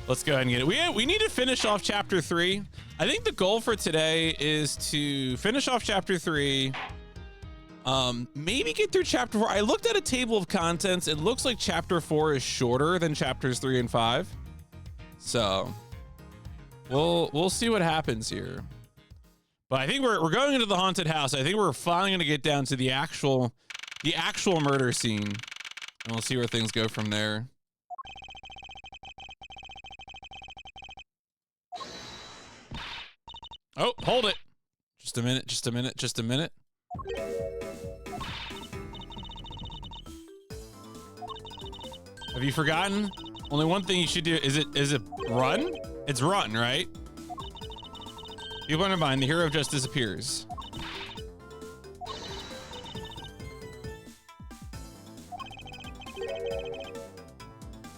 Let's go ahead and get it. We need to finish off chapter 3. I think the goal for today is to finish off chapter 3. Maybe get through chapter 4. I looked at a table of contents. It looks like chapter 4 is shorter than chapters 3 and 5. So we'll see what happens here. But I think we're going into the haunted house. I think we're finally going to get down to the actual murder scene, and we'll see where things go from there. Oh, hold it. Just a minute, just a minute, just a minute. Have you forgotten? Only one thing you should do. Is it run? It's run, right? People in mind, the hero just disappears.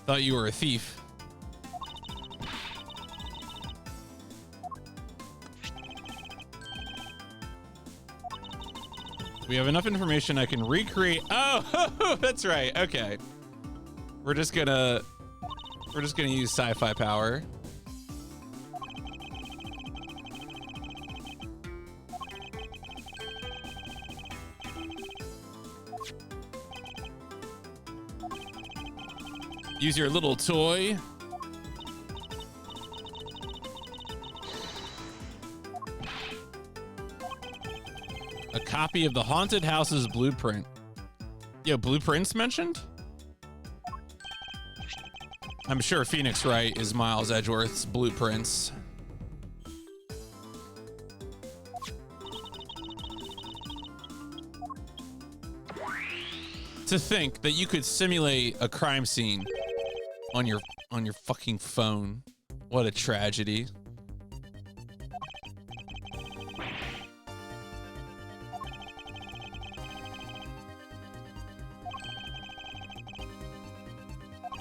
Thought you were a thief. We have enough information I can recreate. Oh, that's right. Okay. We're just gonna use sci-fi power. Use your little toy. A copy of the haunted house's blueprint. Yo, blueprints mentioned? I'm sure Phoenix Wright is Miles Edgeworth's blueprints. To think that you could simulate a crime scene on your fucking phone. What a tragedy.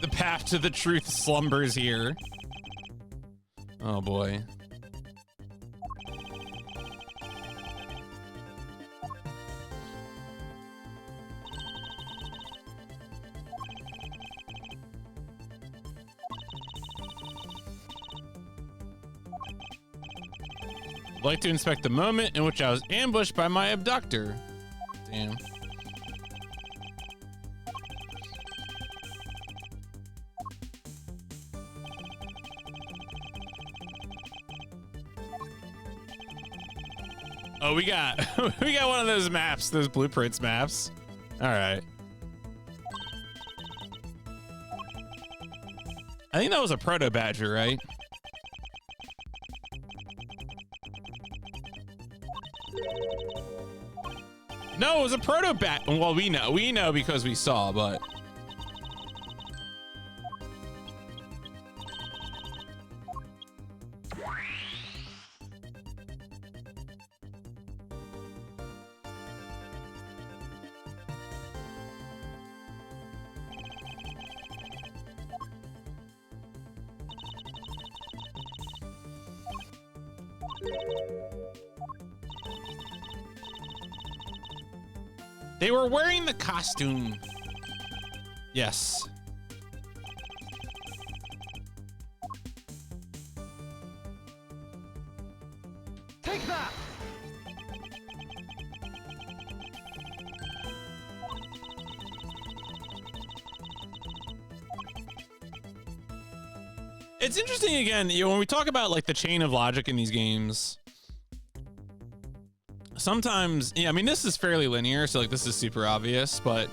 The path to the truth slumbers here. Oh boy. I'd like to inspect the moment in which I was ambushed by my abductor. Damn. Oh, we got one of those maps, those blueprints maps. All right. I think that was a proto badger, right? No, it was a proto bat. Well, we know because we saw, but they were wearing the costume. Yes. Take that! It's interesting again, you know, when we talk about like the chain of logic in these games, sometimes, yeah, I mean, this is fairly linear, so like this is super obvious, but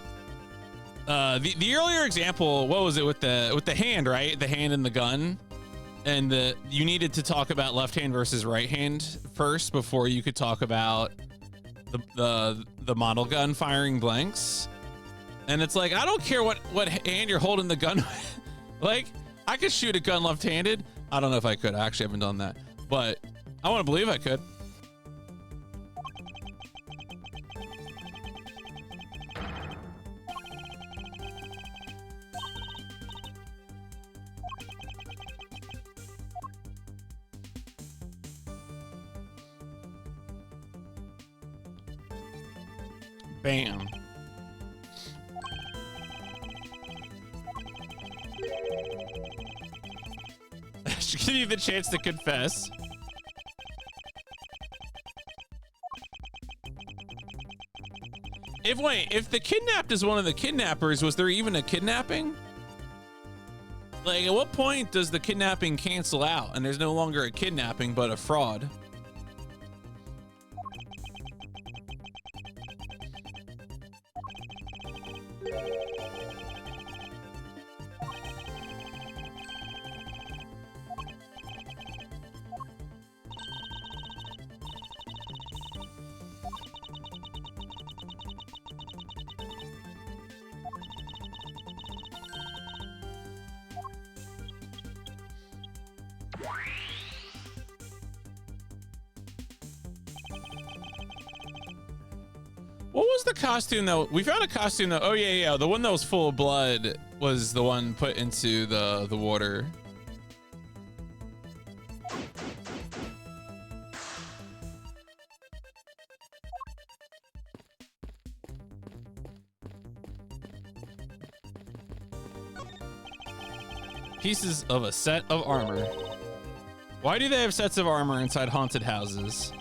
the earlier example, what was it with the hand, right? The hand and the gun, and you needed to talk about left hand versus right hand first before you could talk about the model gun firing blanks. And it's like, I don't care what hand you're holding the gun with. Like, I could shoot a gun left-handed. I don't know if I could. I actually haven't done that, but I want to believe I could. Bam. should give you the chance to confess. If the kidnapped is one of the kidnappers, was there even a kidnapping? Like, at what point does the kidnapping cancel out and there's no longer a kidnapping but a fraud? What was the costume though? We found a costume though. Oh yeah, the one that was full of blood was the one put into the water. Pieces of a set of armor. Why do they have sets of armor inside haunted houses?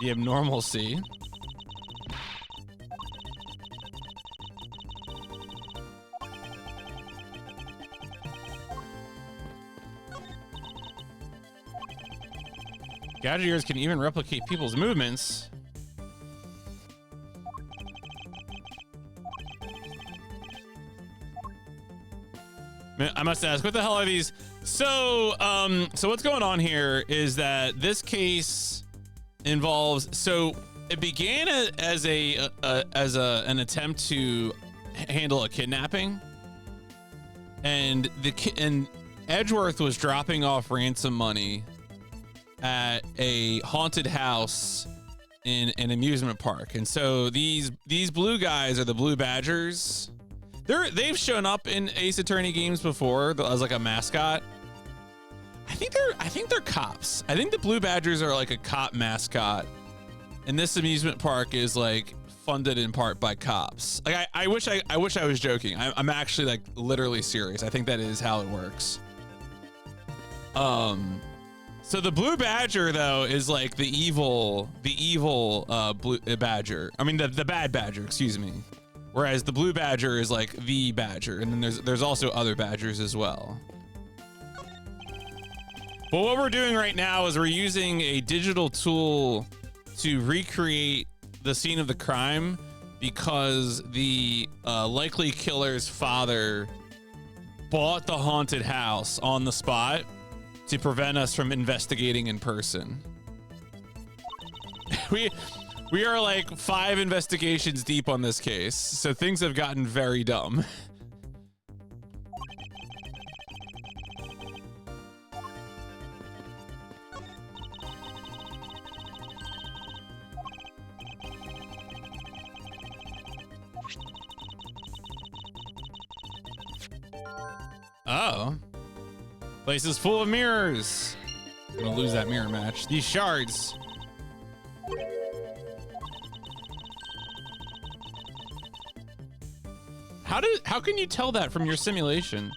The abnormalcy. Gadgets can even replicate people's movements. I must ask, what the hell are these? So what's going on here is that this case involves. So it began as an attempt to handle a kidnapping, and Edgeworth was dropping off ransom money at a haunted house in an amusement park. And so these blue guys are the Blue Badgers. They've shown up in Ace Attorney games before as like a mascot. I think they're cops. I think the Blue Badgers are like a cop mascot, and this amusement park is like funded in part by cops. Like I wish I was joking. I'm actually like literally serious. I think that is how it works. So the Blue Badger though is like the evil Blue Badger. I mean the bad Badger, excuse me. Whereas the Blue Badger is like the Badger, and then there's also other Badgers as well. But what we're doing right now is we're using a digital tool to recreate the scene of the crime because the likely killer's father bought the haunted house on the spot to prevent us from investigating in person. We are like 5 investigations deep on this case, so things have gotten very dumb. Oh. Place is full of mirrors. I'm gonna lose that mirror match. These shards. How can you tell that from your simulation?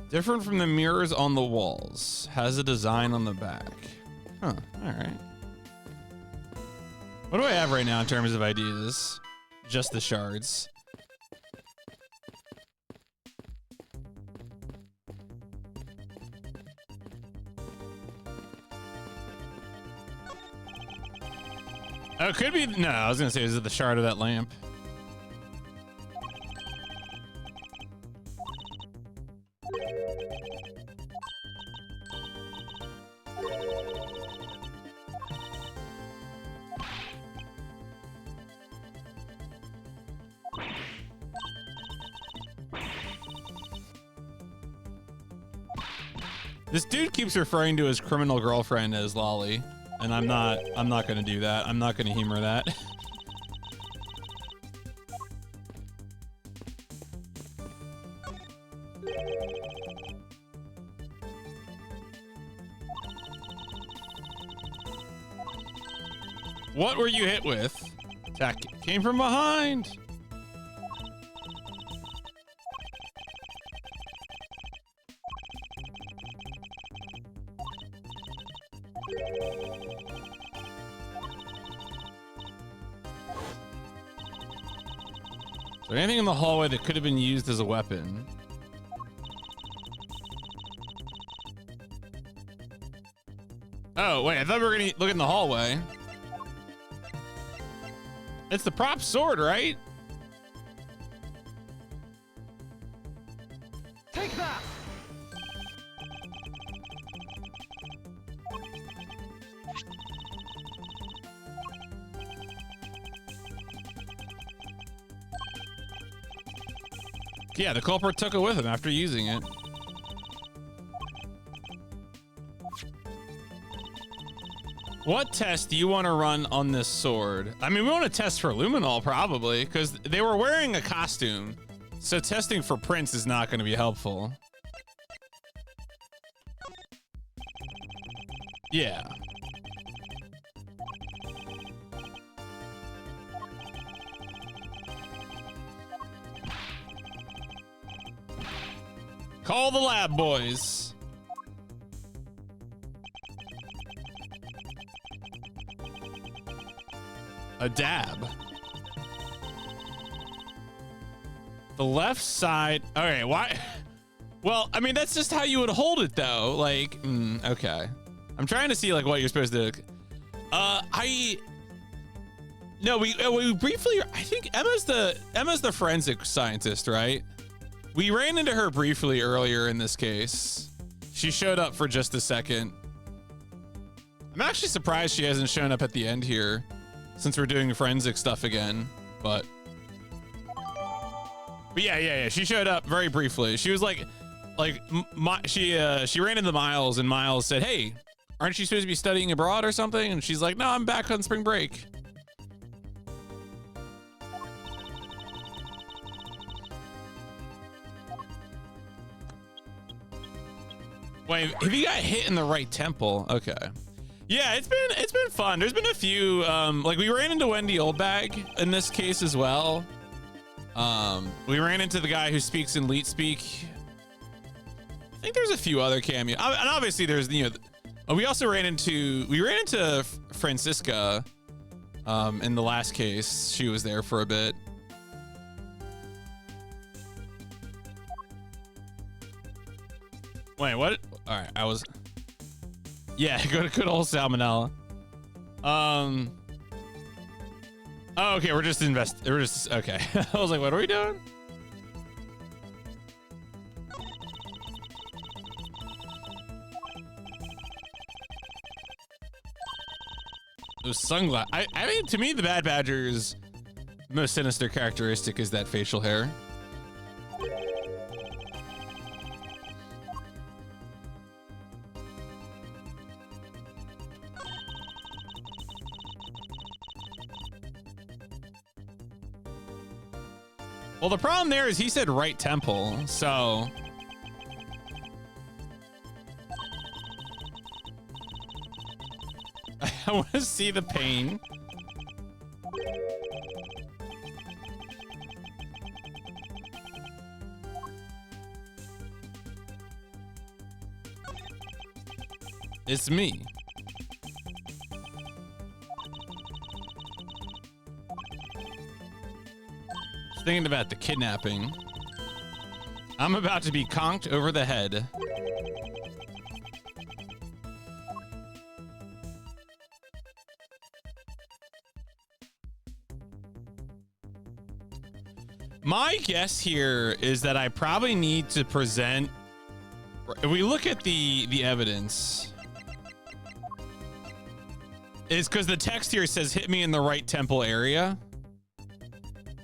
Different from the mirrors on the walls. Has a design on the back. Huh, all right. What do I have right now in terms of ideas? Just the shards. Oh, it could be. No, I was gonna say, is it the shard of that lamp? This dude keeps referring to his criminal girlfriend as Lolly, and I'm not gonna do that. I'm not gonna humor that. What were you hit with? Attack came from behind. Is there anything in the hallway that could have been used as a weapon? Oh, wait, I thought we were gonna look in the hallway. It's the prop sword, right? Take that! Yeah, the culprit took it with him after using it. What test do you want to run on this sword? I mean, we want to test for luminol probably, because they were wearing a costume. So testing for prints is not going to be helpful. Yeah. Call the lab boys. A dab. The left side. Okay, why? Well, I mean, that's just how you would hold it, though. Like, okay. I'm trying to see like what you're supposed to. No, we briefly. I think Emma's the forensic scientist, right? We ran into her briefly earlier in this case. She showed up for just a second. I'm actually surprised she hasn't shown up at the end here, since we're doing forensic stuff again. But yeah. She showed up very briefly. She was she ran into Miles, and Miles said, "Hey, aren't you supposed to be studying abroad or something?" And she's like, "No, I'm back on spring break." Wait, if you got hit in the right temple, okay. Yeah, it's been fun. There's been a few, like we ran into Wendy Oldbag in this case as well. We ran into the guy who speaks in Leet Speak. I think there's a few other cameos, and obviously there's we also ran into Francisca, in the last case. She was there for a bit. Wait, what? All right, yeah, good old salmonella. Oh, okay, we're just okay. I was like, what are we doing? Those sunglasses. I mean, to me, the Bad Badger's most sinister characteristic is that facial hair. Well, the problem there is he said right temple, so. I want to see the pain. It's me. Thinking about the kidnapping. I'm about to be conked over the head. My guess here is that I probably need to present. If we look at the evidence, it's because the text here says hit me in the right temple area.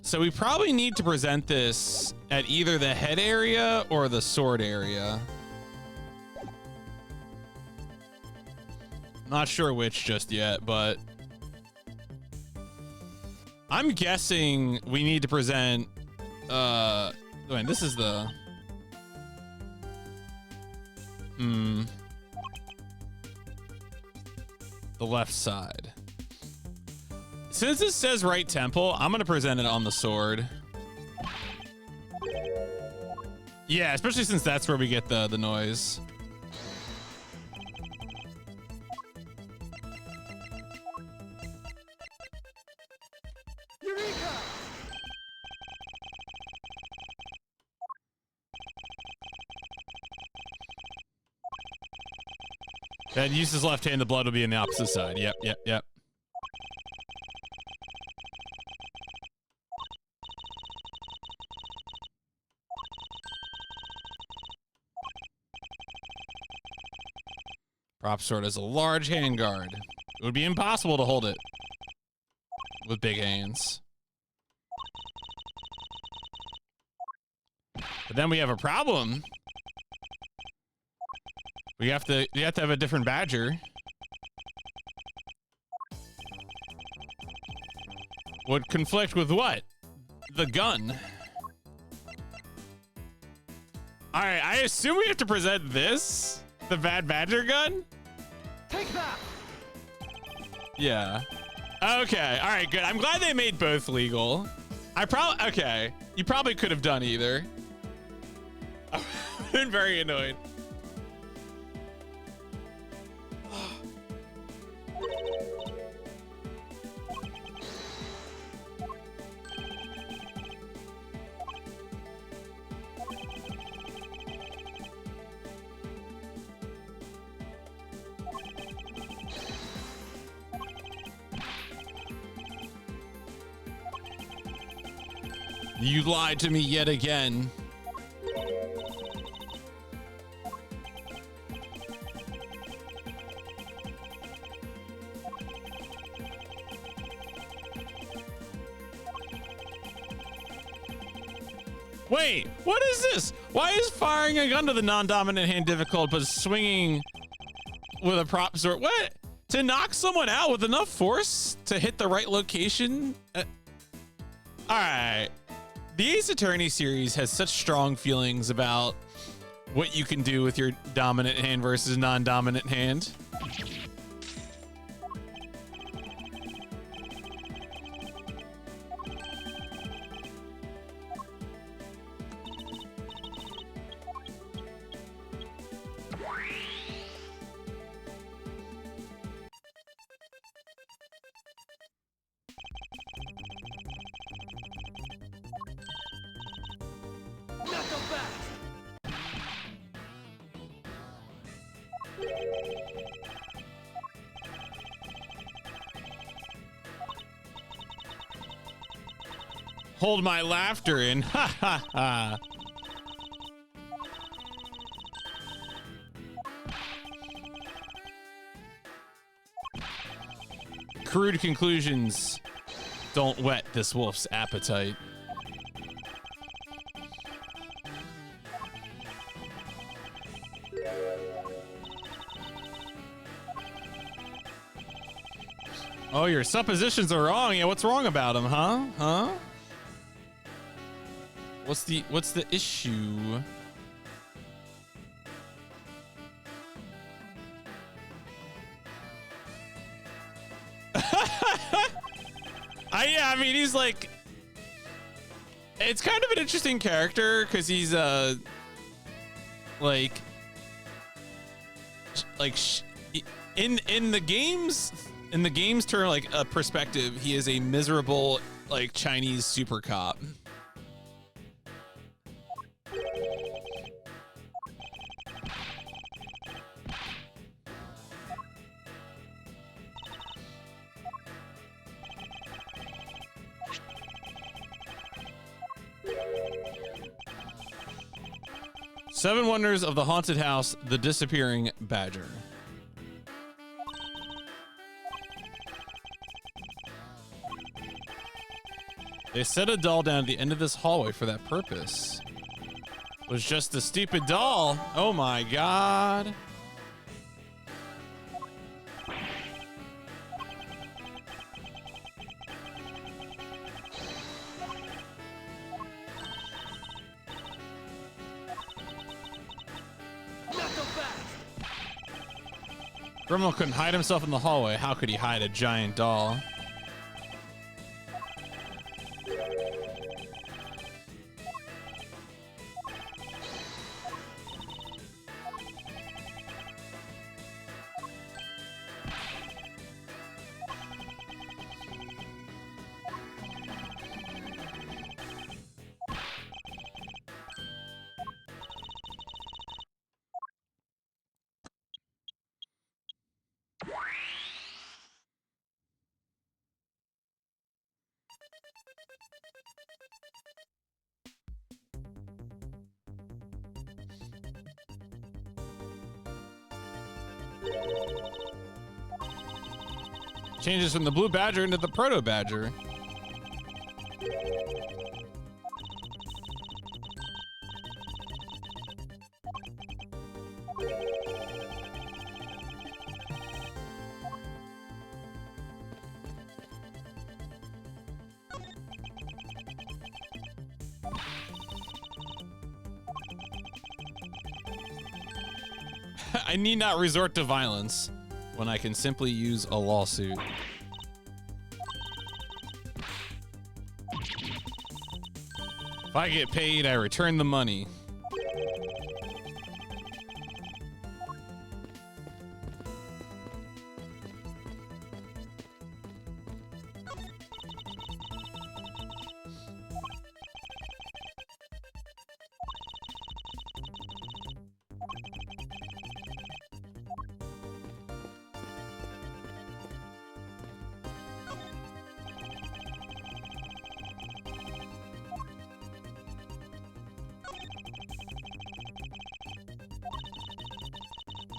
So we probably need to present this at either the head area or the sword area. Not sure which just yet, but I'm guessing we need to present, wait, this is the, the left side. Since it says right temple, I'm gonna present it on the sword. Yeah, especially since that's where we get the noise. Eureka! That use his left hand, the blood will be in the opposite side. Yep, yep, yep. Prop sword has a large handguard. It would be impossible to hold it with big hands. But then we have a problem. You have to have a different badger. Would conflict with what? The gun. All right, I assume we have to present this? The bad badger gun? Take that! Yeah. Okay, all right, good. I'm glad they made both legal. Okay. You probably could have done either. I've been very annoyed. You lied to me yet again. Wait, what is this? Why is firing a gun to the non-dominant hand difficult, but swinging with a prop sword? What? To knock someone out with enough force to hit the right location? All right. The Ace Attorney series has such strong feelings about what you can do with your dominant hand versus non-dominant hand. Hold my laughter in. Ha ha ha. Crude conclusions don't whet this wolf's appetite. Oh, your suppositions are wrong. Yeah, what's wrong about him, huh? Huh? What's the issue? I mean, he's like, it's kind of an interesting character because he's in the game's term, like a perspective, he is a miserable like Chinese super cop. Seven Wonders of the Haunted House, The Disappearing Badger. They set a doll down at the end of this hallway for that purpose. It was just a stupid doll. Oh my god. Criminal couldn't hide himself in the hallway. How could he hide a giant doll? Changes from the blue badger into the proto badger. I need not resort to violence when I can simply use a lawsuit. If I get paid, I return the money.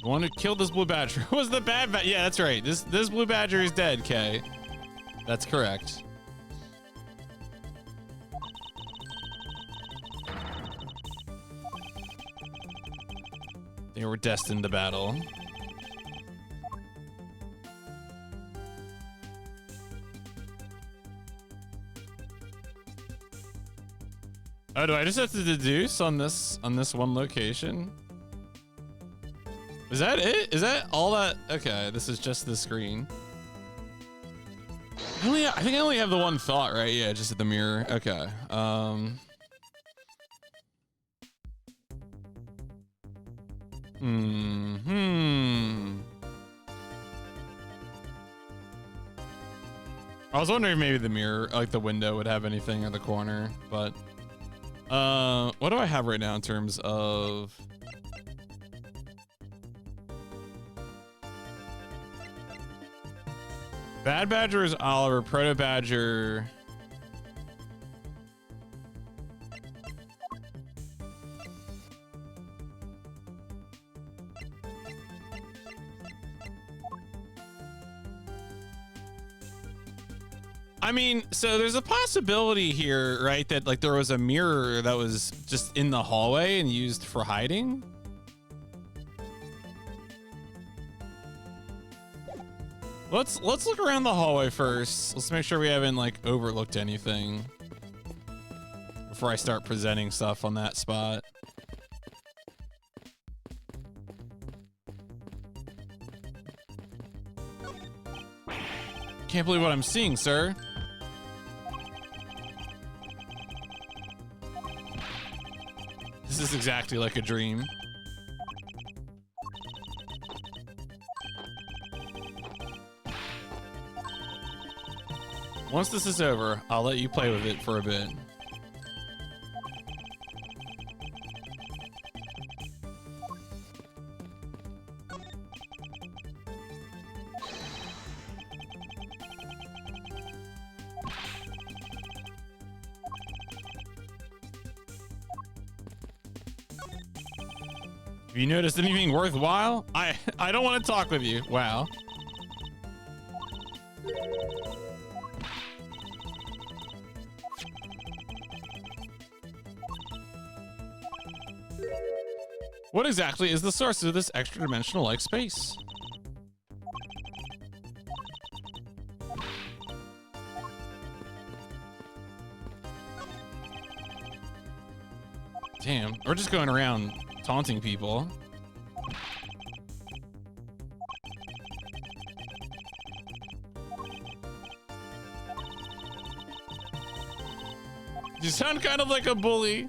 The one who killed this blue badger was the bad badger. Yeah, that's right. This blue badger is dead, Kay. That's correct. They were destined to battle. Oh, do I just have to deduce on this one location? Is that it? Is that all that? Okay, this is just the screen. I think I only have the one thought, right? Yeah, just at the mirror. Okay. I was wondering if maybe the mirror, like the window, would have anything in the corner, but what do I have right now in terms of? Bad Badger is Oliver, Proto Badger. I mean, so there's a possibility here, right? That like there was a mirror that was just in the hallway and used for hiding. Let's look around the hallway first. Let's make sure we haven't like overlooked anything before I start presenting stuff on that spot. Can't believe what I'm seeing, sir. This is exactly like a dream. Once this is over, I'll let you play with it for a bit. Have you noticed anything worthwhile? I don't want to talk with you. Wow. What exactly is the source of this extra-dimensional-like space? Damn, we're just going around taunting people. You sound kind of like a bully.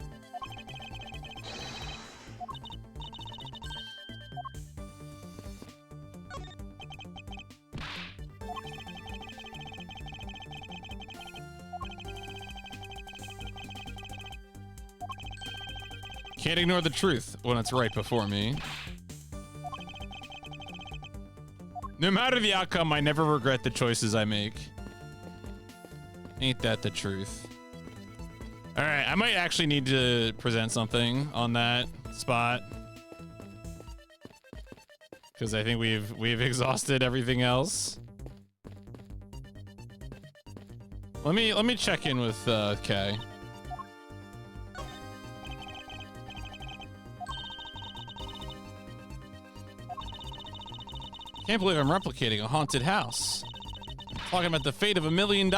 Can't ignore the truth when it's right before me. No matter the outcome, I never regret the choices I make. Ain't that the truth? All right, I might actually need to present something on that spot. because I think we've exhausted everything else. Let me check in with Kay. Can't believe I'm replicating a haunted house. Talking about the fate of $1 million.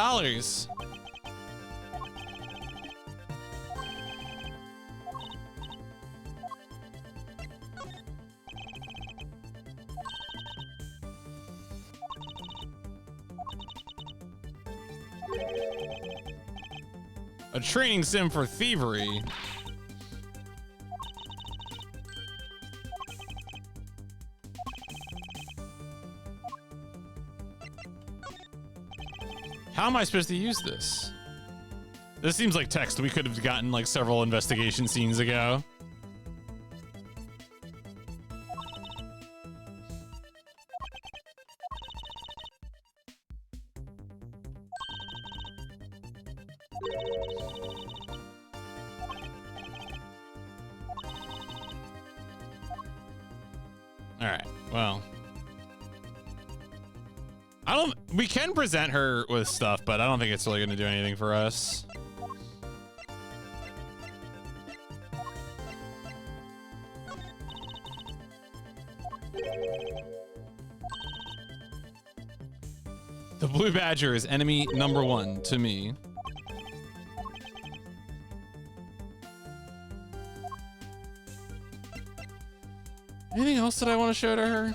A training sim for thievery. How am I supposed to use this? This seems like text we could have gotten like several investigation scenes ago. All right, well. We can present her with stuff, but I don't think it's really going to do anything for us. The blue badger is enemy number 1 to me. Anything else that I want to show to her?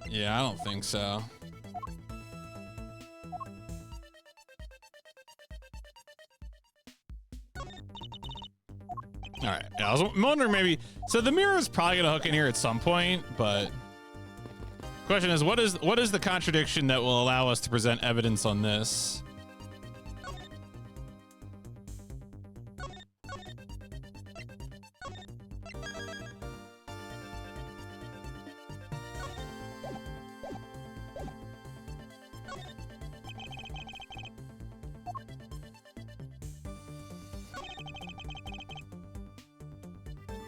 Yeah, I don't think so. All right. Yeah, I was wondering maybe. So the mirror is probably gonna hook in here at some point, but question is, what is the contradiction that will allow us to present evidence on this?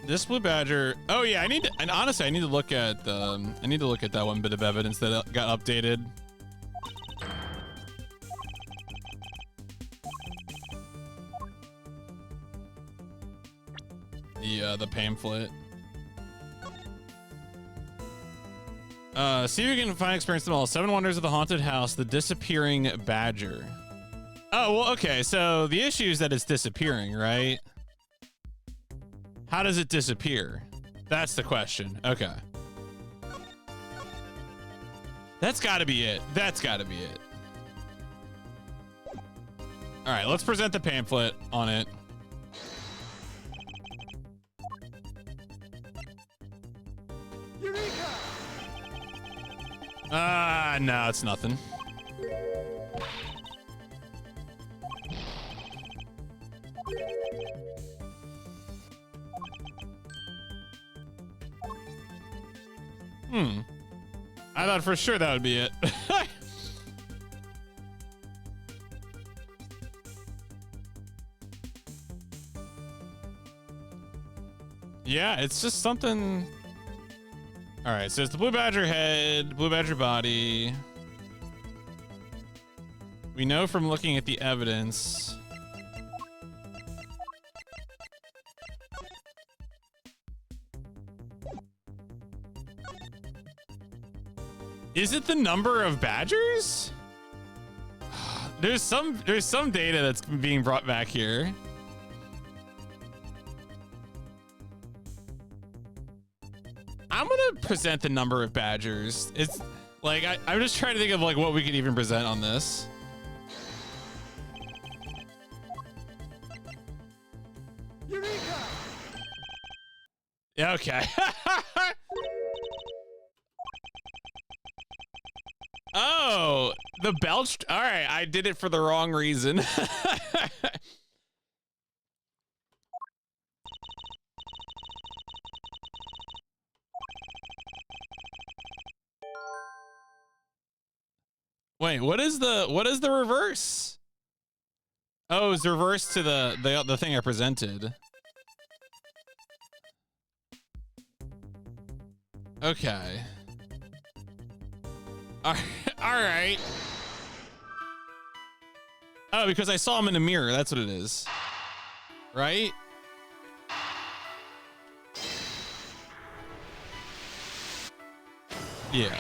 This blue badger. Oh yeah, I need to, and honestly, I need to look at that one bit of evidence that got updated. The pamphlet. See if you can find experience them all. 7 Wonders of the Haunted House, the disappearing badger. Oh, well, okay. So the issue is that it's disappearing, right? How does it disappear? That's the question. Okay. That's gotta be it. That's gotta be it. All right, let's present the pamphlet on it. Eureka! No, it's nothing. I thought for sure that would be it. Yeah, it's just something. All right, so it's the blue badger head, blue badger body. We know from looking at the evidence. Is it the number of badgers? There's some data that's being brought back here. I'm gonna present the number of badgers. It's like I'm just trying to think of like what we could even present on this. Eureka! Yeah, okay. Oh, the belch. All right, I did it for the wrong reason. Wait, what is the reverse? Oh, it's reverse to the thing I presented. Okay. All right. Oh, because I saw him in the mirror. That's what it is. Right? Yeah.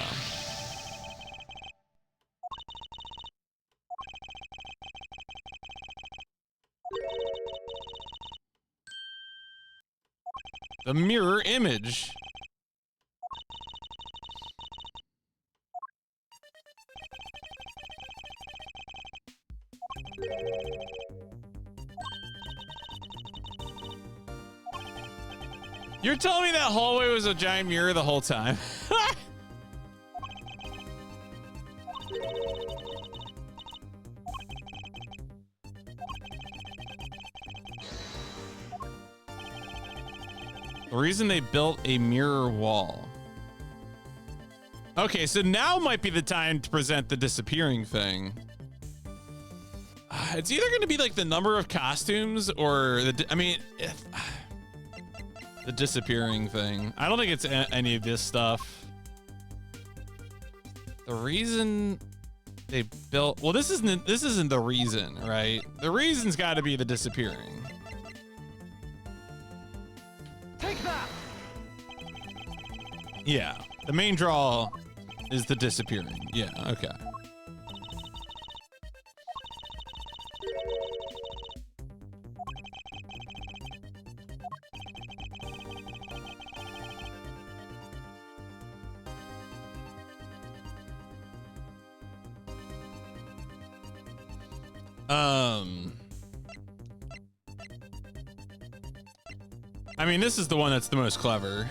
The mirror image. You're telling me that hallway was a giant mirror the whole time? The reason they built a mirror wall. Okay, so now might be the time to present the disappearing thing. It's either going to be like the number of costumes or the disappearing thing. I don't think it's any of this stuff. The reason they built, well, this isn't the reason, right? The reason's got to be the disappearing. Take that. Yeah, the main draw is the disappearing. Yeah, okay. I mean, this is the one that's the most clever.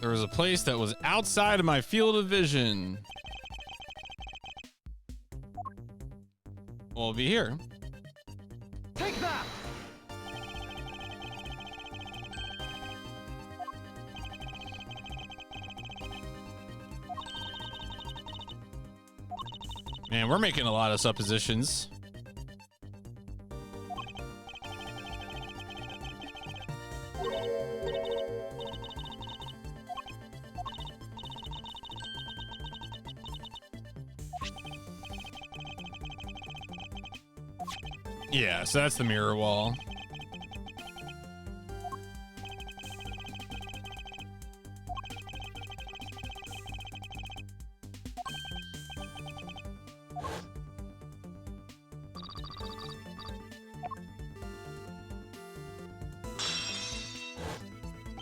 There was a place that was outside of my field of vision. Well, it'll be here. Take that. Man, we're making a lot of suppositions. Yeah, so that's the mirror wall.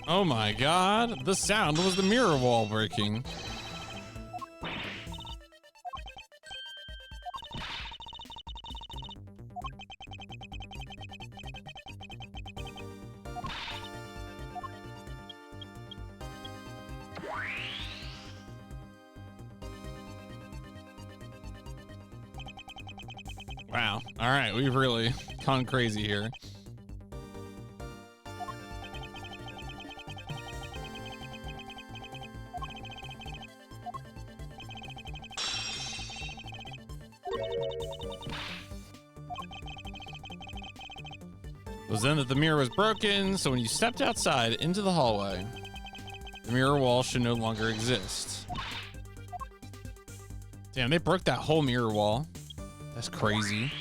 Oh my god, the sound was the mirror wall breaking. Wow. All right, we've really gone crazy here. It was then that the mirror was broken, so when you stepped outside into the hallway, the mirror wall should no longer exist. Damn, they broke that whole mirror wall. That's crazy.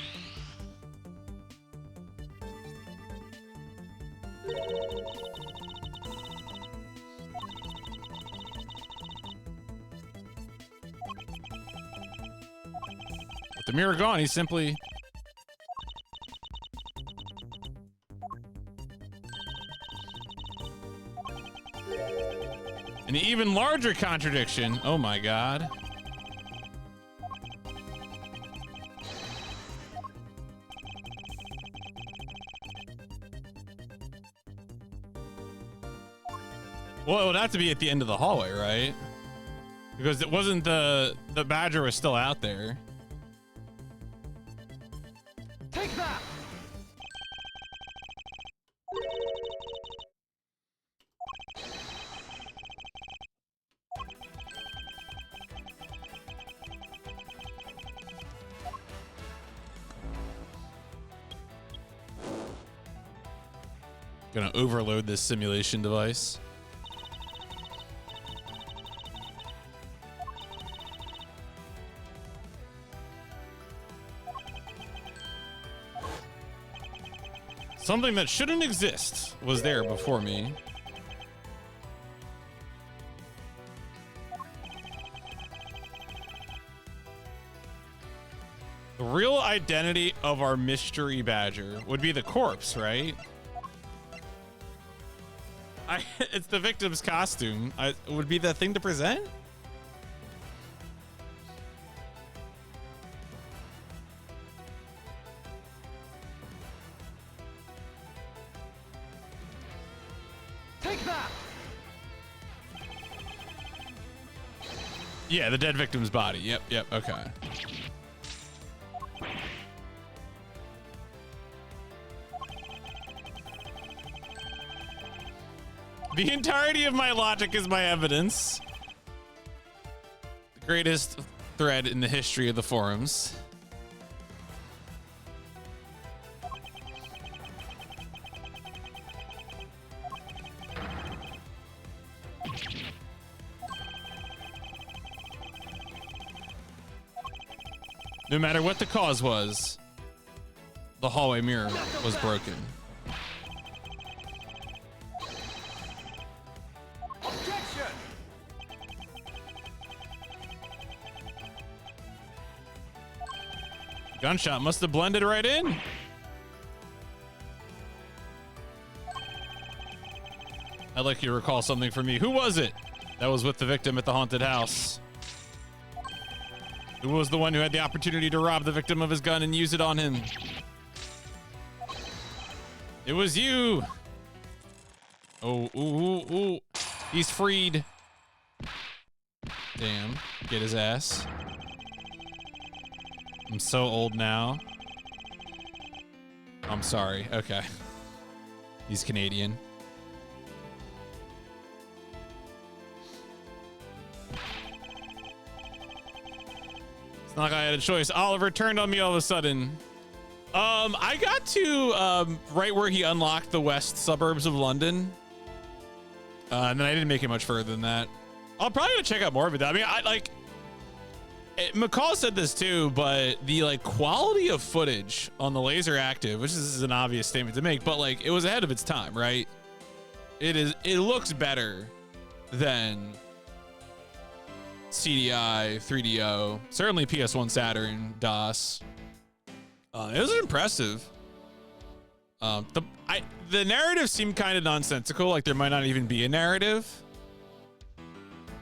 With the mirror gone, he simply... An even larger contradiction. Oh my god. Well, it would have to be at the end of the hallway, right? Because it wasn't the badger was still out there. Take that! Gonna overload this simulation device. Something that shouldn't exist was there before me. The real identity of our mystery badger would be the corpse, right? It's the victim's costume. Would be the thing to present? Take that! Yeah, the dead victim's body. Yep, okay. The entirety of my logic is my evidence. The greatest thread in the history of the forums. No matter what the cause was, the hallway mirror was broken. Objection! Gunshot must have blended right in. I'd like you to recall something from me. Who was it that was with the victim at the haunted house? Who was the one who had the opportunity to rob the victim of his gun and use it on him? It was you. Oh, ooh. He's freed. Damn. Get his ass. I'm so old now. I'm sorry. Okay. He's Canadian. It's not like I had a choice. Oliver turned on me all of a sudden. I got to right where he unlocked the west suburbs of London. And then I didn't make it much further than that. I'll probably gonna check out more of it. I mean, McCall said this too, but the quality of footage on the laser active, which is an obvious statement to make, but it was ahead of its time, right? It looks better than CDI, 3DO, certainly PS1 Saturn, DOS. It was impressive. The narrative seemed kind of nonsensical, like there might not even be a narrative.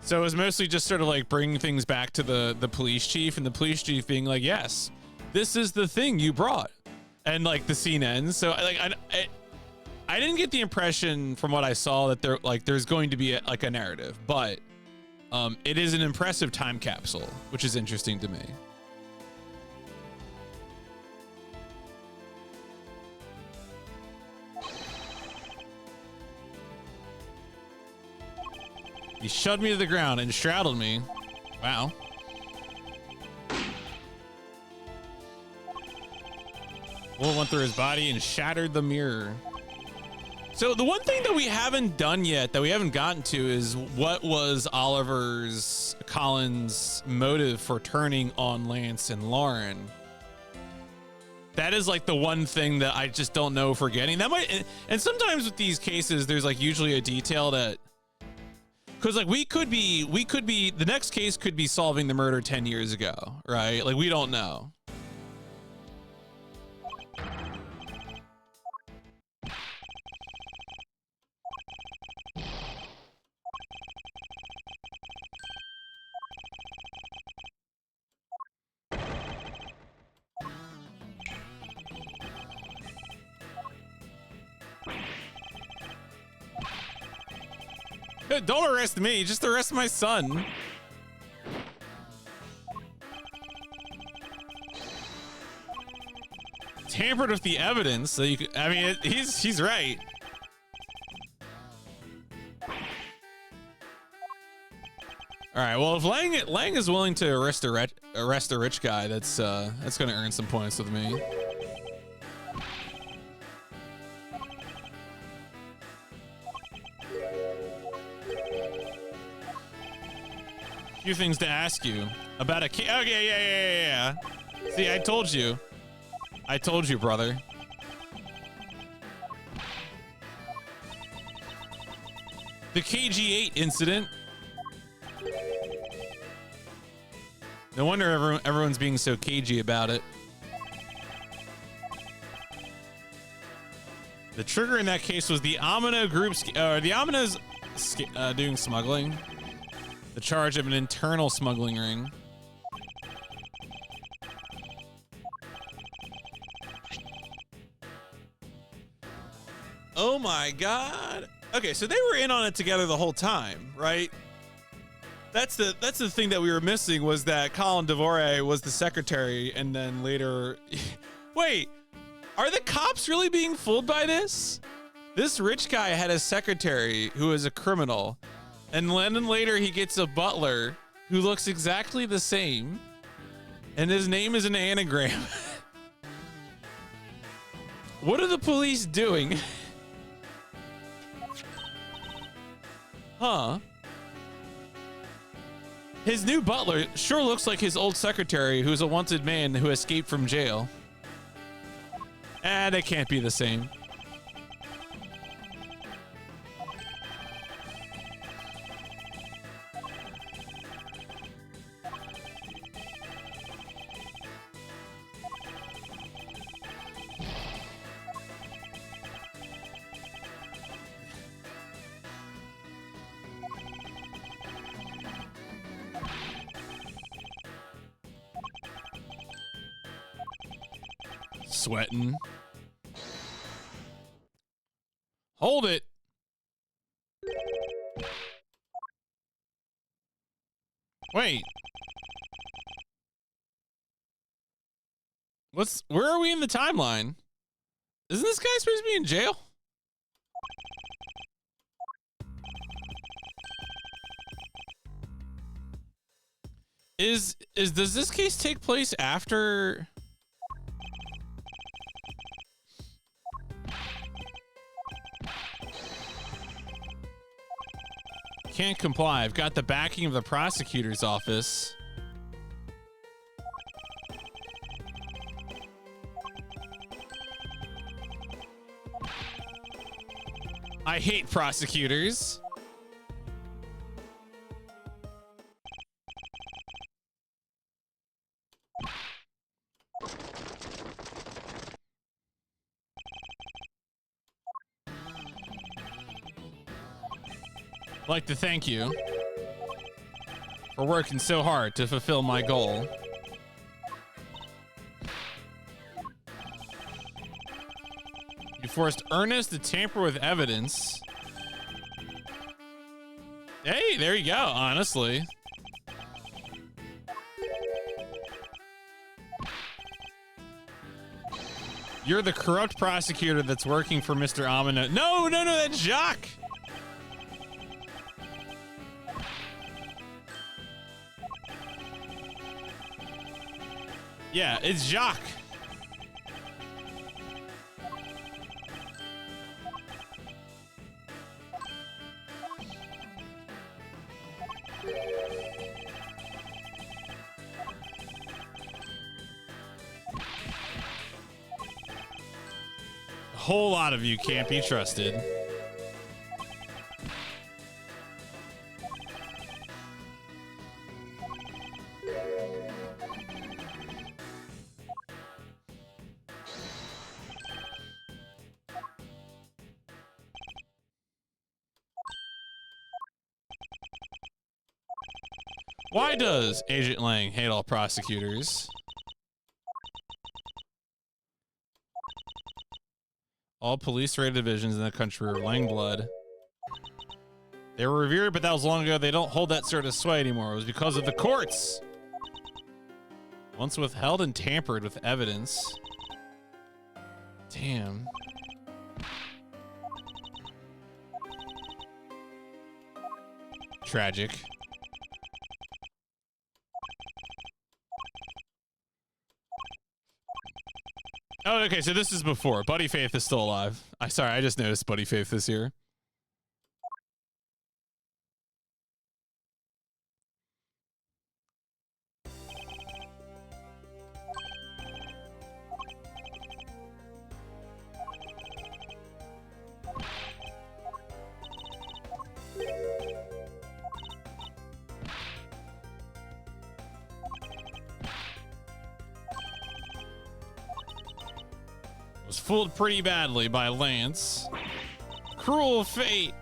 So it was mostly just sort of bringing things back to the police chief, and the police chief being like, yes, this is the thing you brought. And the scene ends. So I didn't get the impression from what I saw that there's going to be a narrative, but it is an impressive time capsule, which is interesting to me. He shoved me to the ground and shrouded me. Wow. Bullet went through his body and shattered the mirror. So the one thing that we haven't done yet, that we haven't gotten to, is what was Collins' motive for turning on Lance and Lauren? That is the one thing that I just don't know if we're getting. That might, and sometimes with these cases, there's usually a detail that, because we could be, the next case could be solving the murder 10 years ago, right? We don't know. Don't arrest me, just arrest my son. Tampered with the evidence, so you could, I mean, he's right. All right, well, if Lang is willing to arrest a rich guy, that's gonna earn some points with me. Few things to ask you about a key. Okay, yeah. See, I told you. I told you, brother. The KG8 incident. No wonder everyone's being so cagey about it. The trigger in that case was the Amino group's, the Amino's doing smuggling. The charge of an internal smuggling ring. Oh my God. Okay, so they were in on it together the whole time, right? That's the thing that we were missing, was that Colin Devore was the secretary, and then later wait, are the cops really being fooled by this? This rich guy had a secretary who is a criminal, and then later he gets a butler who looks exactly the same, and his name is an anagram. What are the police doing? Huh? His new butler sure looks like his old secretary, who's a wanted man who escaped from jail. They can't be the same. Sweating. Hold it. Wait. Where are we in the timeline? Isn't this guy supposed to be in jail? Does this case take place after? Can't comply. I've got the backing of the prosecutor's office. I hate prosecutors. I'd like to thank you for working so hard to fulfill my goal. You forced Ernest to tamper with evidence. Hey, there you go, honestly. You're the corrupt prosecutor that's working for Mr. Amino. No, that's Jacques. Yeah, it's Jacques. A whole lot of you can't be trusted. Why does Agent Lang hate all prosecutors? All police rated divisions in the country are Lang blood. They were revered, but that was long ago. They don't hold that sort of sway anymore. It was because of the courts. Once withheld and tampered with evidence. Damn. Tragic. Oh, okay, so this is before. Buddy Faith is still alive. Sorry, I just noticed Buddy Faith this year. Was fooled pretty badly by Lance. Cruel fate.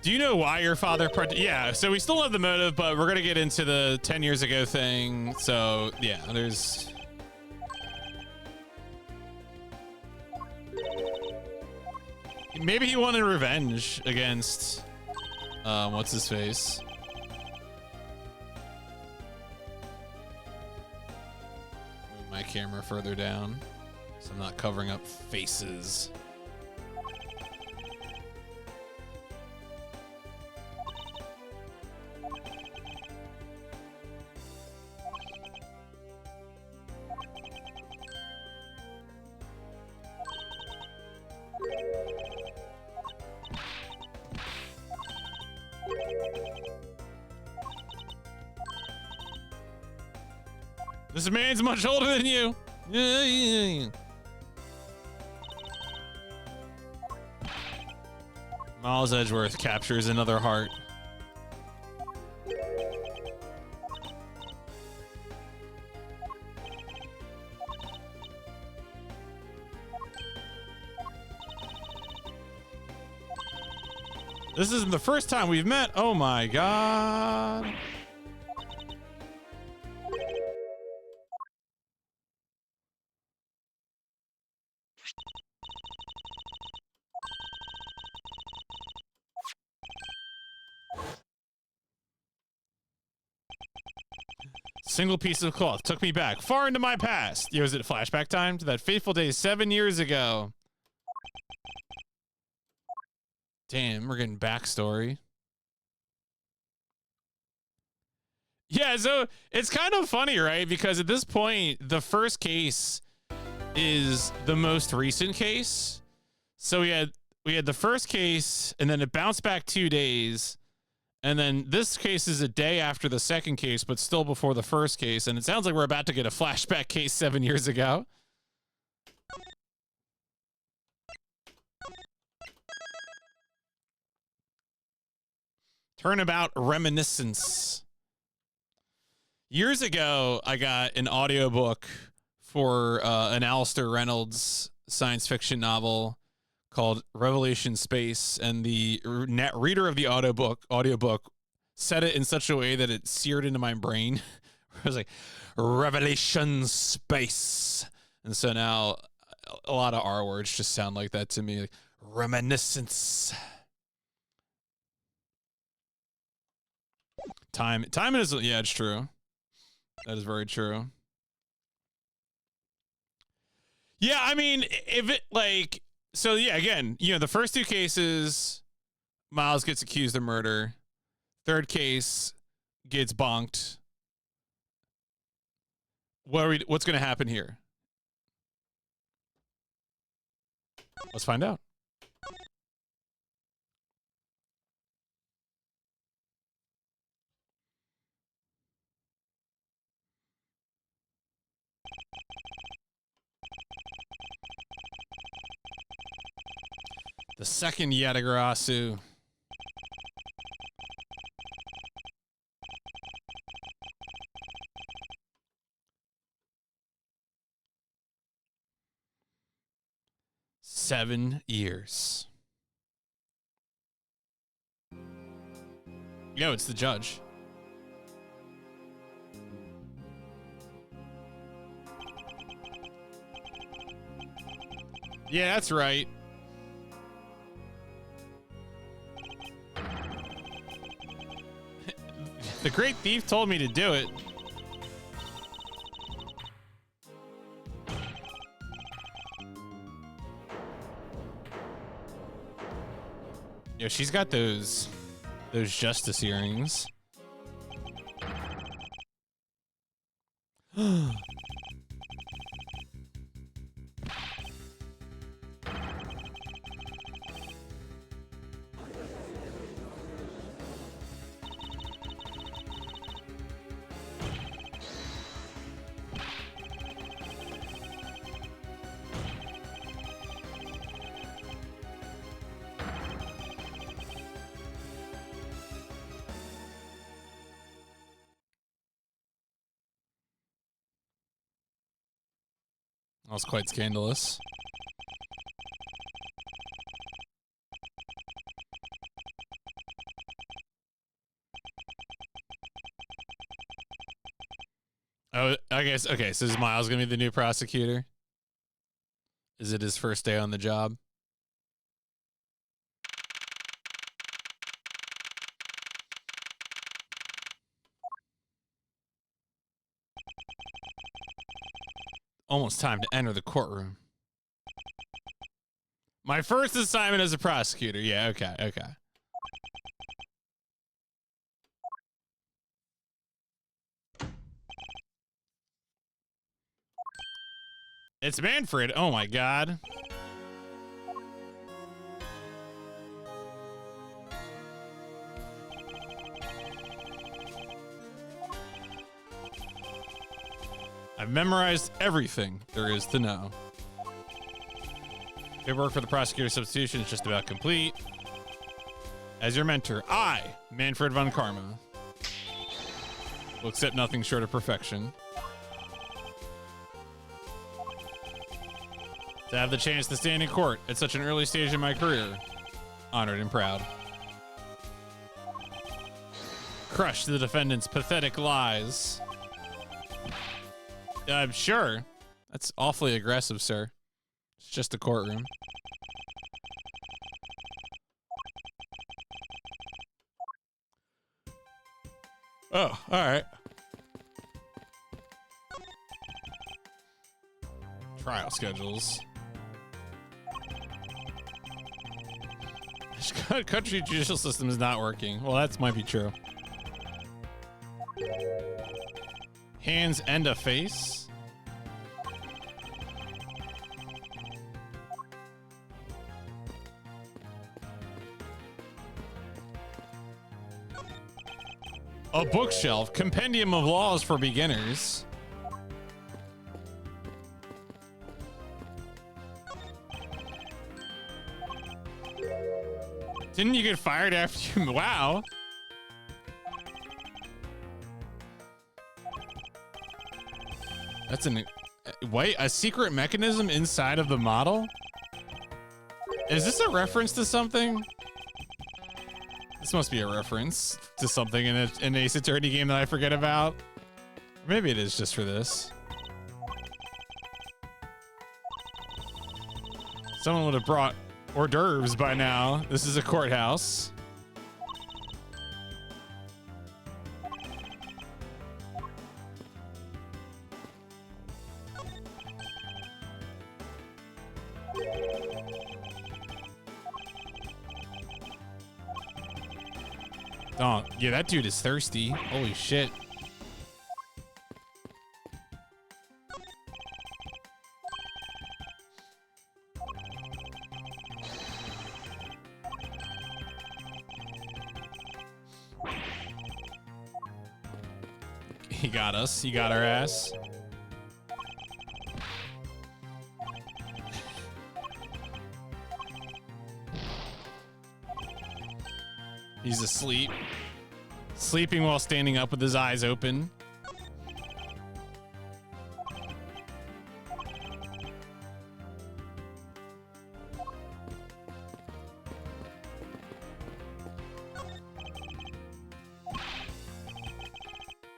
Do you know why your father yeah, so we still have the motive, but we're gonna get into the 10 years ago thing. So yeah, there's maybe he wanted revenge against what's his face? Move my camera further down so I'm not covering up faces. This man's much older than you. Miles Edgeworth captures another heart. This isn't the first time we've met. Oh my god. Single piece of cloth took me back far into my past. Yo, is it flashback time to that fateful day 7 years ago? Damn, we're getting backstory. Yeah, so it's kind of funny, right? Because at this point, the first case is the most recent case. So we had the first case, and then it bounced back 2 days. And then this case is a day after the second case, but still before the first case. And it sounds like we're about to get a flashback case 7 years ago. Turnabout reminiscence. Years ago, I got an audiobook for an Alistair Reynolds science fiction novel called Revelation Space, and the reader of the audiobook said it in such a way that it seared into my brain. I was like, Revelation Space. And so now a lot of R words just sound like that to me. Like, reminiscence. Time is, yeah, it's true. That is very true. Yeah, I mean, if it like, so yeah, again, you know, the first 2 cases, Miles gets accused of murder. Third case gets bonked. What's going to happen here? Let's find out. The second Yatagarasu. Seven years. Yo, it's the judge. Yeah, that's right. The Great Thief told me to do it. Yo, she's got those justice earrings. That was quite scandalous. Oh, I guess, okay, so is Miles gonna be the new prosecutor? Is it his first day on the job? Almost time to enter the courtroom. My first assignment as a prosecutor. Yeah, okay, okay. It's Manfred. Oh my god. I've memorized everything there is to know. Paperwork for the prosecutor substitution is just about complete. As your mentor, I, Manfred von Karma, will accept nothing short of perfection. To have the chance to stand in court at such an early stage in my career, honored and proud. Crush the defendant's pathetic lies. I'm sure. That's awfully aggressive, sir. It's just a courtroom. Oh, all right. Trial schedules. Country judicial system is not working. Well, that might be true. Hands and a face. A bookshelf. Compendium of laws for beginners. Didn't you get fired after you? Wow. That's an... Wait, a secret mechanism inside of the model? Is this a reference to something? This must be a reference to something in an Ace Attorney game that I forget about. Or maybe it is just for this. Someone would have brought hors d'oeuvres by now. This is a courthouse. Oh, yeah, that dude is thirsty. Holy shit. He got us. He got our ass. He's asleep. Sleeping while standing up with his eyes open.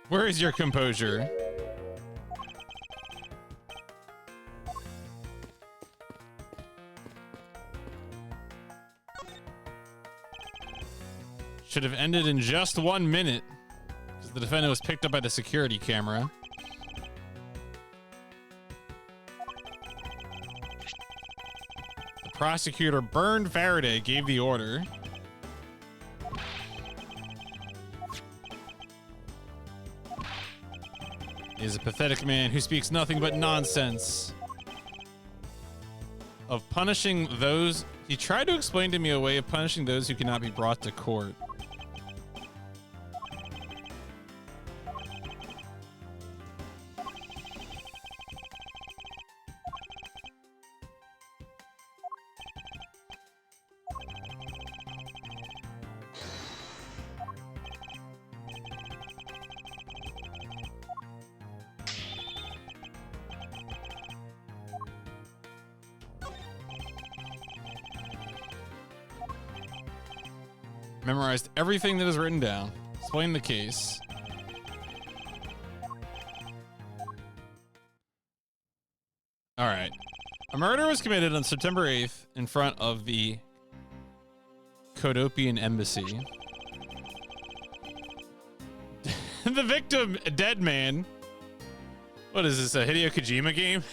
Where is your composure? should have ended in just 1 minute because the defendant was picked up by the security camera. The prosecutor, Byrne Faraday, gave the order. He is a pathetic man who speaks nothing but nonsense. Of punishing those... He tried to explain to me a way of punishing those who cannot be brought to court. Memorized everything that is written down. Explain the case. All right. A murder was committed on September 8th in front of the Codopian embassy. The victim, a dead man. What is this, a Hideo Kojima game?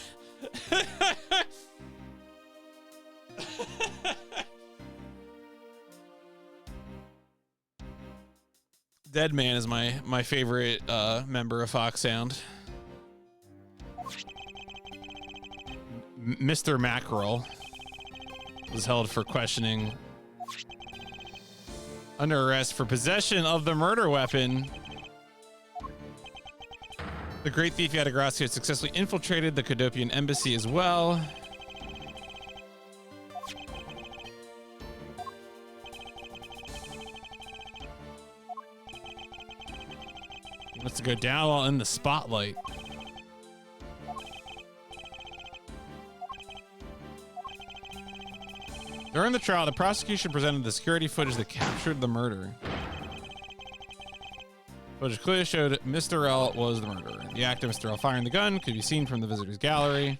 Dead Man is my favorite member of Fox Sound. Mr. Mackerel was held for questioning under arrest for possession of the murder weapon. The great thief Yadagrassi had successfully infiltrated the Codopian embassy as well. Wants to go down while in the spotlight. During the trial, the prosecution presented the security footage that captured the murder. Footage clearly showed Mr. L was the murderer. The act of Mr. L firing the gun could be seen from the visitors' gallery.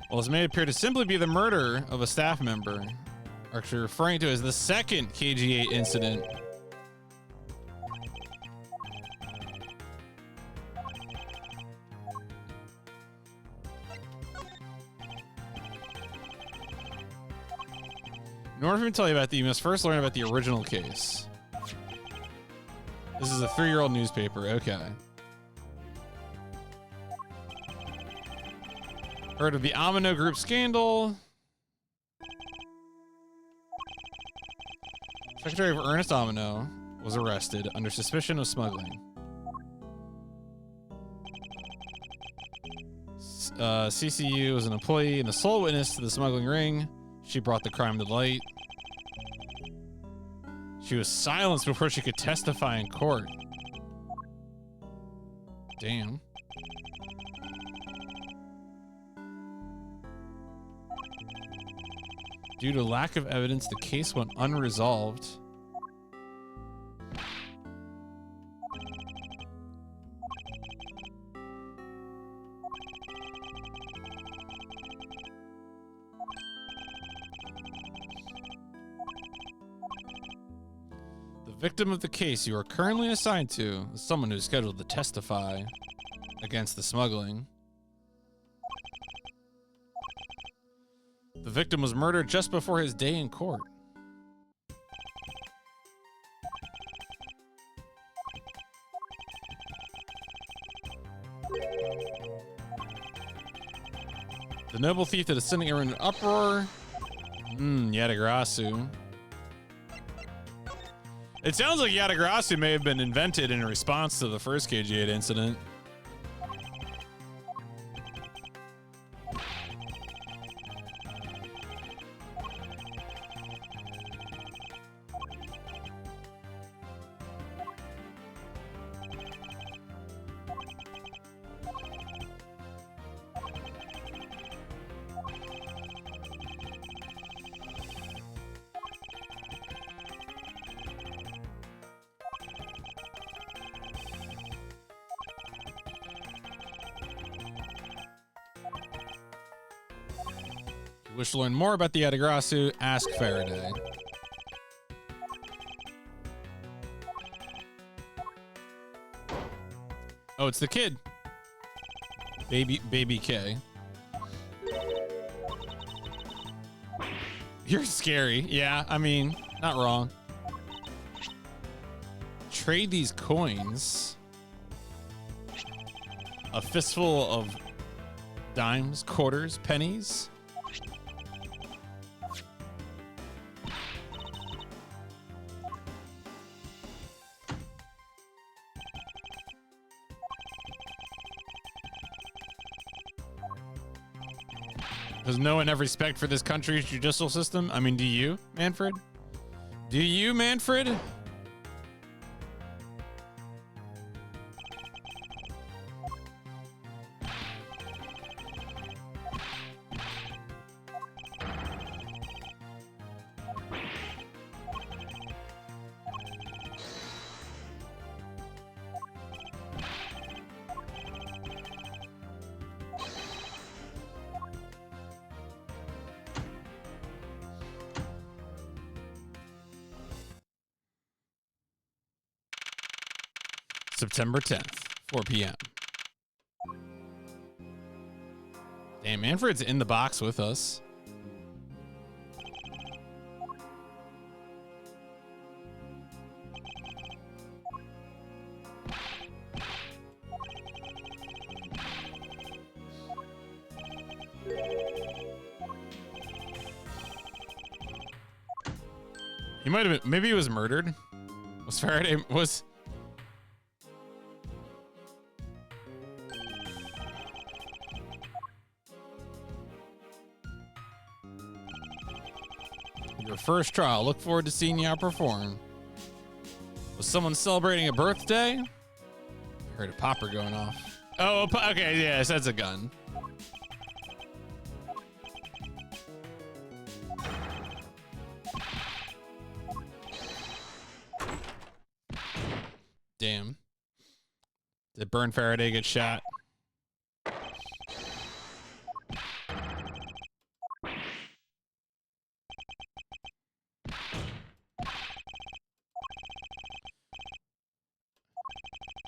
Well, this may appear to simply be the murder of a staff member, actually referring to as the second KG8 incident. In order for me to tell you about that, you must first learn about the original case. This is a 3-year-old newspaper. Okay. Heard of the Amino Group scandal. Secretary of Ernest Amino was arrested under suspicion of smuggling. CCU was an employee and the sole witness to the smuggling ring. She brought the crime to light. She was silenced before she could testify in court. Damn. Due to lack of evidence, the case went unresolved. The victim of the case you are currently assigned to is someone who is scheduled to testify against the smuggling. The victim was murdered just before his day in court. The noble thief that is sending everyone in uproar. Yadagrasu. It sounds like Yadagrasu may have been invented in response to the first KG8 incident. you wish to learn more about the Yatagrasu, ask Faraday. Oh, it's the kid. Baby K. You're scary. Yeah, I mean, not wrong. Trade these coins. A fistful of dimes, quarters, pennies. Does no one have respect for this country's judicial system? I mean, do you, Manfred? Do you, Manfred? September 10th, 4 p.m. Damn, Manfred's in the box with us. He might have been, maybe he was murdered. Was Faraday, was... Your first trial. Look forward to seeing you outperform. Was someone celebrating a birthday? I heard a popper going off. Oh, okay, yes, that's a gun. Damn. Did Burn Faraday get shot?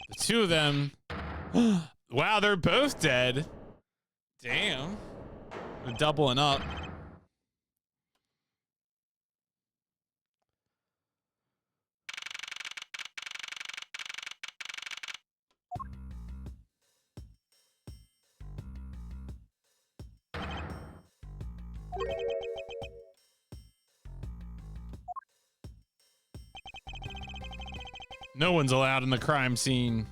The two of them. Wow, they're both dead. Damn. They're doubling up. No one's allowed in the crime scene.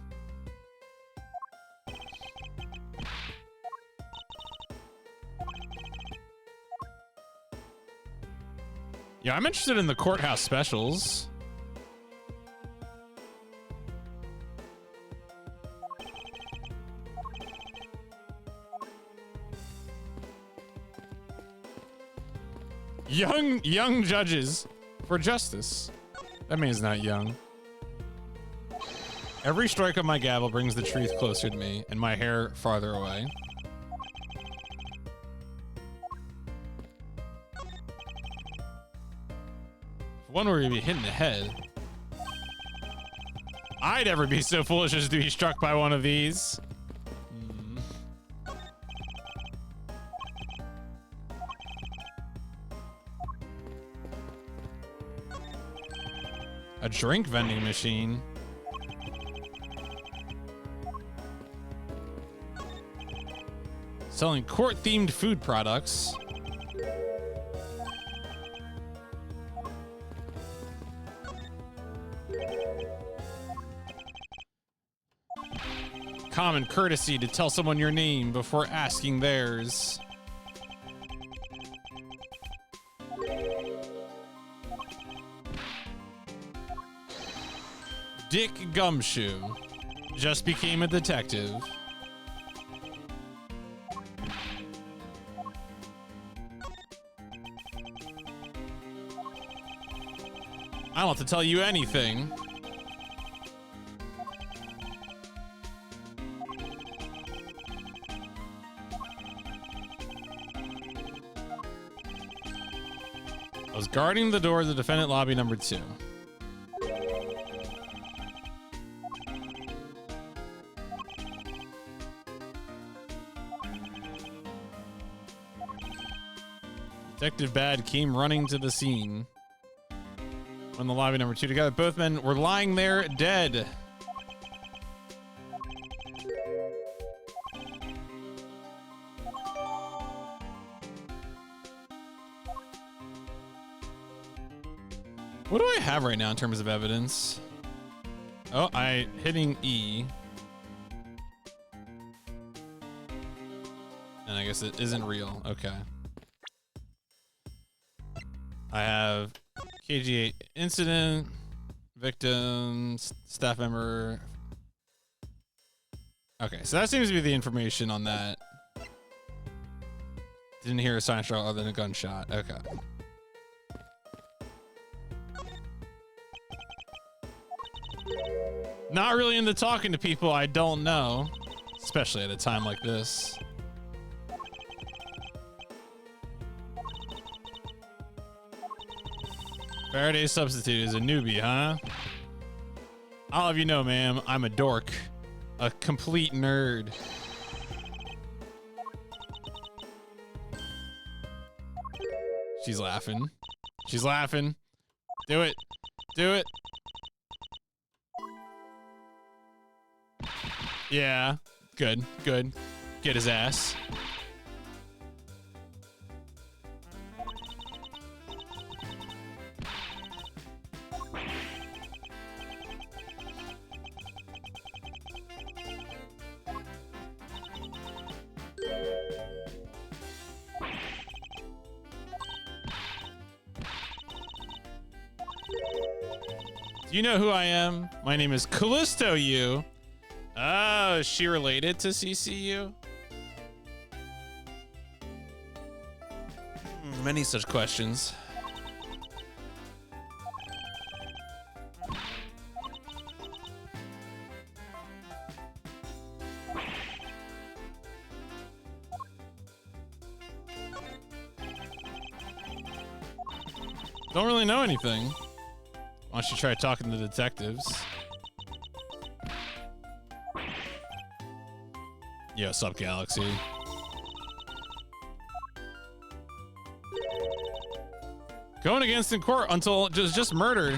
Yeah, I'm interested in the courthouse specials. Young judges for justice. That man's not young. Every strike of my gavel brings the truth closer to me and my hair farther away. If one were to be hit in the head, I'd ever be so foolish as to be struck by one of these. A drink vending machine. Selling court-themed food products. Common courtesy to tell someone your name before asking theirs. Dick Gumshoe just became a detective. I don't have to tell you anything. I was guarding the door of the defendant lobby number 2. Detective Bad came running to the scene. On the lobby number 2 together, both men were lying there dead. What do I have right now in terms of evidence? Oh, hitting E. And I guess it isn't real. Okay. I have KG8 incident, victim, staff member. Okay, so that seems to be the information on that. Didn't hear a silent shot other than a gunshot. Okay. Not really into talking to people I don't know, especially at a time like this. Faraday's substitute is a newbie, huh? I'll have you know, ma'am, I'm a dork. A complete nerd. She's laughing. She's laughing. Do it. Do it. Yeah. Good. Good. Get his ass. Do you know who I am? My name is Callisto U. Oh, is she related to CCU? Many such questions. Don't really know anything. Why don't you try talking to the detectives? Yo, what's up, Galaxy? Going against in court until it was just murdered.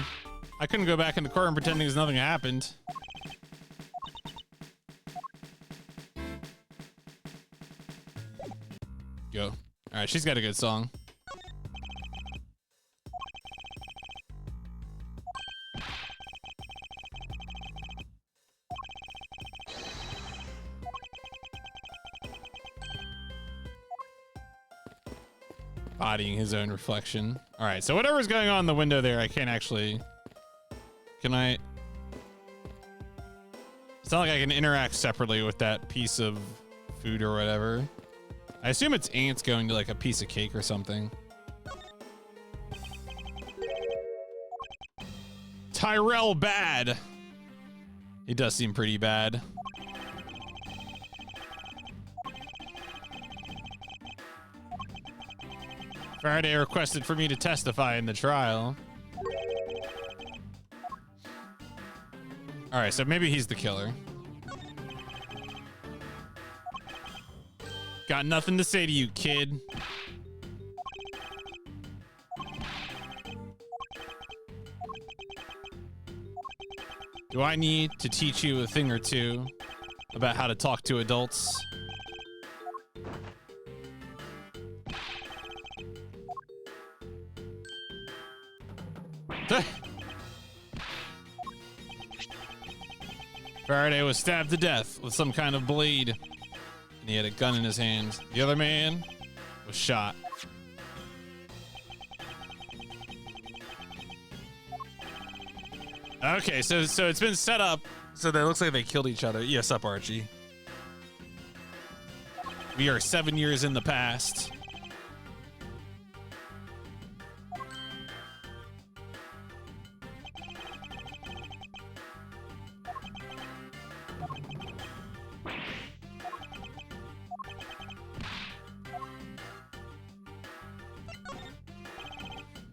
I couldn't go back into court and pretending as nothing happened. Go. All right, she's got a good song. Bodying his own reflection. All right, so whatever's going on in the window there, I can't actually... Can I... It's not like I can interact separately with that piece of food or whatever. I assume it's ants going to like a piece of cake or something. Tyrell bad. He does seem pretty bad. Faraday requested for me to testify in the trial. All right, so maybe he's the killer. Got nothing to say to you, kid. Do I need to teach you a thing or two about how to talk to adults? Faraday was stabbed to death with some kind of blade, and he had a gun in his hand. The other man was shot. Okay, so it's been set up so that it looks like they killed each other. Yes, up, Archie. We are 7 years in the past.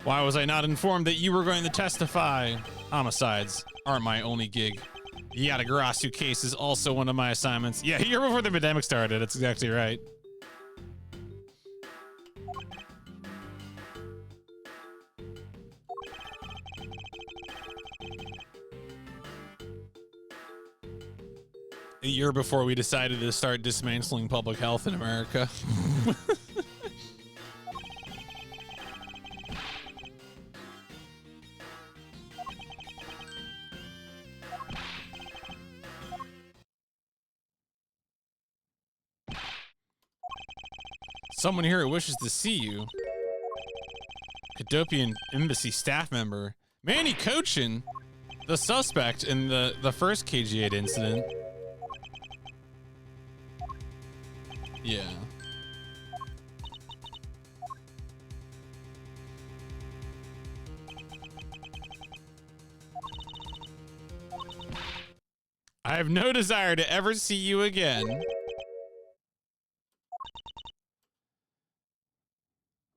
Why was I not informed that you were going to testify? Homicides aren't my only gig. Yatagarasu case is also one of my assignments. Yeah, a year before the pandemic started. That's exactly right. A year before we decided to start dismantling public health in America. Someone here who wishes to see you. Cadopian Embassy staff member. Manny Cochin, the suspect in the first KG8 incident. Yeah. I have no desire to ever see you again.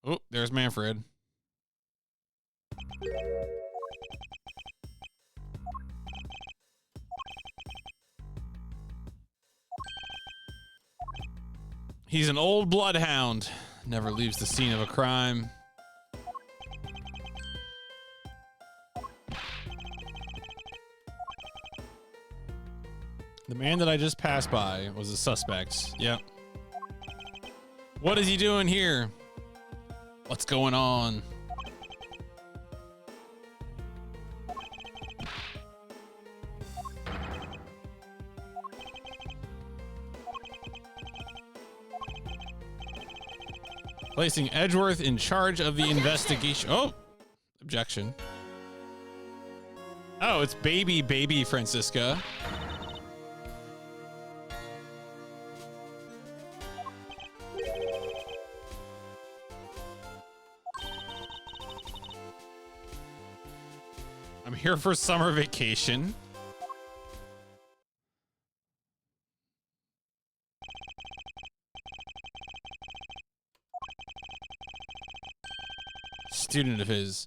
Oh, there's Manfred. He's an old bloodhound. Never leaves the scene of a crime. The man that I just passed by was a suspect. Yep. What is he doing here? What's going on? Placing Edgeworth in charge of the investigation. Oh, objection. Oh, it's baby Francisca. I'm here for summer vacation. Student of his.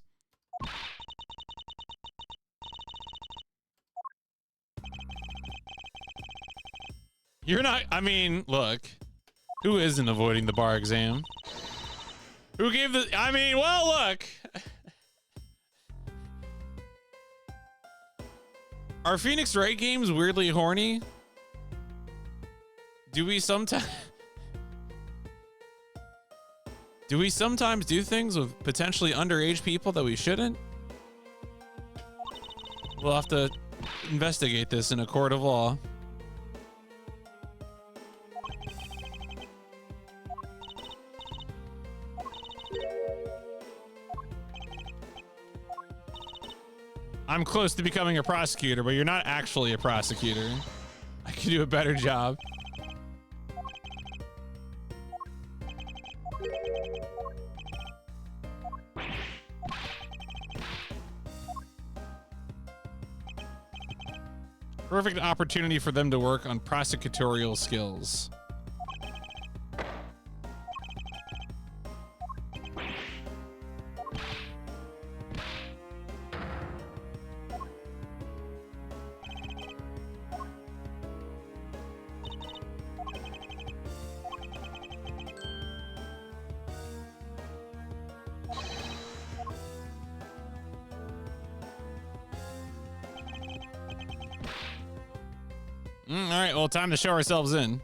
You're not, I mean, look. Who isn't avoiding the bar exam? Who gave the, I mean, well, look. Are Phoenix Wright games weirdly horny? Do we sometimes do things with potentially underage people that we shouldn't? We'll have to investigate this in a court of law. I'm close to becoming a prosecutor, but you're not actually a prosecutor. I could do a better job. Perfect opportunity for them to work on prosecutorial skills. All right, well, time to show ourselves in.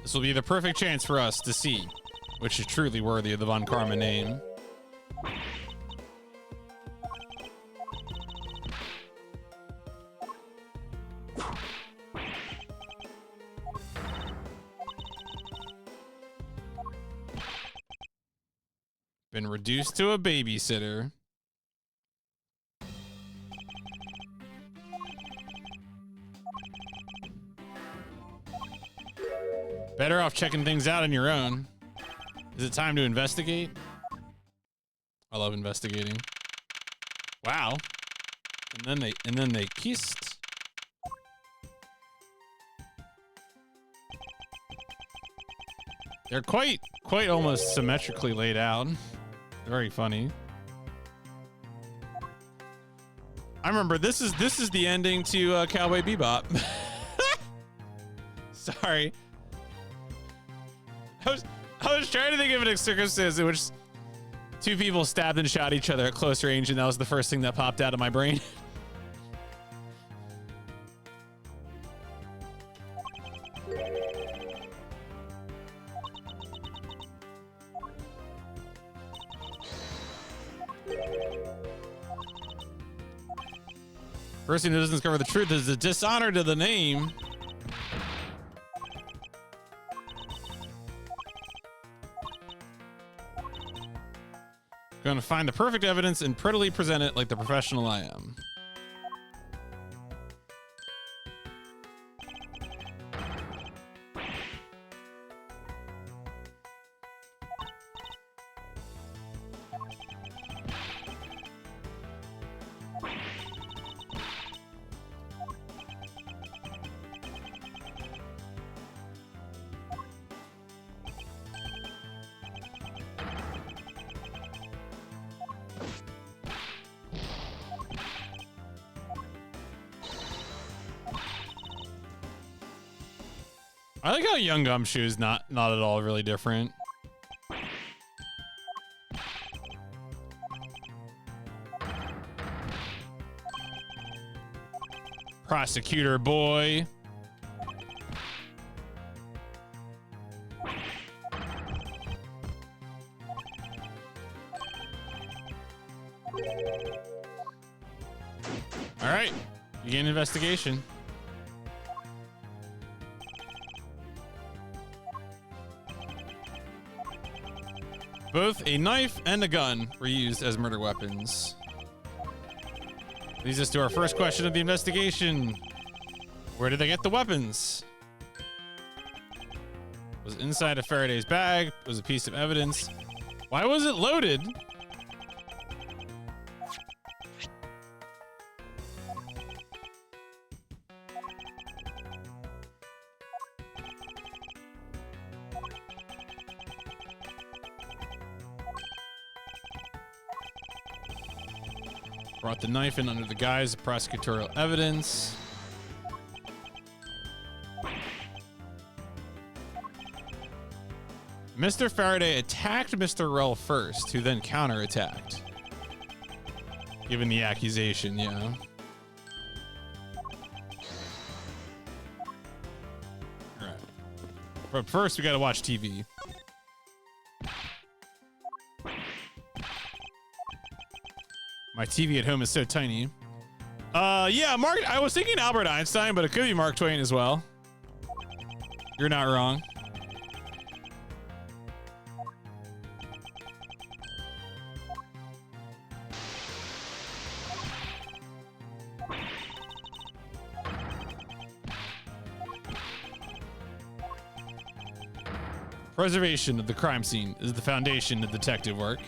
This will be the perfect chance for us to see which is truly worthy of the Von Karma name. Been reduced to a babysitter. Better off checking things out on your own. Is it time to investigate? I love investigating. Wow. And then they kissed. They're quite almost symmetrically laid out. Very funny. I remember this is the ending to Cowboy Bebop. Sorry. I was trying to think of an circumstance in which two people stabbed and shot each other at close range, and that was the first thing that popped out of my brain. Person who doesn't discover the truth is a dishonor to the name. Going to find the perfect evidence and prettily present it like the professional I am. I like how Young Gumshoe's not at all really different. Prosecutor boy. All right, you get an investigation. Both a knife and a gun were used as murder weapons. Leads us to our first question of the investigation. Where did they get the weapons? Was it inside a Faraday's bag? Was a piece of evidence? Why was it loaded? Brought the knife in under the guise of prosecutorial evidence. Mr. Faraday attacked Mr. Rull first, who then counterattacked. Given the accusation, yeah. Alright. But first, we gotta watch TV. My TV at home is so tiny. Yeah, Mark. I was thinking Albert Einstein, but it could be Mark Twain as well. You're not wrong. Preservation of the crime scene is the foundation of detective work.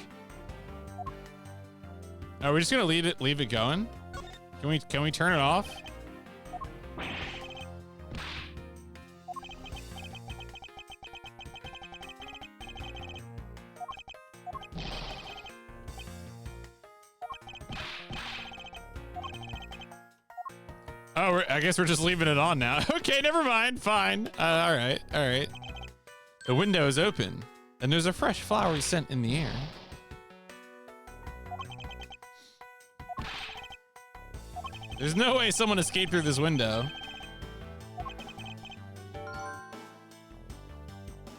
Are we just gonna leave it going? Can we turn it off? Oh, I guess we're just leaving it on now. Okay, never mind. Fine. All right. The window is open, and there's a fresh flowery scent in the air. There's no way someone escaped through this window.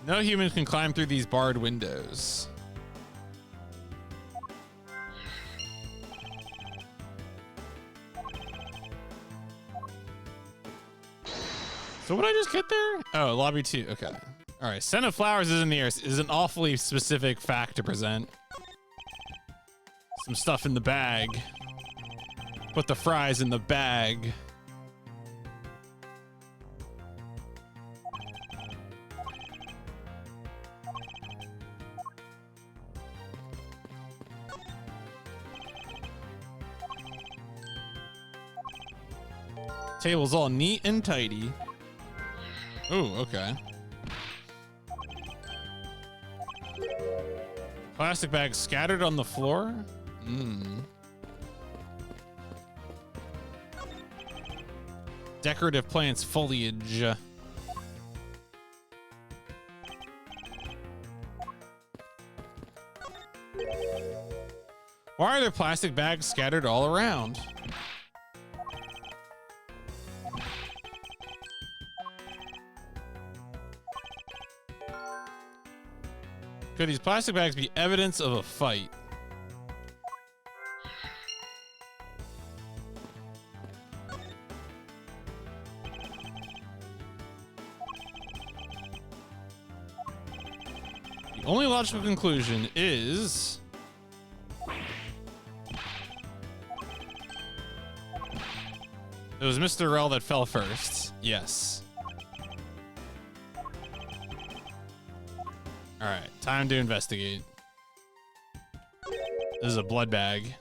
No human can climb through these barred windows. So what did I just get there? Oh, lobby 2. Okay. All right. Scent of flowers is in the air. Is an awfully specific fact to present. Some stuff in the bag. Put the fries in the bag. Table's all neat and tidy. Ooh, okay. Plastic bags scattered on the floor? Decorative plants foliage. Why are there plastic bags scattered all around? Could these plastic bags be evidence of a fight? The only logical conclusion is it was Mr. Rel that fell first. Yes. All right, time to investigate. This is a blood bag.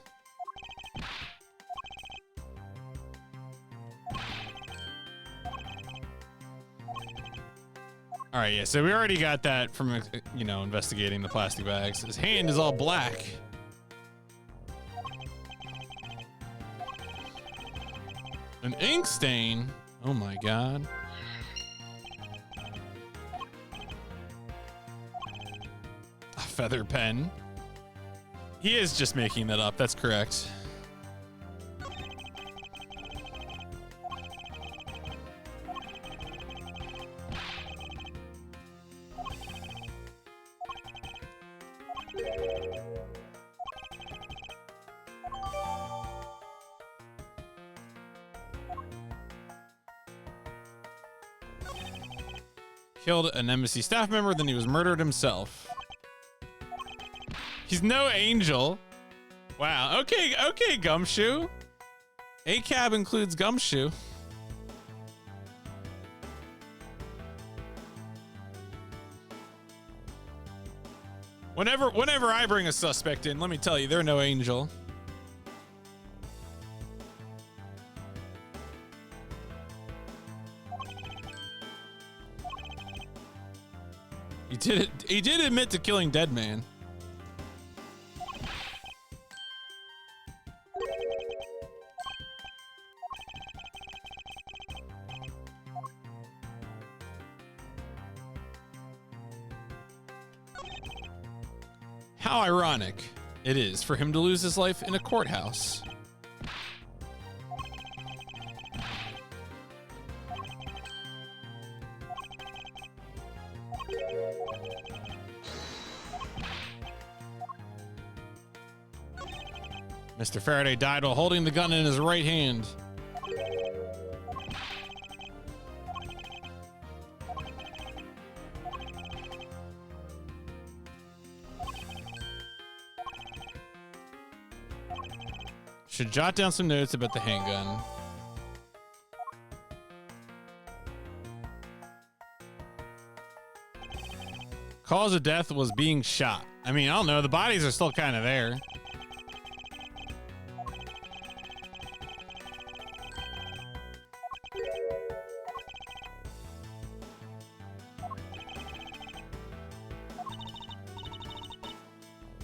All right, yeah, so we already got that from, you know, investigating the plastic bags. His hand is all black. An ink stain? Oh my God. A feather pen. He is just making that up, that's correct. Killed an embassy staff member, then he was murdered himself. He's no angel. Wow. Okay, okay, Gumshoe. A-cab includes Gumshoe. Whenever I bring a suspect in, let me tell you, they're no angel. He did admit to killing Deadman. How ironic it is for him to lose his life in a courthouse. Mr. Faraday died while holding the gun in his right hand. Should jot down some notes about the handgun. Cause of death was being shot. I mean, I don't know. The bodies are still kind of there.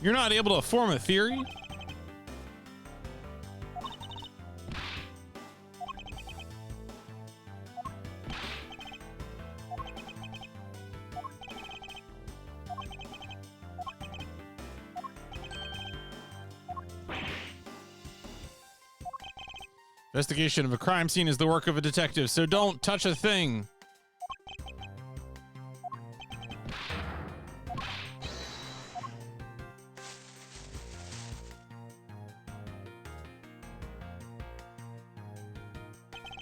You're not able to form a theory? Investigation of a crime scene is the work of a detective, so don't touch a thing.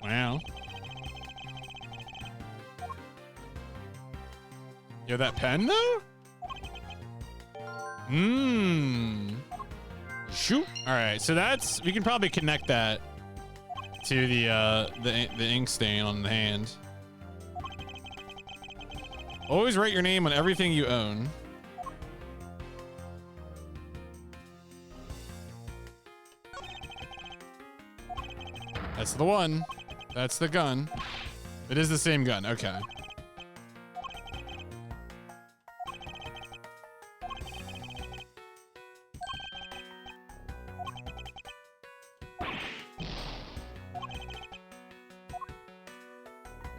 Wow. Yo, that pen though? Shoot. All right, so that's, we can probably connect that to the ink stain on the hand. Always write your name on everything you own. That's the one. That's the gun. It is the same gun. Okay.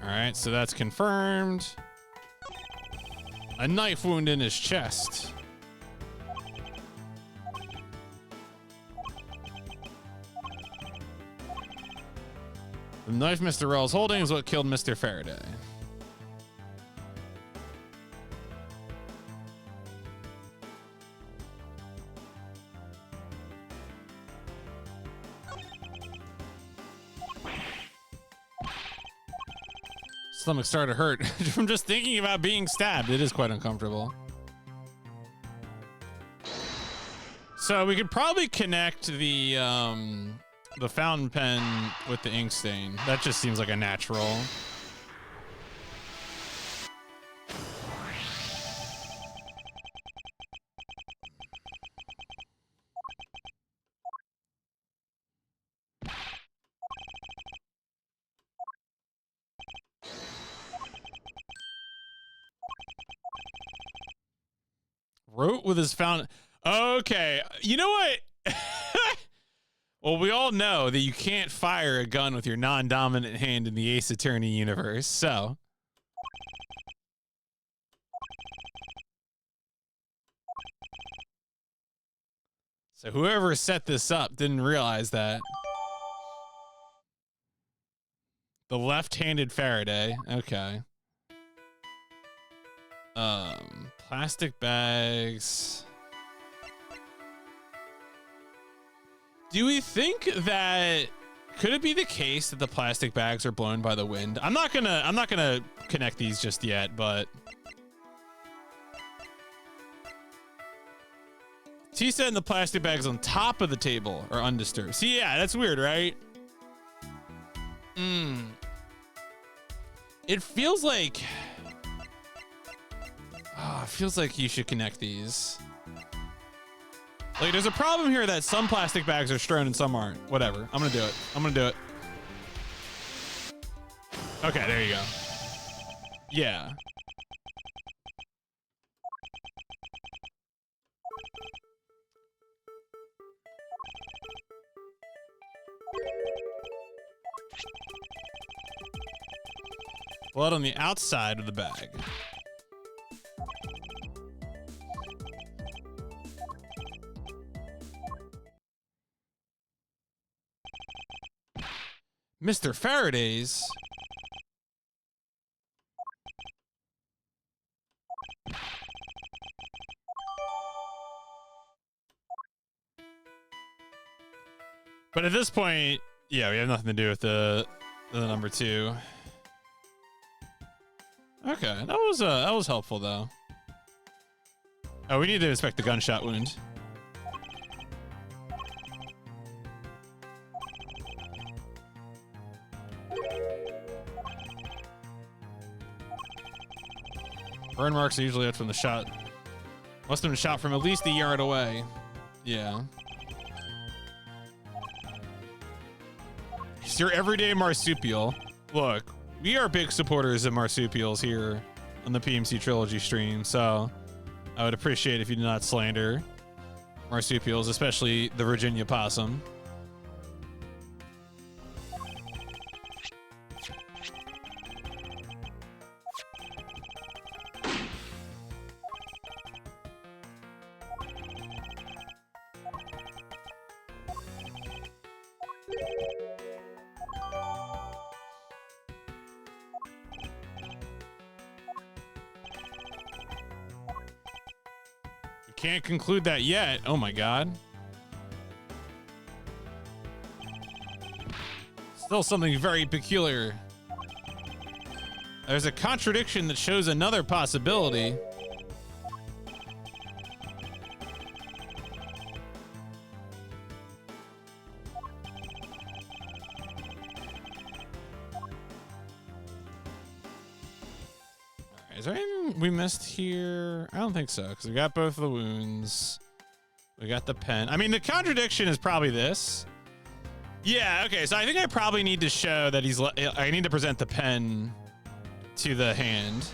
All right, so that's confirmed. A knife wound in his chest. The knife Mr. Rell's holding is what killed Mr. Faraday. Stomach started to hurt from just thinking about being stabbed. It is quite uncomfortable. So we could probably connect the fountain pen with the ink stain. That just seems like a natural. Wrote with his fountain. Okay, you know what? Well, we all know that you can't fire a gun with your non-dominant hand in the Ace Attorney universe, so. So whoever set this up didn't realize that. The left-handed Faraday, okay. Plastic bags. Do we think that could it be the case that the plastic bags are blown by the wind? I'm not gonna connect these just yet, but T said the plastic bags on top of the table are undisturbed. See, yeah, that's weird, right? It feels like it feels like you should connect these. Like, there's a problem here that some plastic bags are strewn and some aren't. Whatever. I'm gonna do it. I'm gonna do it. Okay, there you go. Yeah. Blood on the outside of the bag. Mr. Faraday's. But at this point, yeah, we have nothing to do with the number 2. Okay, that was helpful though. Oh, we need to inspect the gunshot wound. Burn marks are usually out from the shot. Must have been shot from at least a yard away. Yeah. It's your everyday marsupial. Look, we are big supporters of marsupials here on the PMC Trilogy stream, so I would appreciate if you did not slander marsupials, especially the Virginia possum. Can't conclude that yet. Oh my god. Still something very peculiar. There's a contradiction that shows another possibility. Is there anything we missed here? I don't think so, because we got both the wounds. We got the pen. I mean, the contradiction is probably this. Yeah, okay, so I think I probably need to show that I need to present the pen to the hand.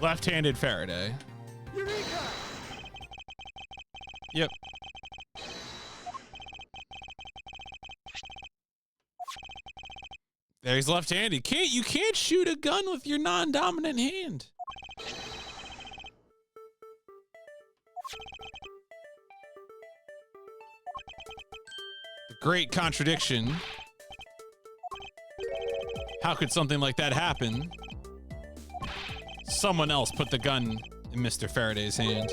Left-handed Faraday. Eureka! Yep. There, he's left-handed. You can't shoot a gun with your non-dominant hand. The great contradiction. How could something like that happen? Someone else put the gun in Mr. Faraday's hand.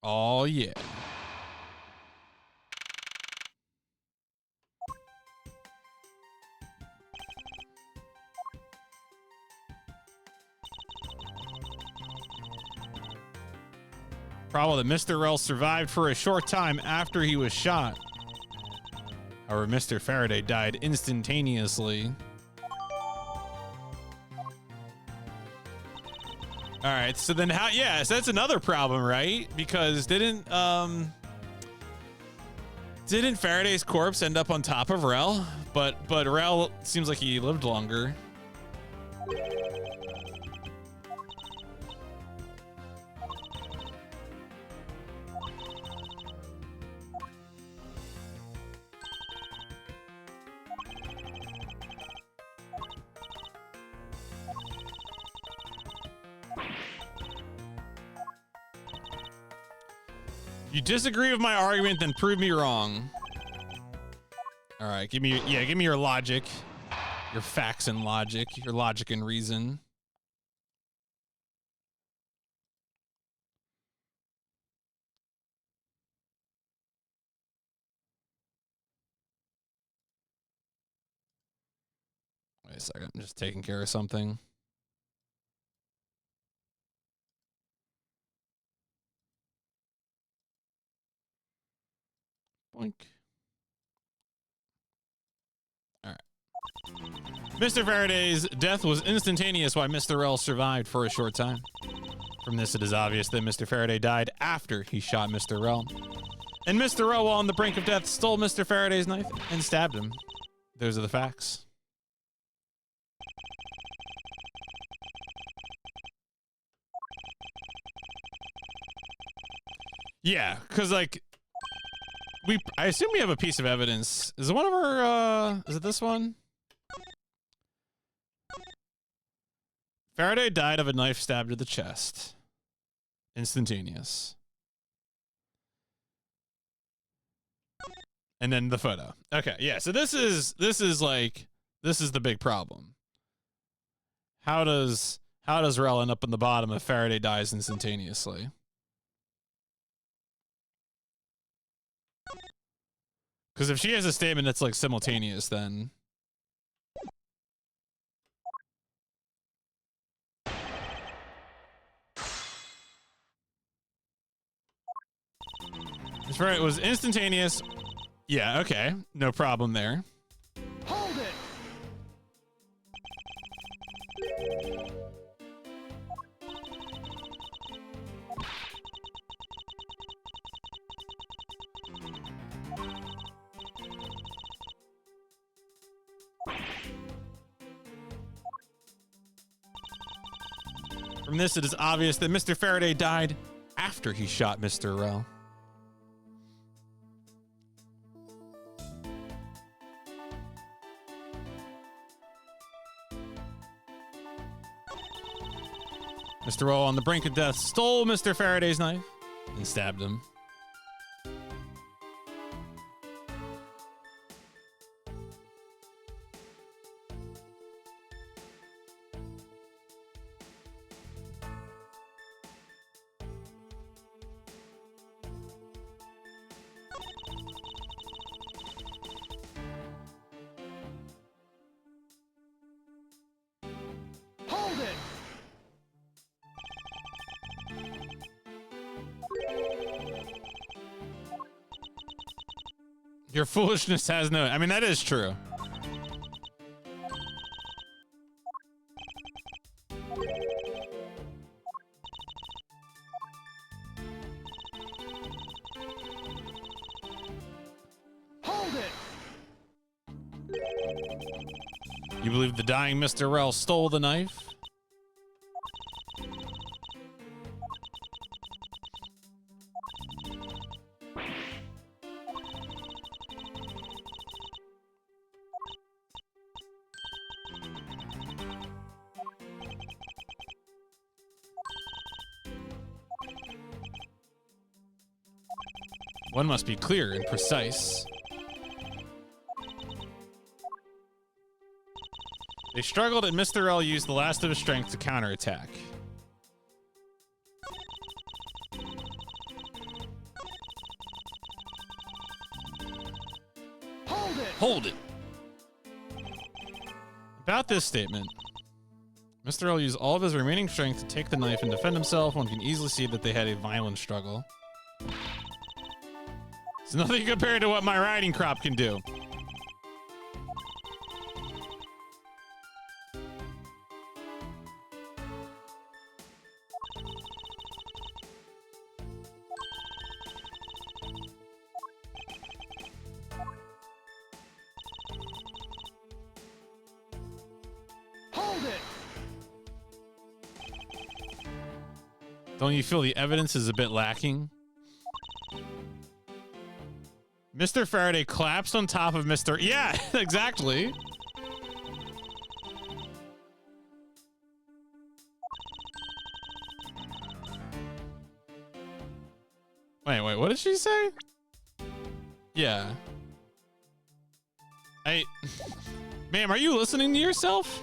Oh, yeah. Problem that Mr. Rell survived for a short time after he was shot. However, Mr. Faraday died instantaneously. All right, so then how? Yeah, so that's another problem, right? Because didn't Faraday's corpse end up on top of Rell? But Rell seems like he lived longer. You disagree with my argument, then prove me wrong. All right, give me your logic, your facts and logic, your logic and reason. Wait a second, I'm just taking care of something. Boink. All right. Mr. Faraday's death was instantaneous while Mr. Rell survived for a short time. From this, it is obvious that Mr. Faraday died after he shot Mr. Rell. And Mr. Rell, while on the brink of death, stole Mr. Faraday's knife and stabbed him. Those are the facts. Yeah, because, like, I assume we have a piece of evidence. Is it one of our, is it this one? Faraday died of a knife stabbed to the chest. Instantaneous. And then the photo. Okay, yeah, so this is the big problem. How does Rell end up in the bottom if Faraday dies instantaneously? Because if she has a statement that's like simultaneous, then that's right. It was instantaneous. Yeah. Okay. No problem there. Hold it. From this, it is obvious that Mr. Faraday died after he shot Mr. Rell. Mr. Rell, on the brink of death, stole Mr. Faraday's knife and stabbed him. Hold it. Your foolishness has no... I mean, that is true. Hold it. You believe the dying Mr. Rell stole the knife? One must be clear and precise. They struggled and Mr. L used the last of his strength to counterattack. Hold it! Hold it! About this statement, Mr. L used all of his remaining strength to take the knife and defend himself. One can easily see that they had a violent struggle. It's nothing compared to what my riding crop can do. Hold it! Don't you feel the evidence is a bit lacking? Mr. Faraday collapsed on top of Mr. Yeah, exactly. Wait, what did she say? Yeah. Ma'am, are you listening to yourself?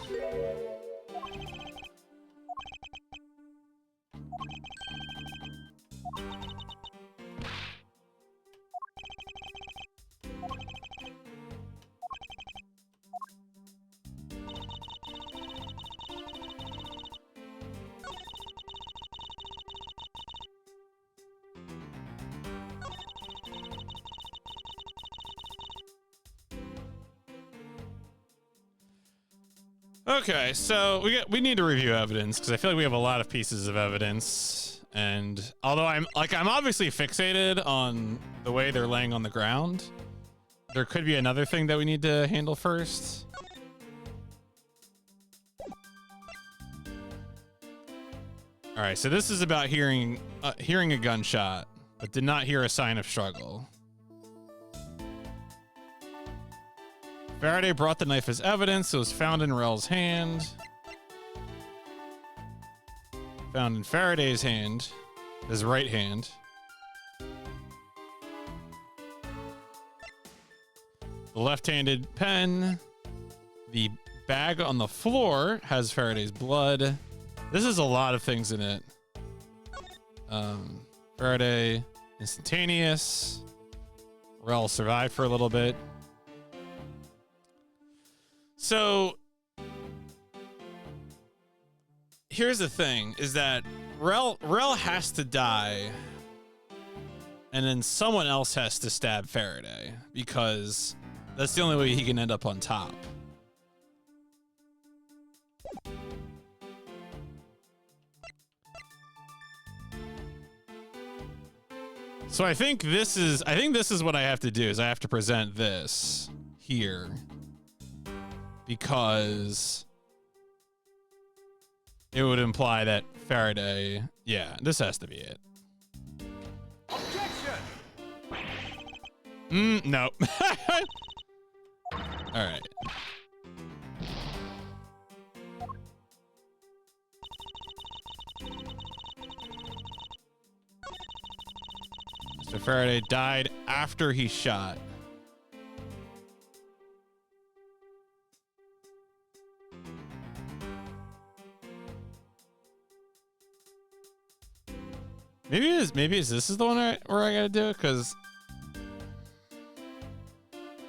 Okay, so we need to review evidence because I feel like we have a lot of pieces of evidence, and although I'm obviously fixated on the way they're laying on the ground, there could be another thing that we need to handle first. All right, so this is about hearing a gunshot, but did not hear a sign of struggle. Faraday brought the knife as evidence. It was found in Rel's hand. Found in Faraday's hand, his right hand. The left-handed pen. The bag on the floor has Faraday's blood. This is a lot of things in it. Faraday, instantaneous. Rel survived for a little bit. So here's the thing, is that Rel has to die and then someone else has to stab Faraday because that's the only way he can end up on top. So I think this is what I have to do, is I have to present this here. Because it would imply that Faraday, yeah, this has to be it. Objection! No. All right. Mr. Faraday died after he shot. Maybe this is the one where I gotta do it, because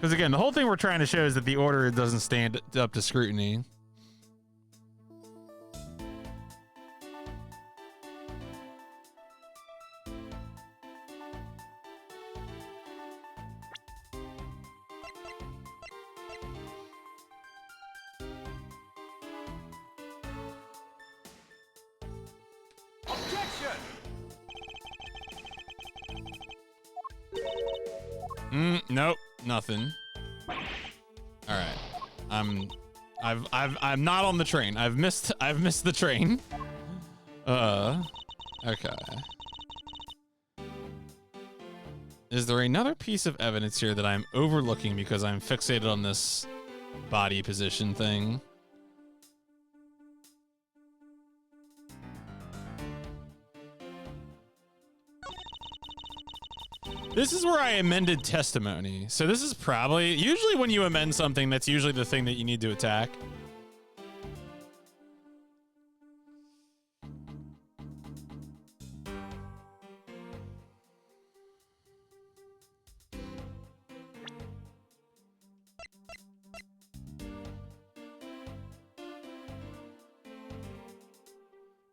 again, the whole thing we're trying to show is that the order doesn't stand up to scrutiny. Nope, nothing. All right, I'm not on the train. I've missed the train. Okay. Is there another piece of evidence here that I'm overlooking because I'm fixated on this body position thing? This is where I amended testimony. So this is probably, usually when you amend something, that's usually the thing that you need to attack.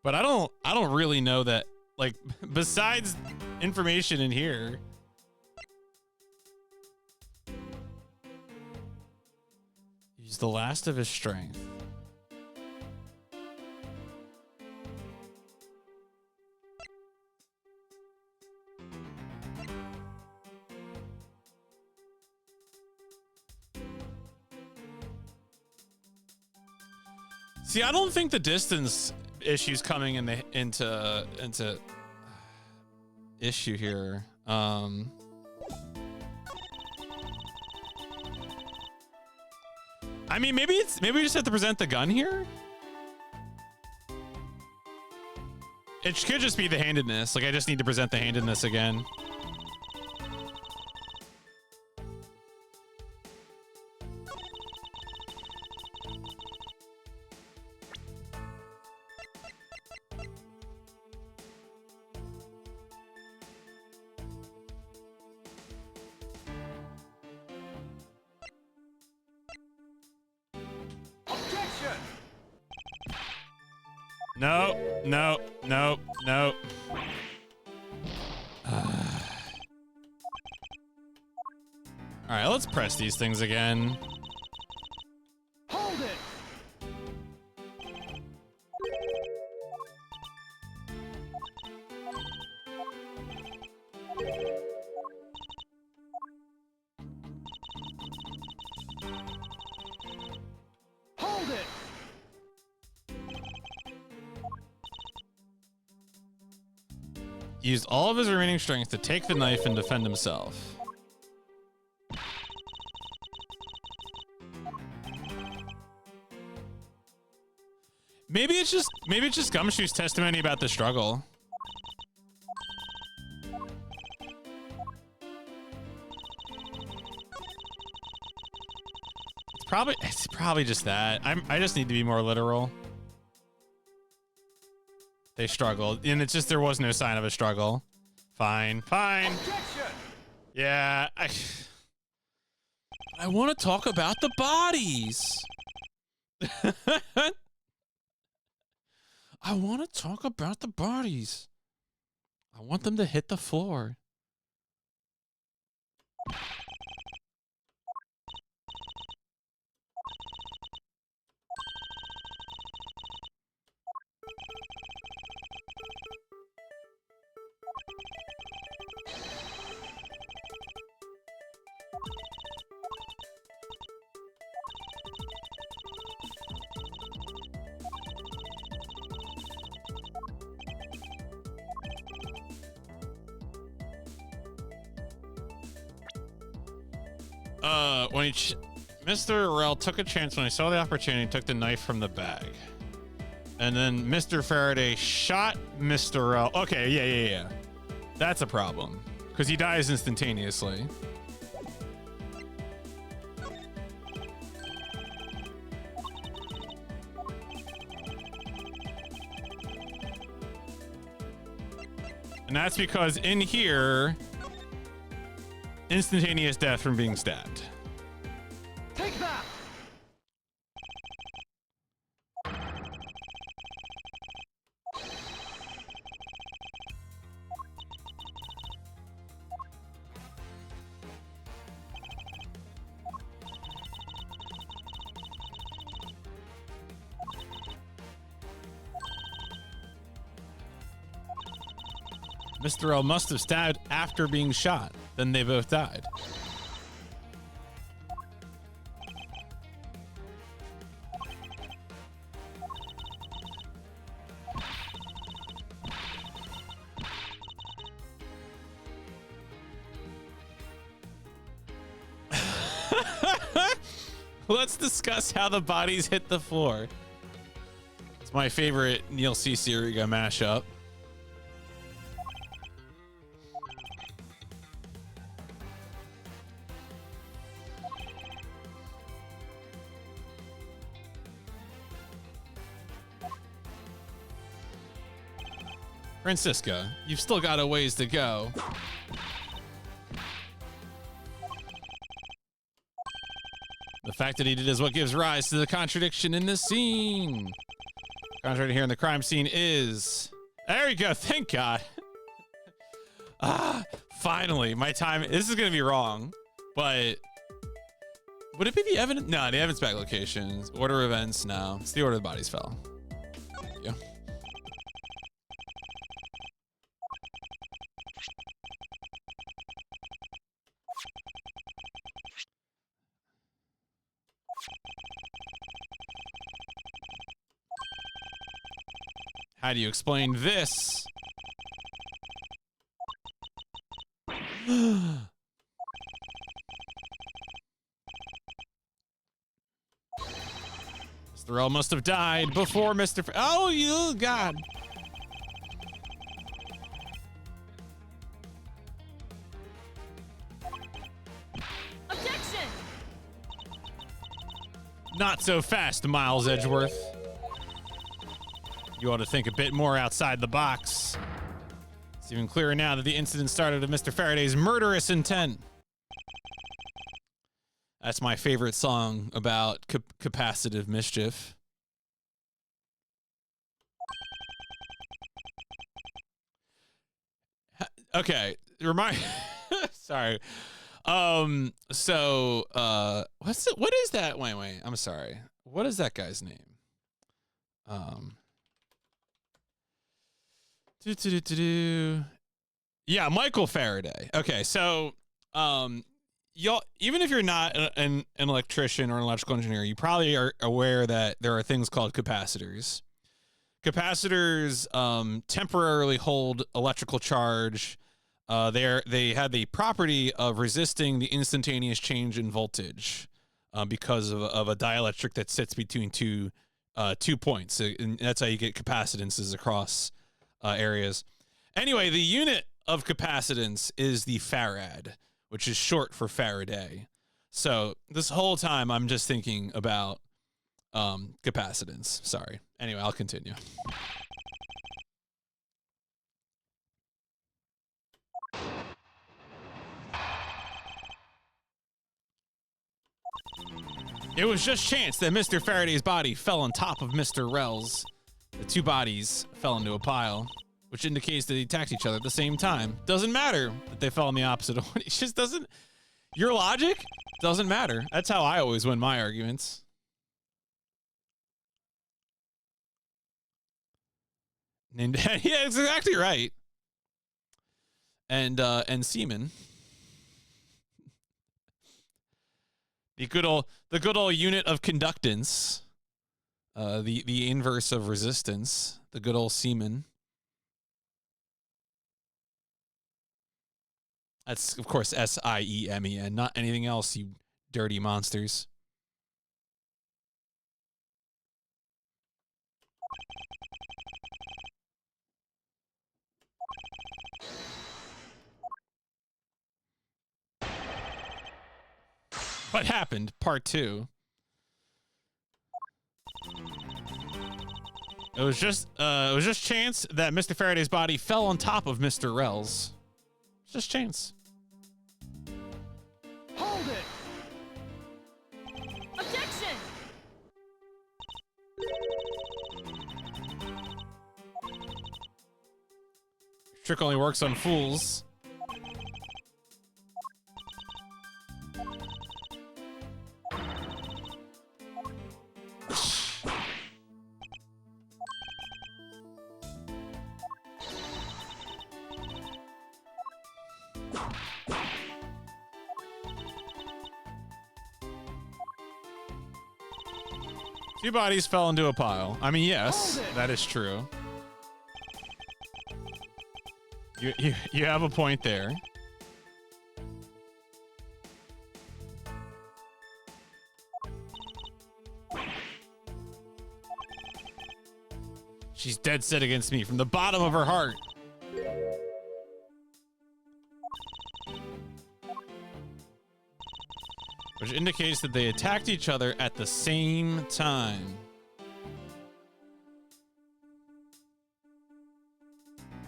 But I don't really know that, like, besides information in here. Use the last of his strength. See, I don't think the distance issues coming in the into issue here. I mean, maybe we just have to present the gun here. It could just be the handedness. Like, I just need to present the handedness again. No. All right, let's press these things again. Hold it. Hold it. Used all of his remaining strength to take the knife and defend himself. Maybe it's just Gumshoe's testimony about the struggle. It's probably just that. I just need to be more literal. They struggled, and it's just there was no sign of a struggle. Fine. Objection. Yeah, I want to talk about the bodies. I want to talk about the bodies. I want them to hit the floor. When Mr. Rel took a chance when he saw the opportunity, took the knife from the bag. And then Mr. Faraday shot Mr. Rel. Okay, yeah. That's a problem. Because he dies instantaneously. And that's because in here, instantaneous death from being stabbed. Take that. Mr. L must have stabbed after being shot. Then they both died. Let's discuss how the bodies hit the floor. It's my favorite Neil C. Siriga mashup. Francisca, you've still got a ways to go. The fact that he did is what gives rise to the contradiction in this scene. Contradiction here in the crime scene is... There you go, thank God. Finally, my time... This is going to be wrong, but... Would it be the evidence? No, the evidence back locations. Order of events, no. It's the order the bodies fell. Thank you. How do you explain this? Mr. L must have died before Mr. Oh, you God. Objection! Not so fast, Miles Edgeworth. You ought to think a bit more outside the box. It's even clearer now that the incident started with Mr. Faraday's murderous intent. That's my favorite song about capacitive mischief. Okay, sorry. What is that? Wait, I'm sorry. What is that guy's name? Yeah, Michael Faraday. Okay, so y'all, even if you're not an electrician or an electrical engineer, you probably are aware that there are things called capacitors. Capacitors temporarily hold electrical charge. They have the property of resisting the instantaneous change in voltage because of a dielectric that sits between two points. And that's how you get capacitances across areas. Anyway, the unit of capacitance is the farad, which is short for Faraday. So this whole time I'm just thinking about capacitance. Sorry. Anyway, I'll continue. It was just chance that Mr. Faraday's body fell on top of Mr. Rel's. The two bodies fell into a pile, which indicates that they attacked each other at the same time. Doesn't matter that they fell in the opposite order. It just doesn't... Your logic doesn't matter. That's how I always win my arguments. And yeah, it's exactly right. And semen. The good old unit of conductance. The inverse of resistance. The good old semen. That's, of course, S-I-E-M-E-N, not anything else, you dirty monsters. What happened? Part 2. It was just chance that Mr. Faraday's body fell on top of Mr. Rel's. Just chance. Hold it! Objection! Trick only works on fools. Two bodies fell into a pile. I mean, yes, that is true. You have a point there. She's dead set against me from the bottom of her heart. Which indicates that they attacked each other at the same time.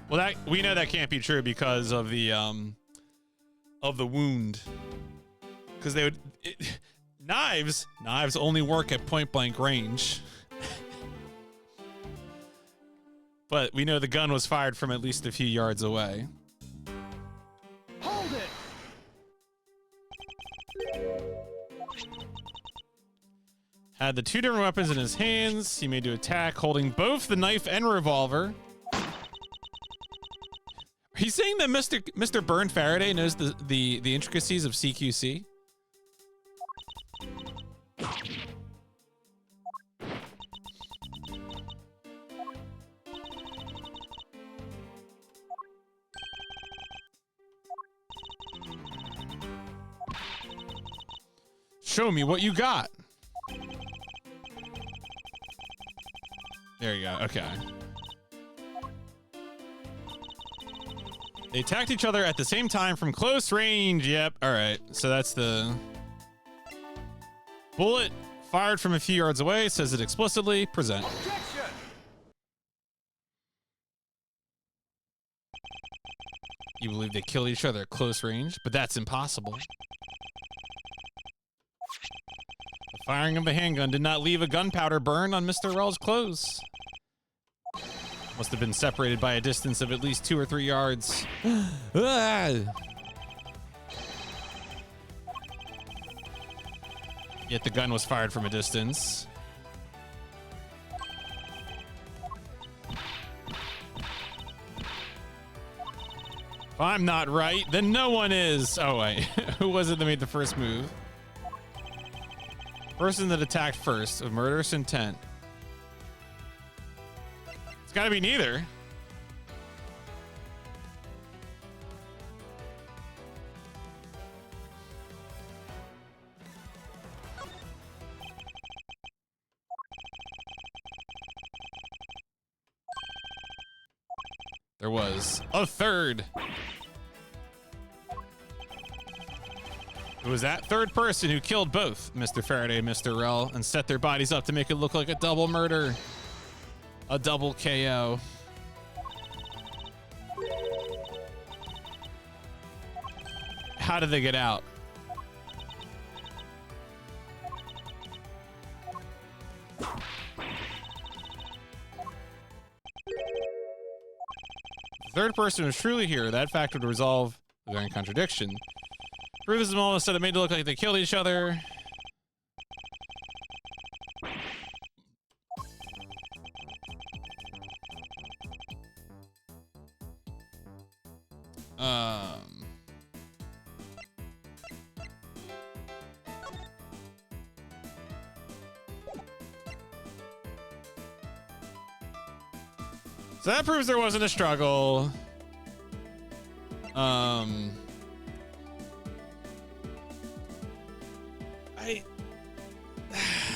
Well, that we know that can't be true because of the wound. Because they would knives only work at point blank range. But we know the gun was fired from at least a few yards away. Hold it. Had the two different weapons in his hands. He made to attack, holding both the knife and revolver. He's saying that Mr. Byrne Faraday knows the intricacies of CQC. Show me what you got. There you go. Okay. They attacked each other at the same time from close range. Yep. All right. So that's the bullet fired from a few yards away. Says it explicitly. Present. Objection. You believe they killed each other at close range, but that's impossible. The firing of the handgun did not leave a gunpowder burn on Mr. Rell's clothes. Must have been separated by a distance of at least 2 or 3 yards. Yet the gun was fired from a distance. If I'm not right, then no one is. Oh, wait. Who was it that made the first move? Person that attacked first with murderous intent. It's got to be neither. There was a third. It was that third person who killed both Mr. Faraday and Mr. Rell and set their bodies up to make it look like a double murder. A double KO. How did they get out? The third person was truly here. That fact would resolve the very contradiction. Prove this is almost said it made it look like they killed each other. So that proves there wasn't a struggle.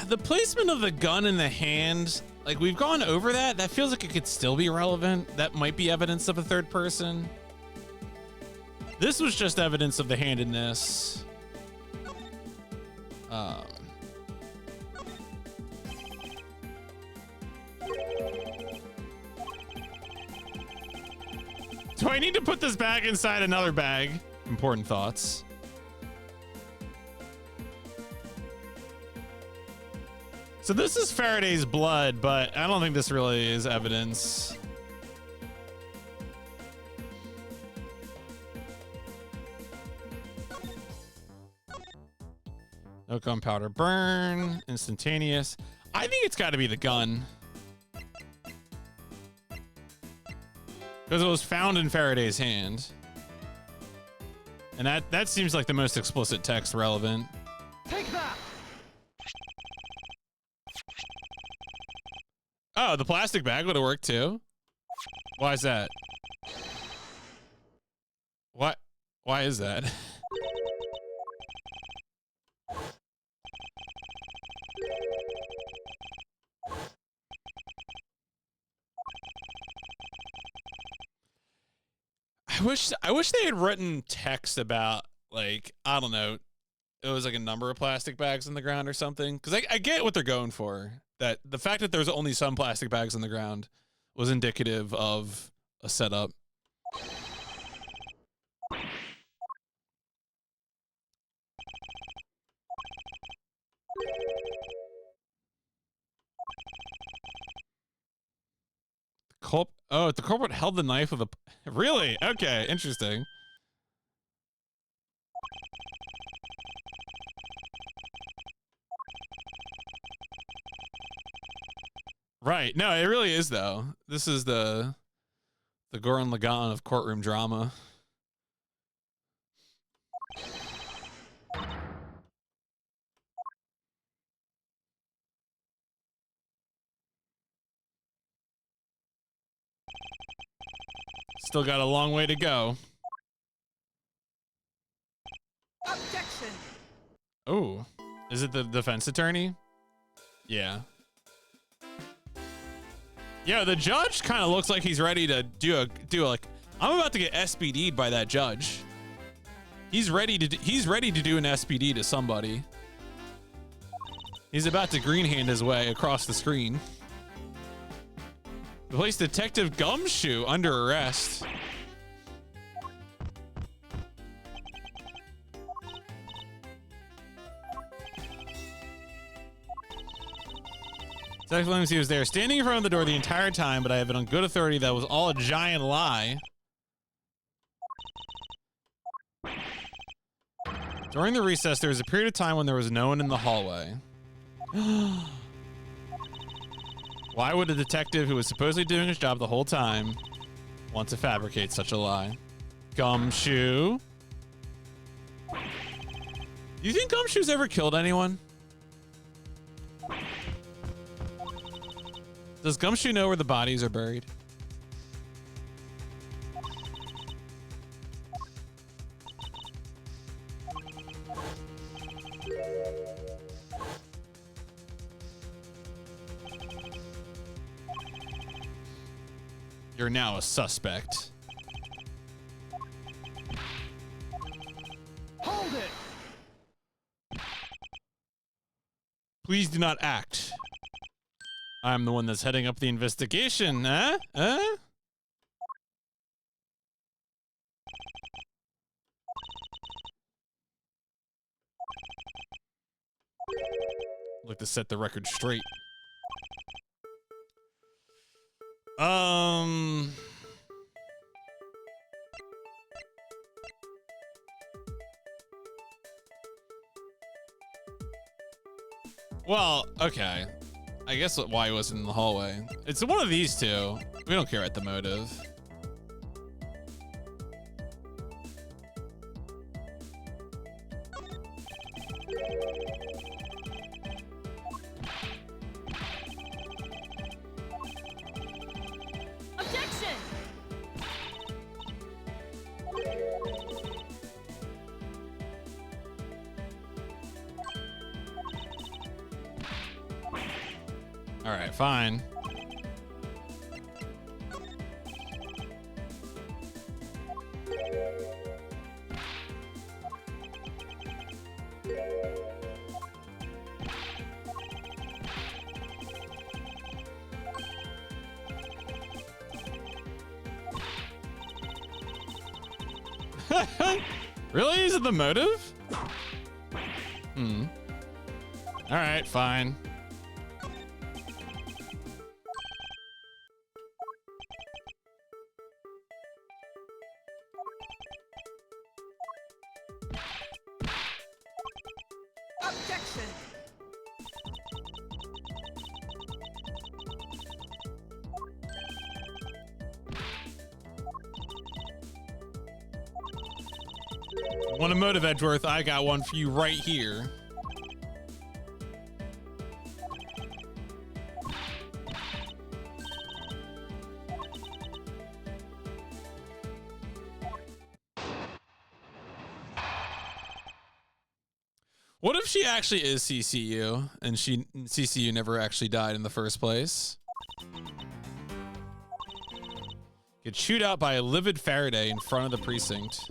The placement of the gun in the hand, like we've gone over that. That feels like it could still be relevant. That might be evidence of a third person. This was just evidence of the handedness. Do I need to put this bag inside another bag? Important thoughts. So this is Faraday's blood, but I don't think this really is evidence. No gunpowder burn, instantaneous. I think it's got to be the gun. Because it was found in Faraday's hand. And that seems like the most explicit text relevant. Take that. Oh, the plastic bag would have worked too. Why is that? What? Why is that? I wish they had written text about, like, I don't know, it was like a number of plastic bags on the ground or something. Because I get what they're going for. That the fact that there's only some plastic bags on the ground was indicative of a setup Oh, the culprit held the knife with a... Really? Okay, interesting. Right. No, it really is, though. This is the Gurren Lagann of courtroom drama. Still got a long way to go. Objection. Oh, is it the defense attorney? Yeah. Yeah, the judge kind of looks like he's ready to do like, I'm about to get SPD'd by that judge. He's ready to do an SPD to somebody. He's about to green hand his way across the screen. Place Detective Gumshoe under arrest. Detective Williams, he was there standing in front of the door the entire time, but I have been on good authority that was all a giant lie. During the recess, there was a period of time when there was no one in the hallway. Why would a detective who was supposedly doing his job the whole time want to fabricate such a lie? Gumshoe? Do you think Gumshoe's ever killed anyone? Does Gumshoe know where the bodies are buried? You're now a suspect. Hold it! Please do not act. I'm the one that's heading up the investigation, huh? Huh? Like to set the record straight. Well, okay. I guess why he wasn't in the hallway. It's one of these two. We don't care at the motive. Objection. All right, fine. Really? Is it the motive? Hmm. All right, fine. Objection. Want a motive, Edgeworth? I got one for you right here. What if she actually is CCU and CCU never actually died in the first place? Get chewed out by a livid Faraday in front of the precinct.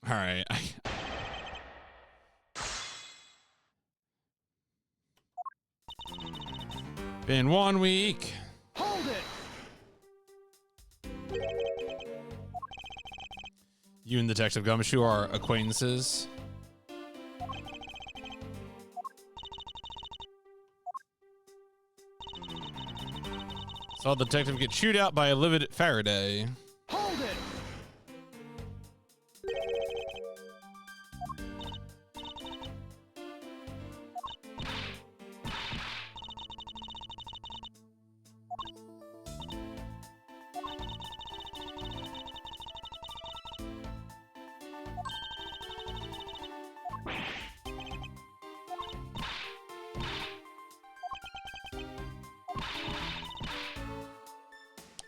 All right. Been 1 week. Hold it. You and Detective Gumshoe are acquaintances. Saw the detective get chewed out by a livid Faraday. Hold it.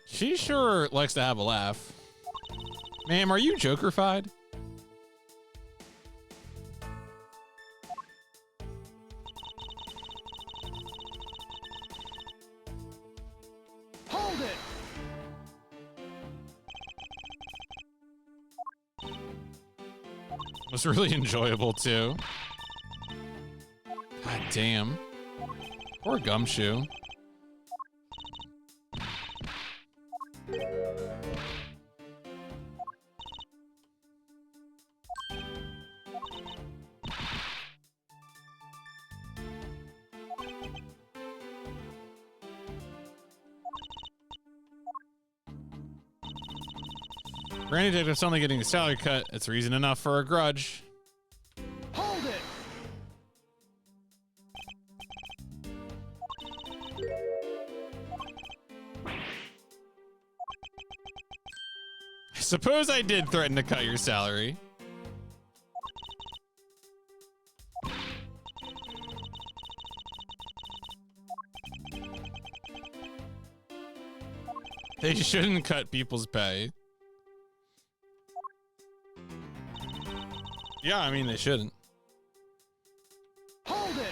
She sure likes to have a laugh. Ma'am, are you Joker-fied? Hold it. It was really enjoyable too. God damn. Poor Gumshoe. Granny Detective's only getting a salary cut. It's reason enough for a grudge. Hold it. I suppose I did threaten to cut your salary. They shouldn't cut people's pay. Yeah, I mean, they shouldn't. Hold it.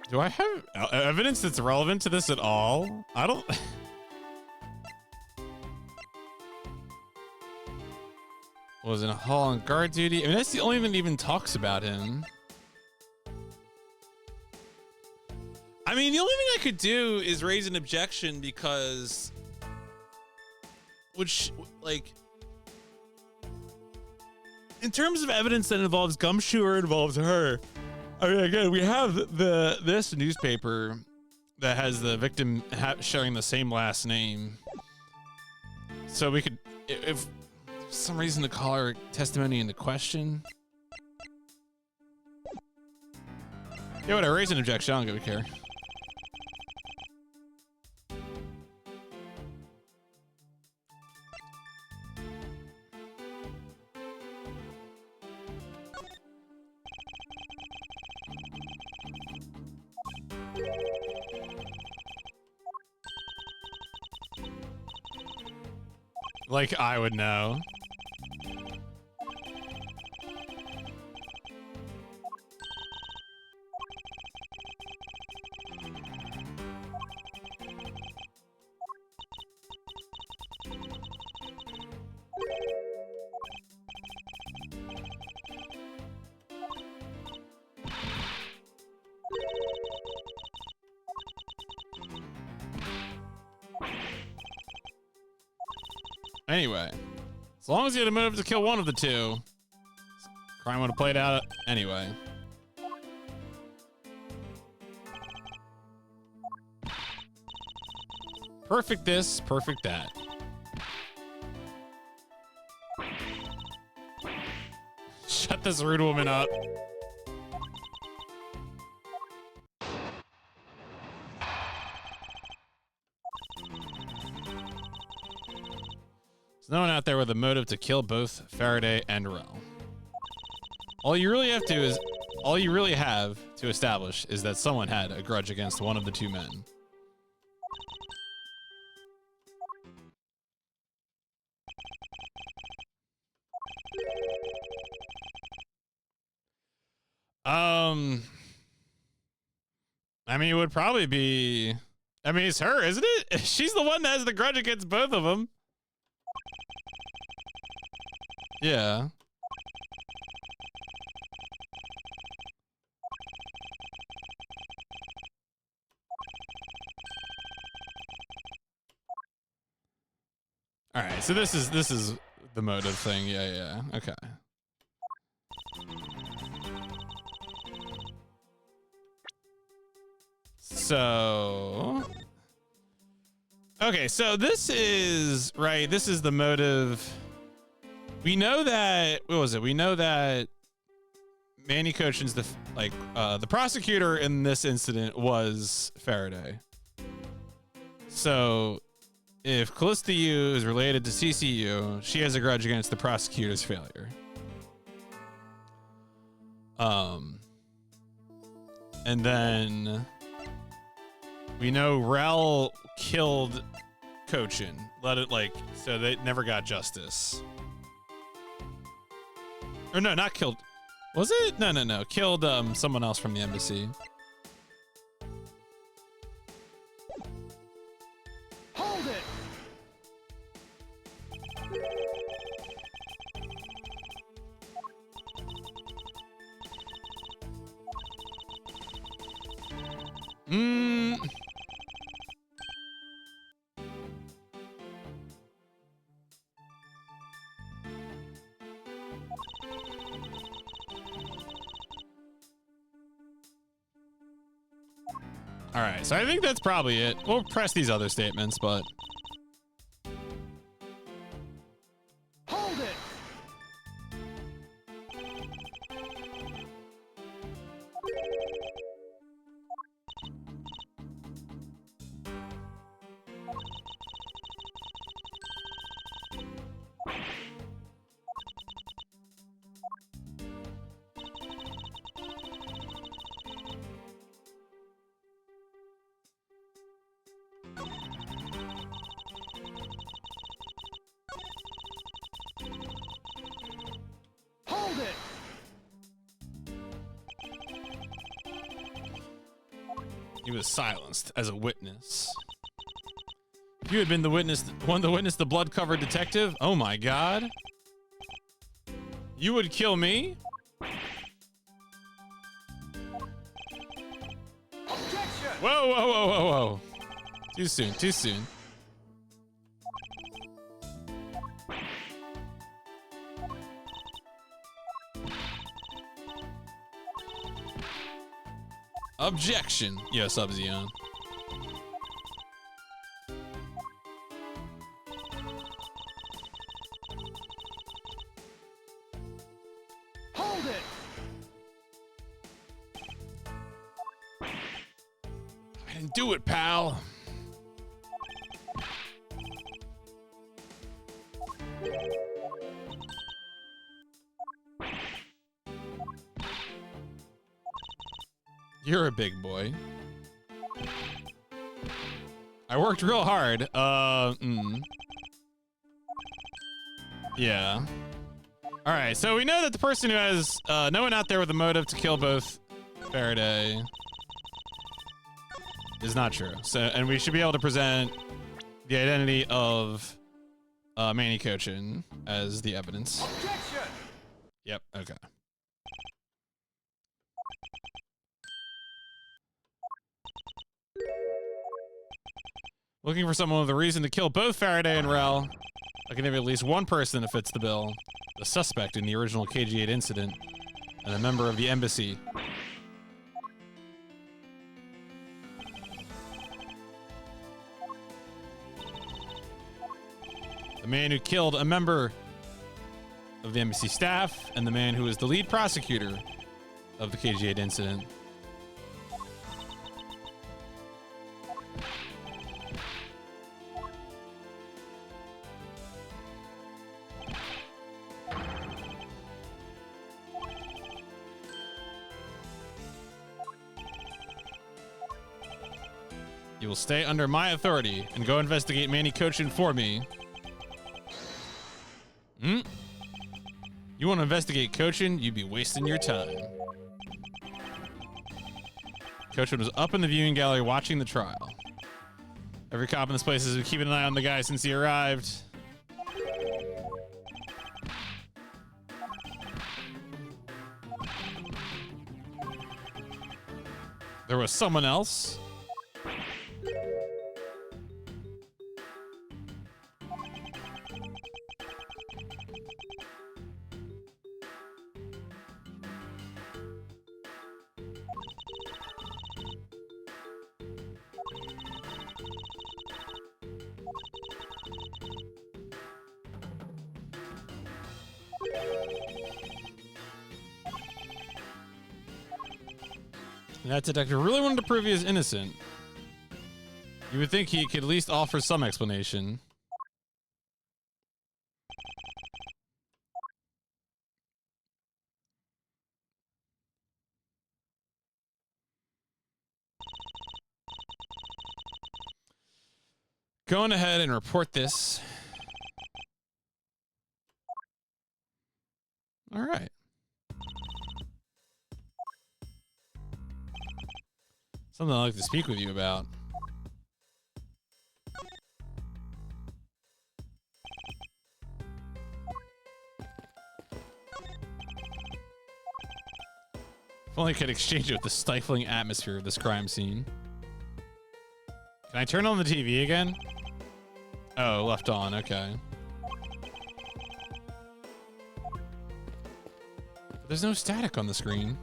Do I have evidence that's relevant to this at all? I don't... Was in a hall on guard duty. I mean, that's the only thing that even talks about him. I mean, the only thing I could do is raise an objection because... Which, like... In terms of evidence that involves Gumshoe or involves her... I mean, again, we have this newspaper that has the victim sharing the same last name. So we could... If... For some reason to call her testimony into question. Yeah, whatever. Raise an objection. I don't give a care. Like I would know. Anyway, as long as you had a motive to kill one of the two, crime would have played out anyway. Perfect this, perfect that. Shut this rude woman up. There's no one out there with a motive to kill both Faraday and Rel. All you really have to establish is that someone had a grudge against one of the two men. I mean, it would probably be. I mean, it's her, isn't it? She's the one that has the grudge against both of them. Yeah. All right, so this is the motive thing. Yeah. Okay. So, okay, so this is right. This is the motive. We know that. What was it? We know that Manny Kochan's the prosecutor in this incident was Faraday. So, if Callista U is related to CCU, she has a grudge against the prosecutor's failure. And then we know Rel killed Kochan. So they never got justice. Or no, not killed. Was it? No. Killed someone else from the embassy. Hold it. All right, so I think that's probably it. We'll press these other statements, but Hold it. Hold it. he was silenced as a witness. You had been the witness, one to witness the blood-covered detective? Oh my god. You would kill me? Objection. Whoa. Too soon. Objection. Yes, Sub-Zeon. Hold it. I didn't do it, pal. You're a big boy. I worked real hard. Yeah. All right, so we know that the person who has no one out there with a motive to kill both Faraday is not true. So, and we should be able to present the identity of Manny Kochan as the evidence. Objection. Yep. Okay. Looking for someone with a reason to kill both Faraday and Rel. I can name at least one person that fits the bill. The suspect in the original KG-8 incident, and a member of the embassy. The man who killed a member of the embassy staff, and the man who is the lead prosecutor of the KG-8 incident. You will stay under my authority and go investigate Manny Kochan for me. Hmm? You want to investigate Kochan? You'd be wasting your time. Coachman was up in the viewing gallery watching the trial. Every cop in this place has been keeping an eye on the guy since he arrived. There was someone else. That detective really wanted to prove he is innocent. You would think he could at least offer some explanation. Going ahead and report this. All right. Something I'd like to speak with you about. If only I could exchange it with the stifling atmosphere of this crime scene. Can I turn on the TV again? Oh, left on, okay. But there's no static on the screen.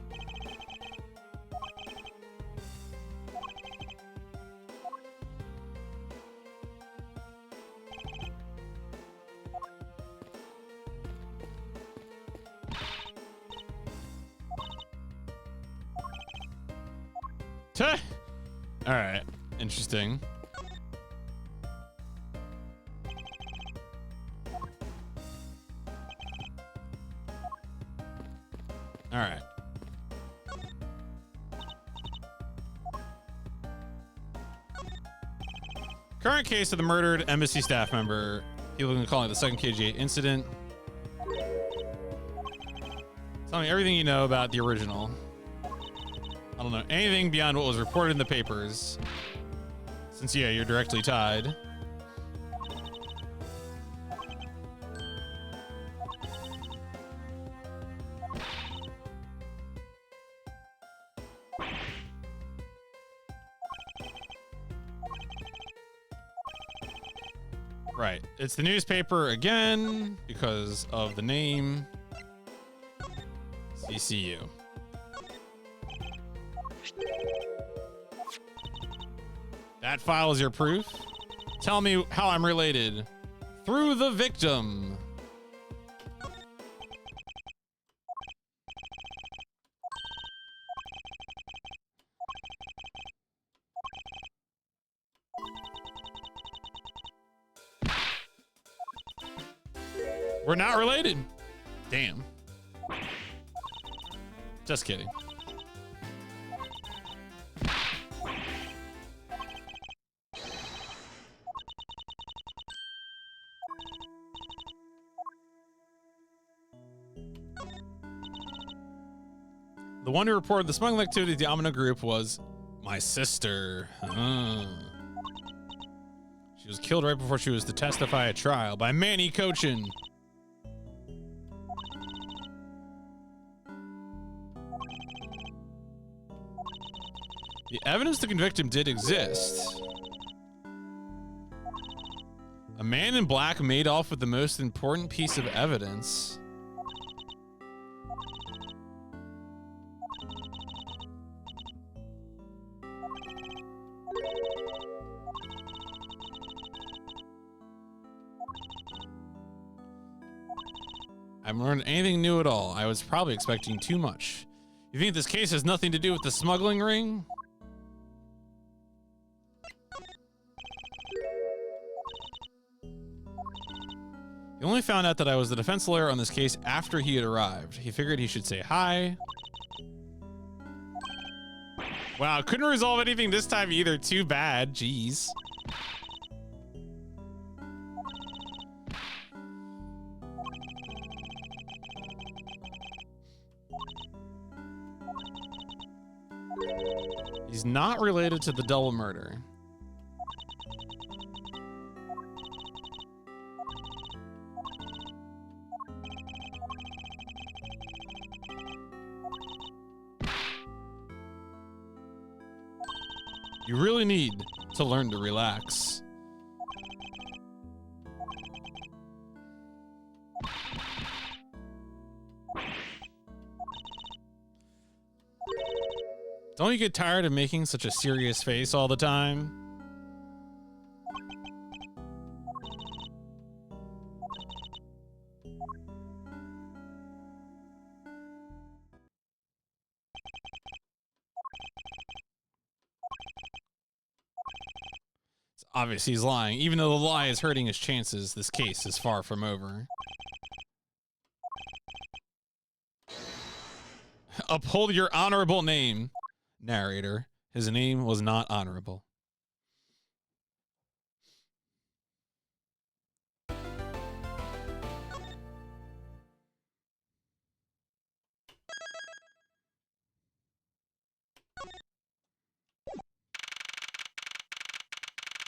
Tuh. All right, interesting. All right. Current case of the murdered embassy staff member. People can call it the second KG8 incident. Tell me everything you know about the original. I don't know anything beyond what was reported in the papers. Since, yeah, you're directly tied. Right. It's the newspaper again because of the name. CCU. That file is your proof. Tell me how I'm related. Through the victim. We're not related. Damn. Just kidding. The one who reported the smuggling activity to the Amino group was my sister. She was killed right before she was to testify at trial by Manny Cochin. The evidence to convict him did exist. A man in black made off with the most important piece of evidence. I haven't learned anything new at all. I was probably expecting too much. You think this case has nothing to do with the smuggling ring? He only found out that I was the defense lawyer on this case after he had arrived. He figured he should say hi. Wow, couldn't resolve anything this time either. Too bad. Jeez. He He's not related to the double murder. You really need to learn to relax. Don't you get tired of making such a serious face all the time? It's obvious he's lying. Even though the lie is hurting his chances, this case is far from over. Uphold your honorable name. Narrator. His name was not honorable.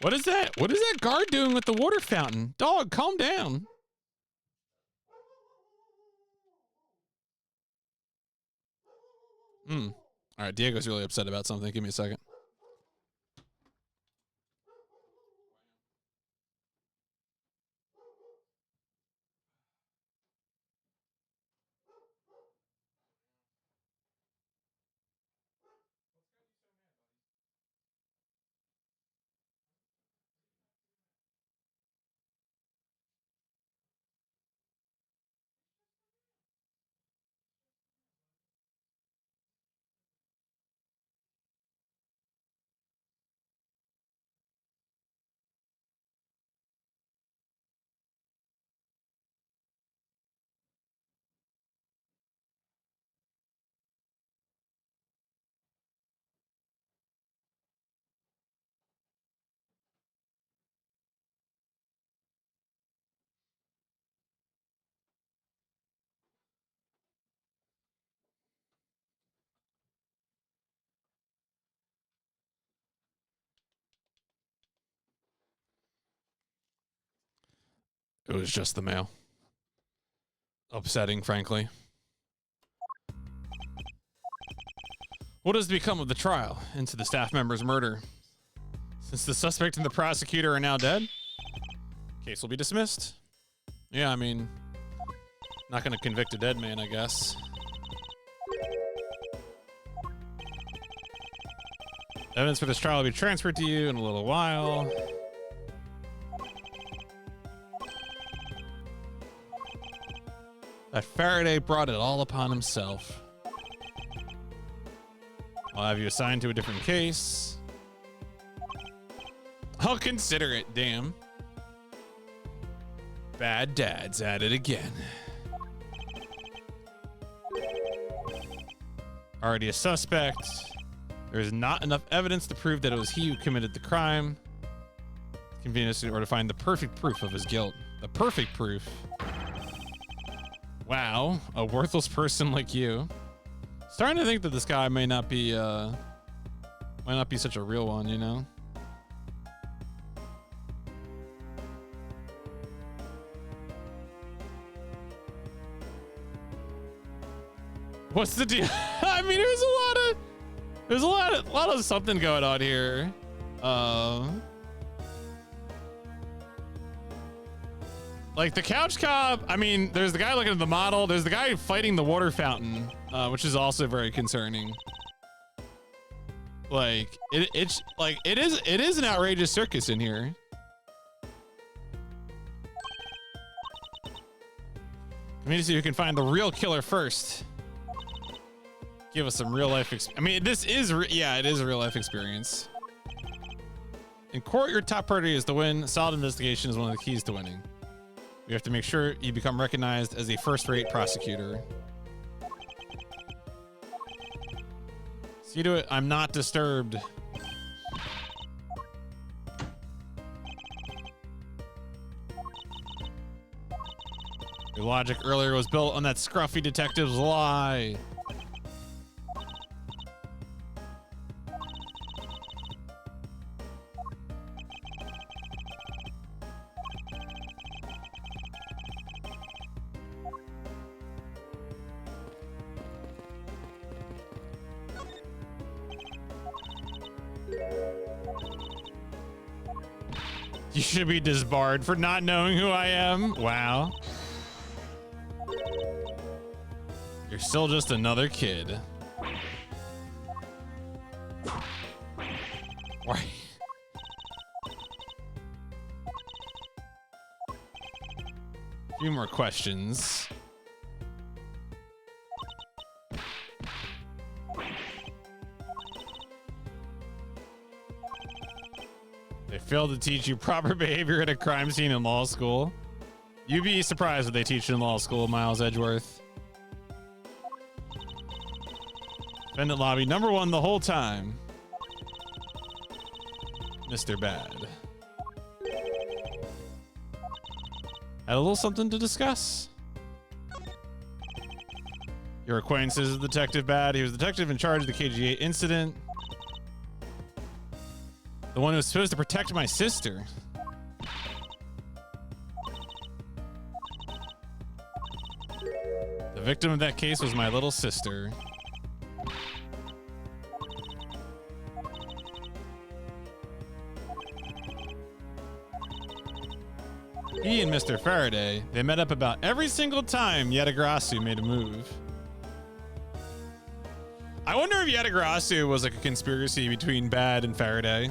What is that? What is that guard doing with the water fountain? Dog, calm down. All right, Diego's really upset about something. Give me a second. It was just the mail. Upsetting, frankly. What has become of the trial into the staff member's murder? Since the suspect and the prosecutor are now dead, case will be dismissed. Yeah, I mean, not going to convict a dead man, I guess. Evidence for this trial will be transferred to you in a little while. That Faraday brought it all upon himself. I'll have you assigned to a different case. I'll consider it, damn. Bad dad's at it again. Already a suspect. There is not enough evidence to prove that it was he who committed the crime. Convenience in order to find the perfect proof of his guilt. The perfect proof. Wow, a worthless person like you. Starting to think that this guy may not be such a real one, you know? What's the deal? I mean, there's a lot of something going on here. Like the couch cop, I mean, there's the guy looking at the model. There's the guy fighting the water fountain, which is also very concerning. Like it is an outrageous circus in here. We need to see who can find the real killer first. Give us some real life I mean, this is, yeah, it is a real life experience. In court, your top priority is to win. Solid investigation is one of the keys to winning. You have to make sure you become recognized as a first-rate prosecutor. See to it, I'm not disturbed. Your logic earlier was built on that scruffy detective's lie. You should be disbarred for not knowing who I am. Wow. You're still just another kid. Why? A few more questions. They failed to teach you proper behavior at a crime scene in law school. You'd be surprised what they teach in law school, Miles Edgeworth. Defendant lobby number 1 the whole time. Mr. Bad. Had a little something to discuss. Your acquaintances with Detective Bad. He was the detective in charge of the KGA incident. The one who was supposed to protect my sister. The victim of that case was my little sister. He and Mr. Faraday, they met up about every single time Yetagrasu made a move. I wonder if Yetagrasu was like a conspiracy between Bad and Faraday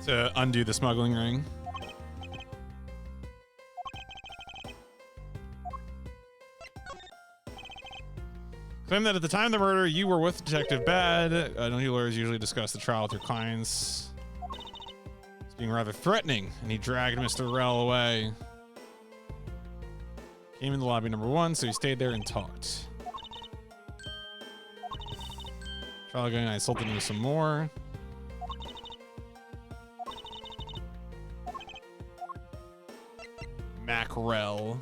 to undo the smuggling ring. Claim that at the time of the murder, you were with Detective Bad. I know you lawyers usually discuss the trial with your clients. It's being rather threatening, and he dragged Mr. Rell away. Came in the lobby number 1, so he stayed there and talked. Trial going, I insulted him some more. Mackerel.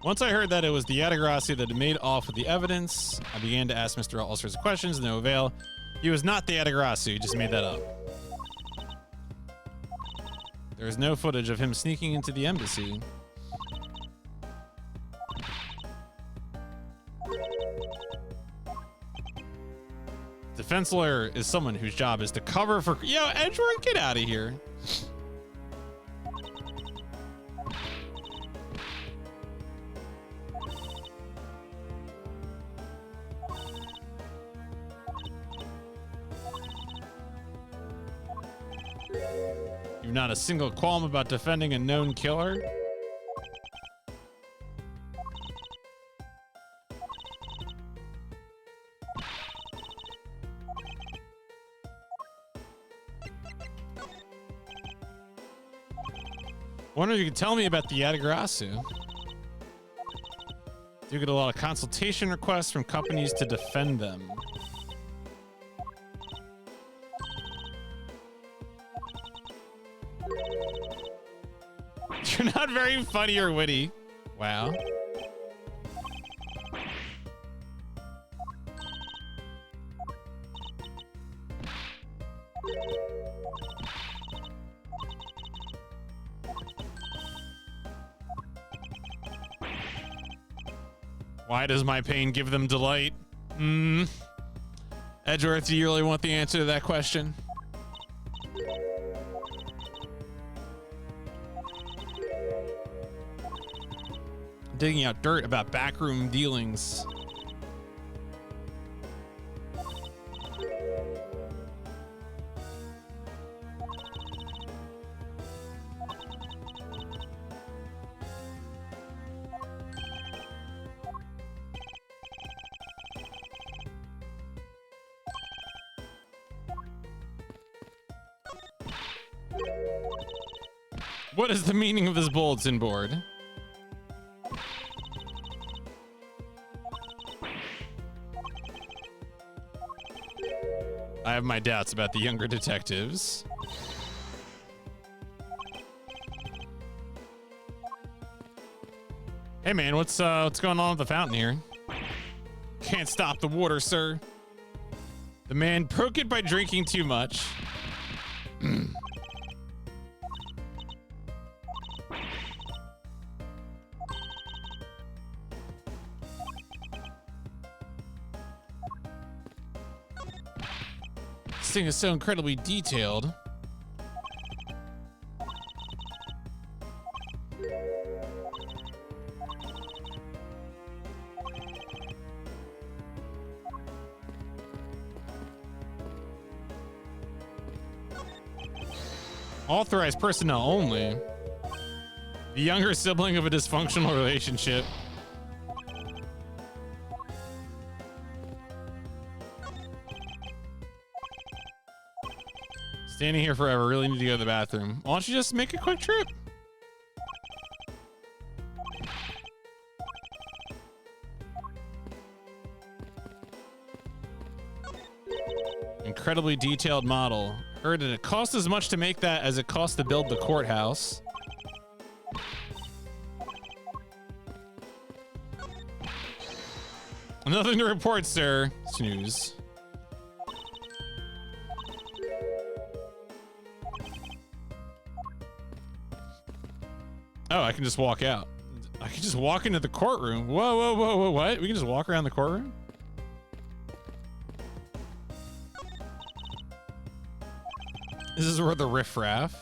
Once I heard that it was the Yetagrasu that had made off with the evidence, I began to ask Mr. all sorts of questions, no avail. He was not the Yetagrasu, he just made that up. There is no footage of him sneaking into the embassy. Defense lawyer is someone whose job is to cover for... Yo, Edgeworth, get out of here. You've not a single qualm about defending a known killer? Wonder if you could tell me about the Yetagrasu. Do you get a lot of consultation requests from companies to defend them? You're not very funny or witty. Wow. Why does my pain give them delight? Edgeworth, do you really want the answer to that question? Digging out dirt about backroom dealings. What is the meaning of this bulletin board? I have my doubts about the younger detectives. Hey man, what's going on with the fountain here? Can't stop the water, sir. The man broke it by drinking too much. thing is so incredibly detailed. Authorized personnel only. The younger sibling of a dysfunctional relationship. Standing here forever. Really need to go to the bathroom. Why don't you just make a quick trip? Incredibly detailed model. Heard that it costs as much to make that as it costs to build the courthouse. Nothing to report, sir. Snooze. Oh, I can just walk out. I can just walk into the courtroom. Whoa, whoa, whoa, whoa, what? We can just walk around the courtroom? This is where the riffraff.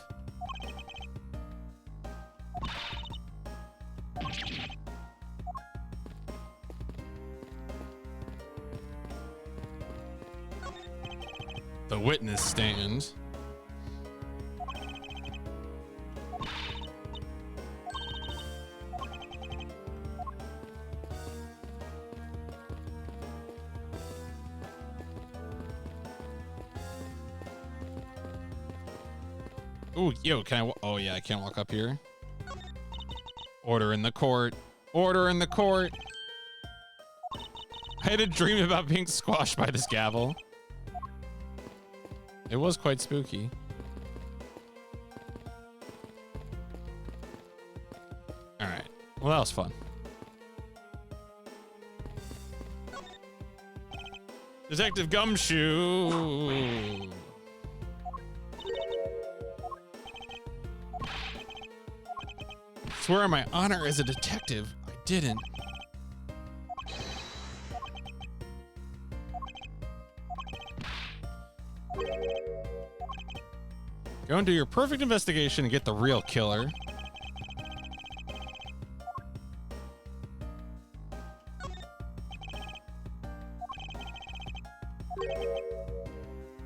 The witness stand. Ooh, yo, can I? Oh yeah, I can't walk up here. Order in the court. Order in the court. I had a dream about being squashed by this gavel. It was quite spooky. All right. Well, that was fun. Detective Gumshoe. Swear on my honor as a detective, I didn't. Go and do your perfect investigation and get the real killer.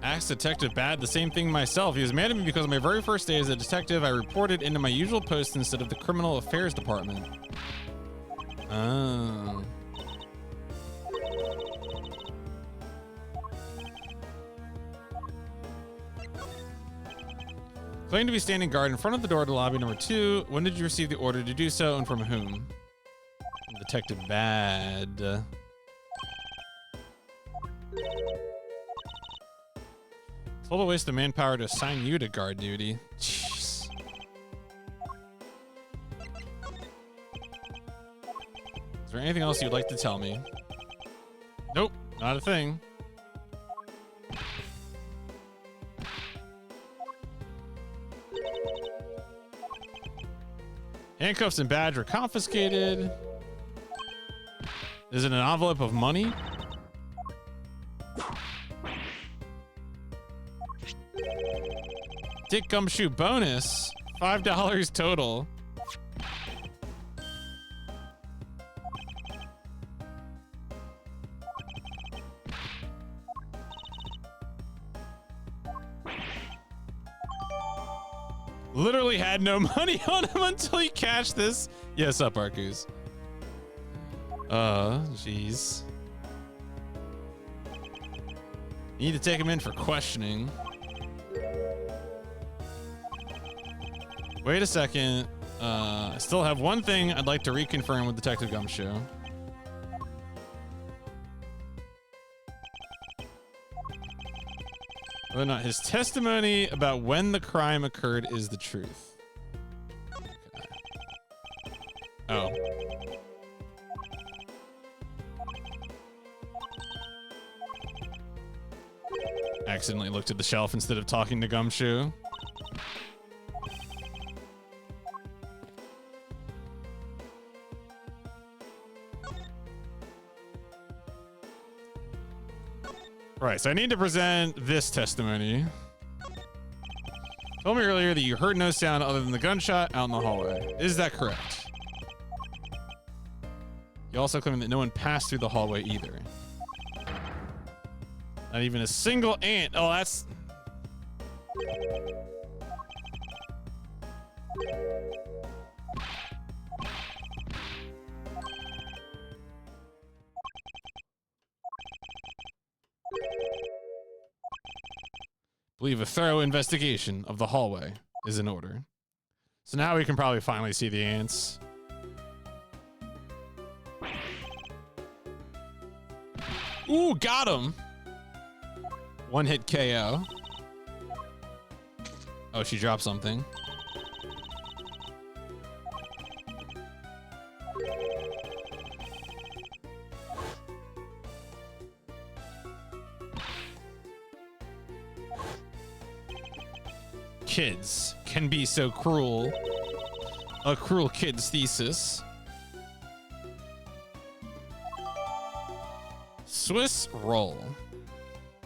Asked Detective Bad the same thing myself. He was mad at me because on my very first day as a detective, I reported into my usual post instead of the Criminal Affairs Department. Oh. Claim to be standing guard in front of the door to lobby number 2. When did you receive the order to do so and from whom? Detective Bad. Total waste of manpower to assign you to guard duty. Jeez. Is there anything else you'd like to tell me? Nope, not a thing. Handcuffs and badge were confiscated. Is it an envelope of money? Dick Gumshoe bonus. $5 total. Literally had no money on him until he cashed this. Yes, up, Arcus. Jeez. Need to take him in for questioning. Wait a second. I still have one thing I'd like to reconfirm with Detective Gumshoe. Whether or not his testimony about when the crime occurred is the truth. Okay. Oh. Accidentally looked at the shelf instead of talking to Gumshoe. Right, so I need to present this testimony. Told me earlier that you heard no sound other than the gunshot out in the hallway. Is that correct? You also claim that no one passed through the hallway either. Not even a single ant. Oh, that's... Believe a thorough investigation of the hallway is in order. So now we can probably finally see the ants. Ooh, got him. One hit KO. Oh, she dropped something. Kids can be so cruel. A cruel kid's thesis. Swiss roll.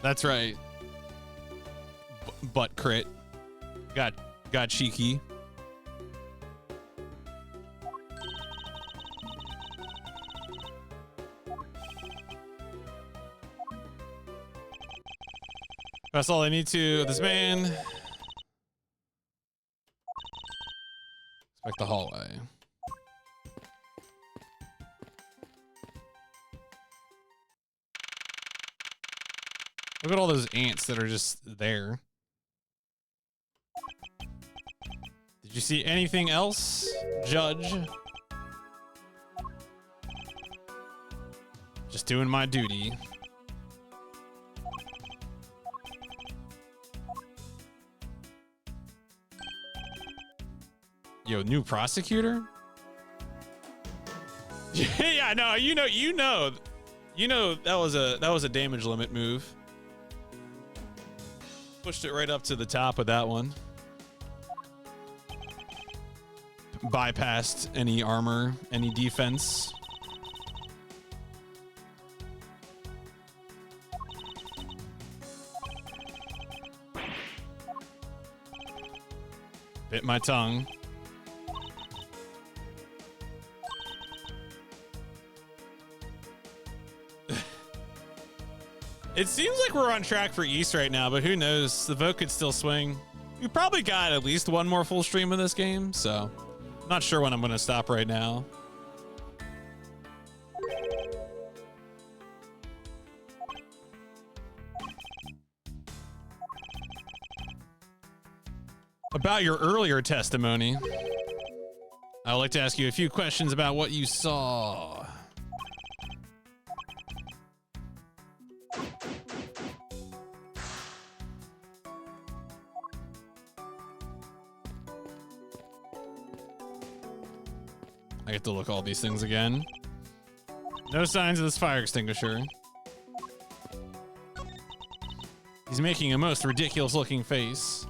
That's right. Butt crit. Got cheeky. That's all I need to. This man. Inspect the hallway. Look at all those ants that are just there. Did you see anything else, Judge? Just doing my duty. Yo, new prosecutor? Yeah, no, you know that was a damage limit move. Pushed it right up to the top with that one. Bypassed any armor, any defense. Bit my tongue. It seems like we're on track for East right now, but who knows? The vote could still swing. We probably got at least one more full stream of this game, so I'm not sure when I'm going to stop right now. About your earlier testimony, I would like to ask you a few questions about what you saw. I get to look all these things again. No signs of this fire extinguisher. He's making a most ridiculous looking face.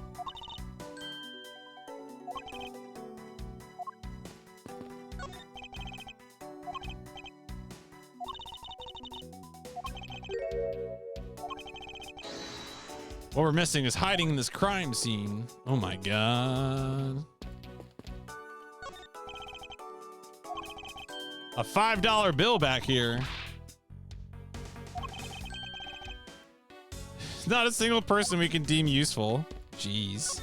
What we're missing is hiding in this crime scene. Oh my god. A $5 bill back here. Not a single person we can deem useful. Jeez.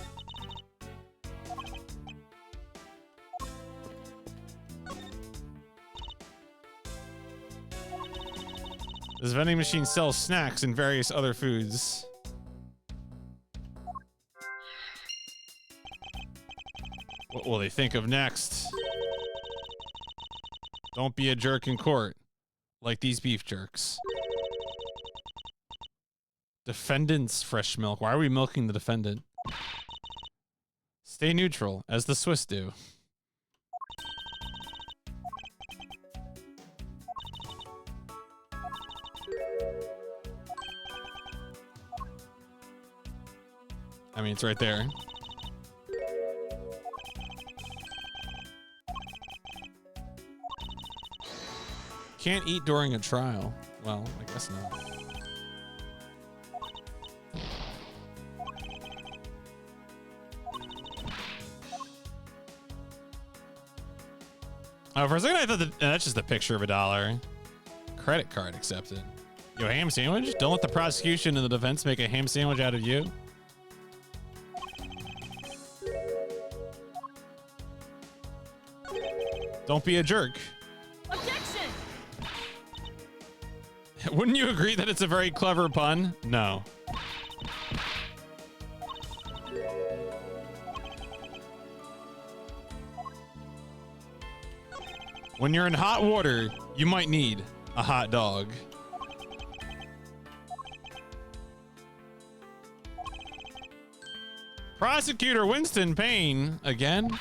This vending machine sells snacks and various other foods. What will they think of next? Don't be a jerk in court, like these beef jerks. Defendant's fresh milk. Why are we milking the defendant? Stay neutral, as the Swiss do. I mean, it's right there. Can't eat during a trial. Well, I guess not. Oh, for a second I thought that's just a picture of $1. Credit card accepted. Yo, ham sandwich? Don't let the prosecution and the defense make a ham sandwich out of you. Don't be a jerk. Objection! Wouldn't you agree that it's a very clever pun? No. When you're in hot water, you might need a hot dog. Prosecutor Winston Payne again.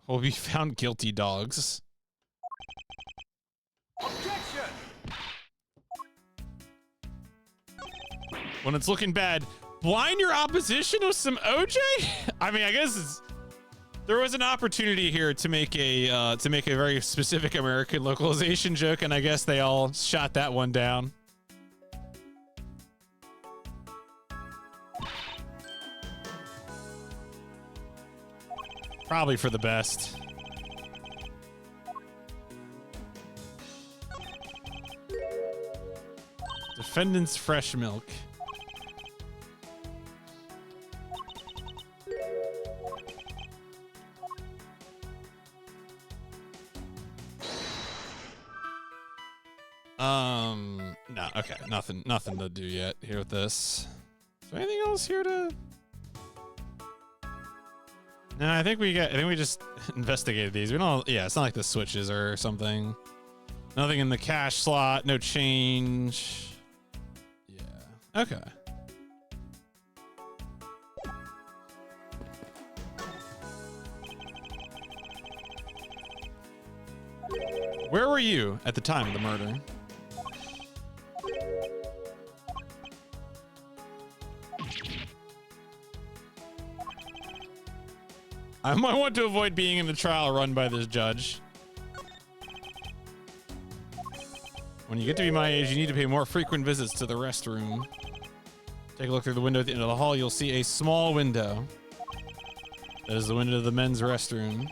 Will be found guilty dogs. Objection! When it's looking bad, blind your opposition with some OJ? I mean, I guess there was an opportunity here to make a very specific American localization joke, and I guess they all shot that one down. Probably for the best. Defendant's fresh milk. No, okay, nothing to do yet here with this. Is there anything else here to? No, I think we just investigated these. We don't, yeah, it's not like the switches or something. Nothing in the cash slot, no change. Yeah, okay. Where were you at the time of the murder? I might want to avoid being in the trial run by this judge. When you get to be my age, you need to pay more frequent visits to the restroom. Take a look through the window at the end of the hall. You'll see a small window. That is the window of the men's restroom.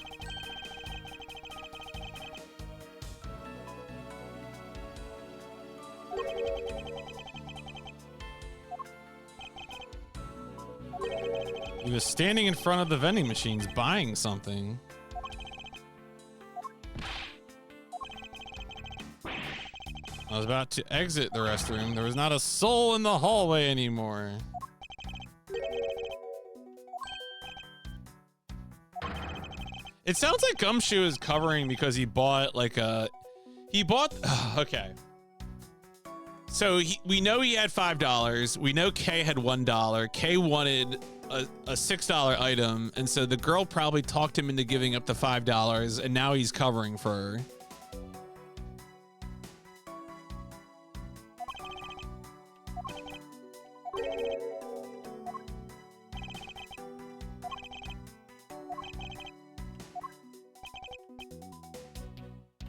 He was standing in front of the vending machines buying something. I was about to exit the restroom. There was not a soul in the hallway anymore. It sounds like Gumshoe is covering because he bought like a... Okay. So we know he had $5. We know Kay had $1. Kay wanted a $6 item, and so the girl probably talked him into giving up the $5, and now he's covering for her.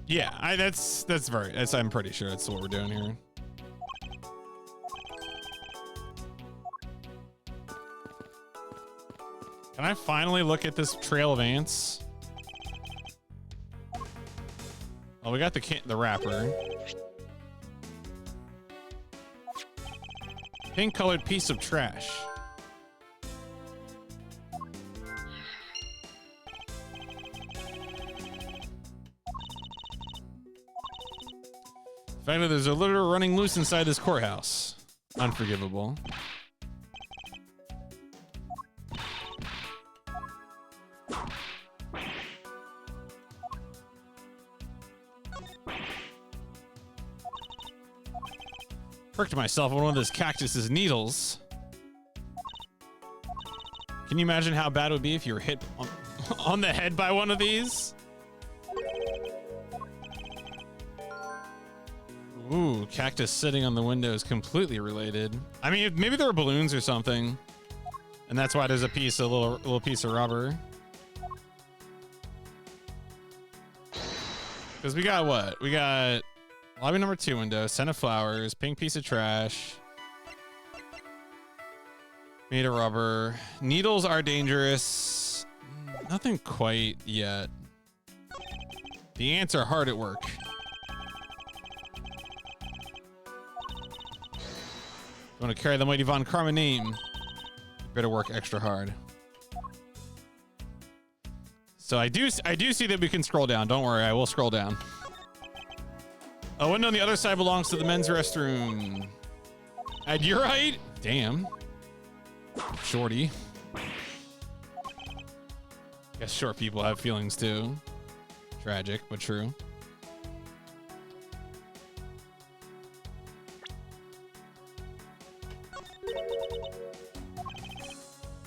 Yeah, I'm pretty sure that's what we're doing here. Can I finally look at this trail of ants? Oh, we got the wrapper. Pink colored piece of trash. The fact that there's a litter running loose inside this courthouse. Unforgivable. Pricked myself on one of this cactus's needles. Can you imagine how bad it would be if you were hit on the head by one of these? Ooh, cactus sitting on the window is completely related. I mean, maybe there were balloons or something, and that's why there's a little piece of rubber. Because we got what? We got lobby number 2 window, scent of flowers, pink piece of trash. Made of rubber. Needles are dangerous. Nothing quite yet. The ants are hard at work. You want to carry the mighty Von Karma name? Better work extra hard. So I do see that we can scroll down. Don't worry, I will scroll down. A window on the other side belongs to the men's restroom. At your height? Damn. Shorty. Guess short people have feelings too. Tragic, but true.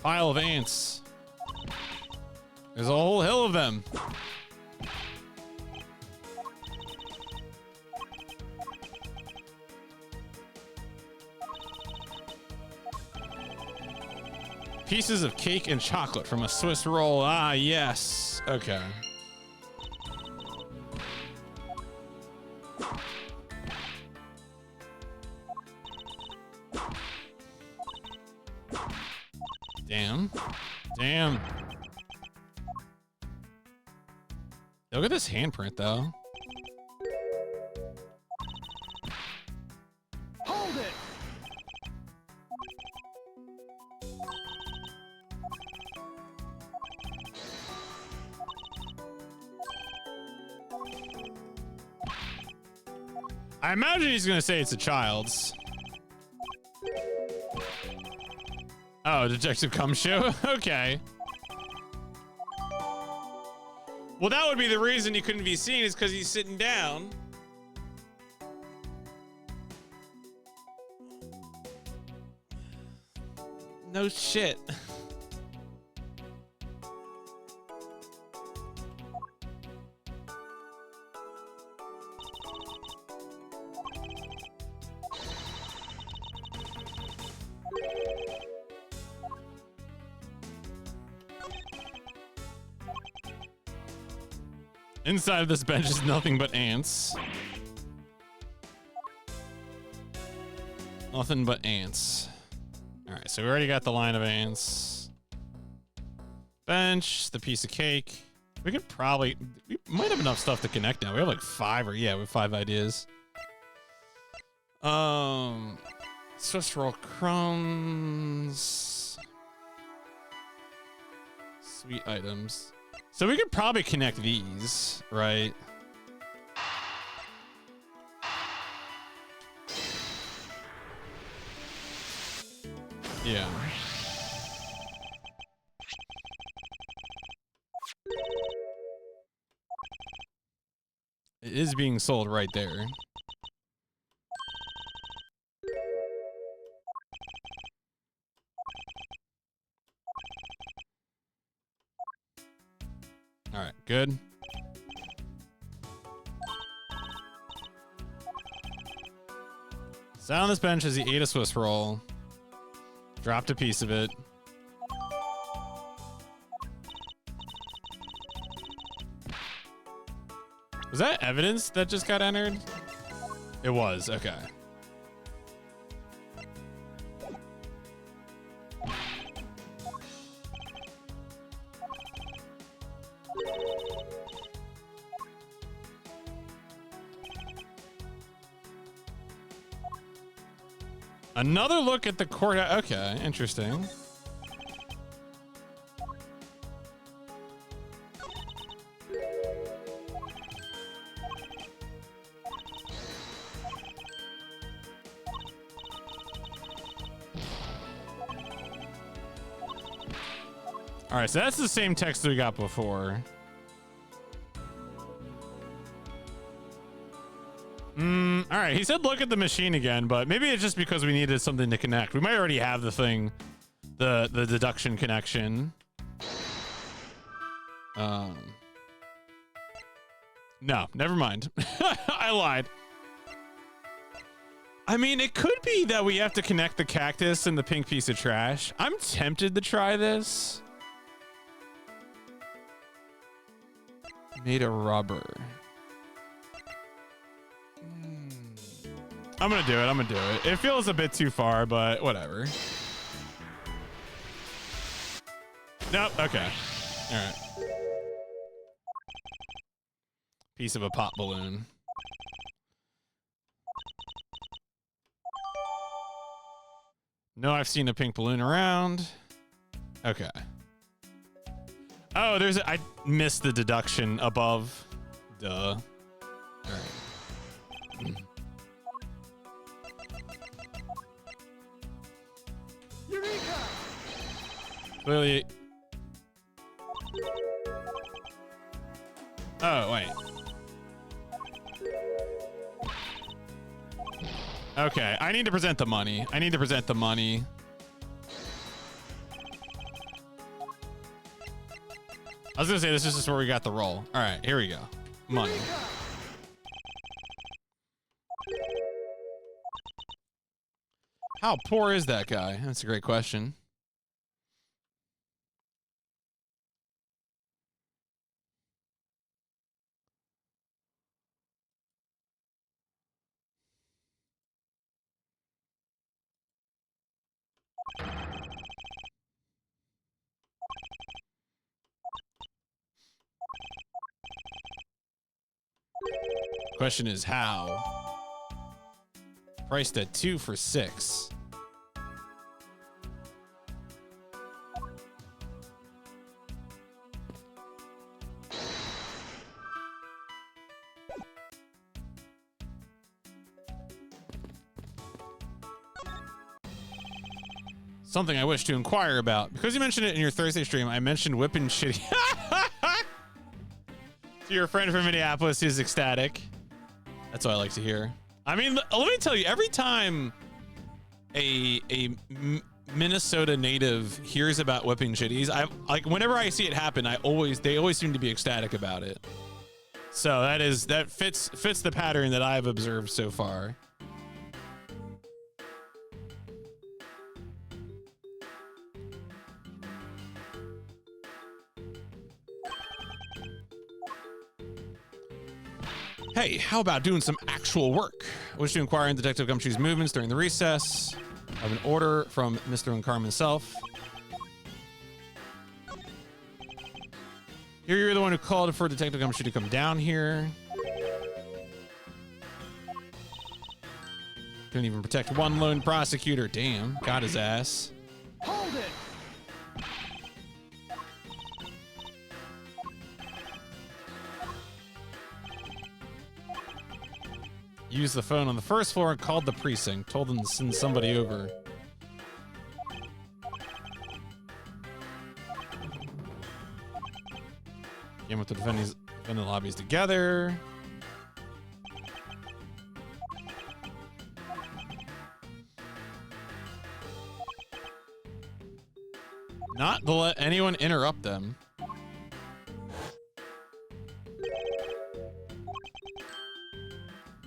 Pile of ants. There's a whole hill of them. Pieces of cake and chocolate from a Swiss roll. Ah, yes. Okay. Damn. Damn. Look at this handprint, though. Hold it. I imagine he's gonna say it's a child's. Oh, Detective Cum Show? Okay. Well, that would be the reason he couldn't be seen, is because he's sitting down. No shit. Inside of this bench is nothing but ants. Nothing but ants. All right, so we already got the line of ants. Bench, the piece of cake. We could probably, we might have enough stuff to connect now. We have like 5 or yeah, we have 5 ideas. Swiss roll crumbs. Sweet items. So we could probably connect these, right? Yeah. It is being sold right there. All right, good. Sat on this bench as he ate a Swiss roll. Dropped a piece of it. Was that evidence that just got entered? It was, okay. Another look at the courthouse. Okay, interesting. All right, so that's the same text we got before. All right, he said look at the machine again, but maybe it's just because we needed something to connect. We might already have the thing, the deduction connection. No, never mind. I lied. I mean, it could be that we have to connect the cactus and the pink piece of trash. I'm tempted to try this. Made of rubber. I'm gonna do it. I'm gonna do it. It feels a bit too far, but whatever. Nope. Okay. All right. Piece of a pop balloon. No, I've seen a pink balloon around. Okay. Oh, I missed the deduction above. Duh. All right. Eureka! Clearly. Oh, wait. Okay, I need to present the money. I need to present the money. I was gonna say this is just where we got the roll. All right, here we go. Money. Eureka! How poor is that guy? That's a great question. Question is how? Priced at 2 for 6. Something I wish to inquire about. Because you mentioned it in your Thursday stream, I mentioned whipping shitty. To your friend from Minneapolis who's ecstatic. That's what I like to hear. I mean, let me tell you, every time a Minnesota native hears about whipping shitties, whenever I see it happen, they always seem to be ecstatic about it. So that fits the pattern that I've observed so far. Hey, how about doing some actual work? I wish to inquire in Detective Gumshoe's movements during the recess. I have an order from Mr. Uncarm himself. Here, you're the one who called for Detective Gumshoe to come down here. Couldn't even protect one lone prosecutor. Damn, got his ass. Hold it! Used the phone on the first floor and called the precinct. Told them to send somebody over. Came with the defendant lobbies together. Not to let anyone interrupt them.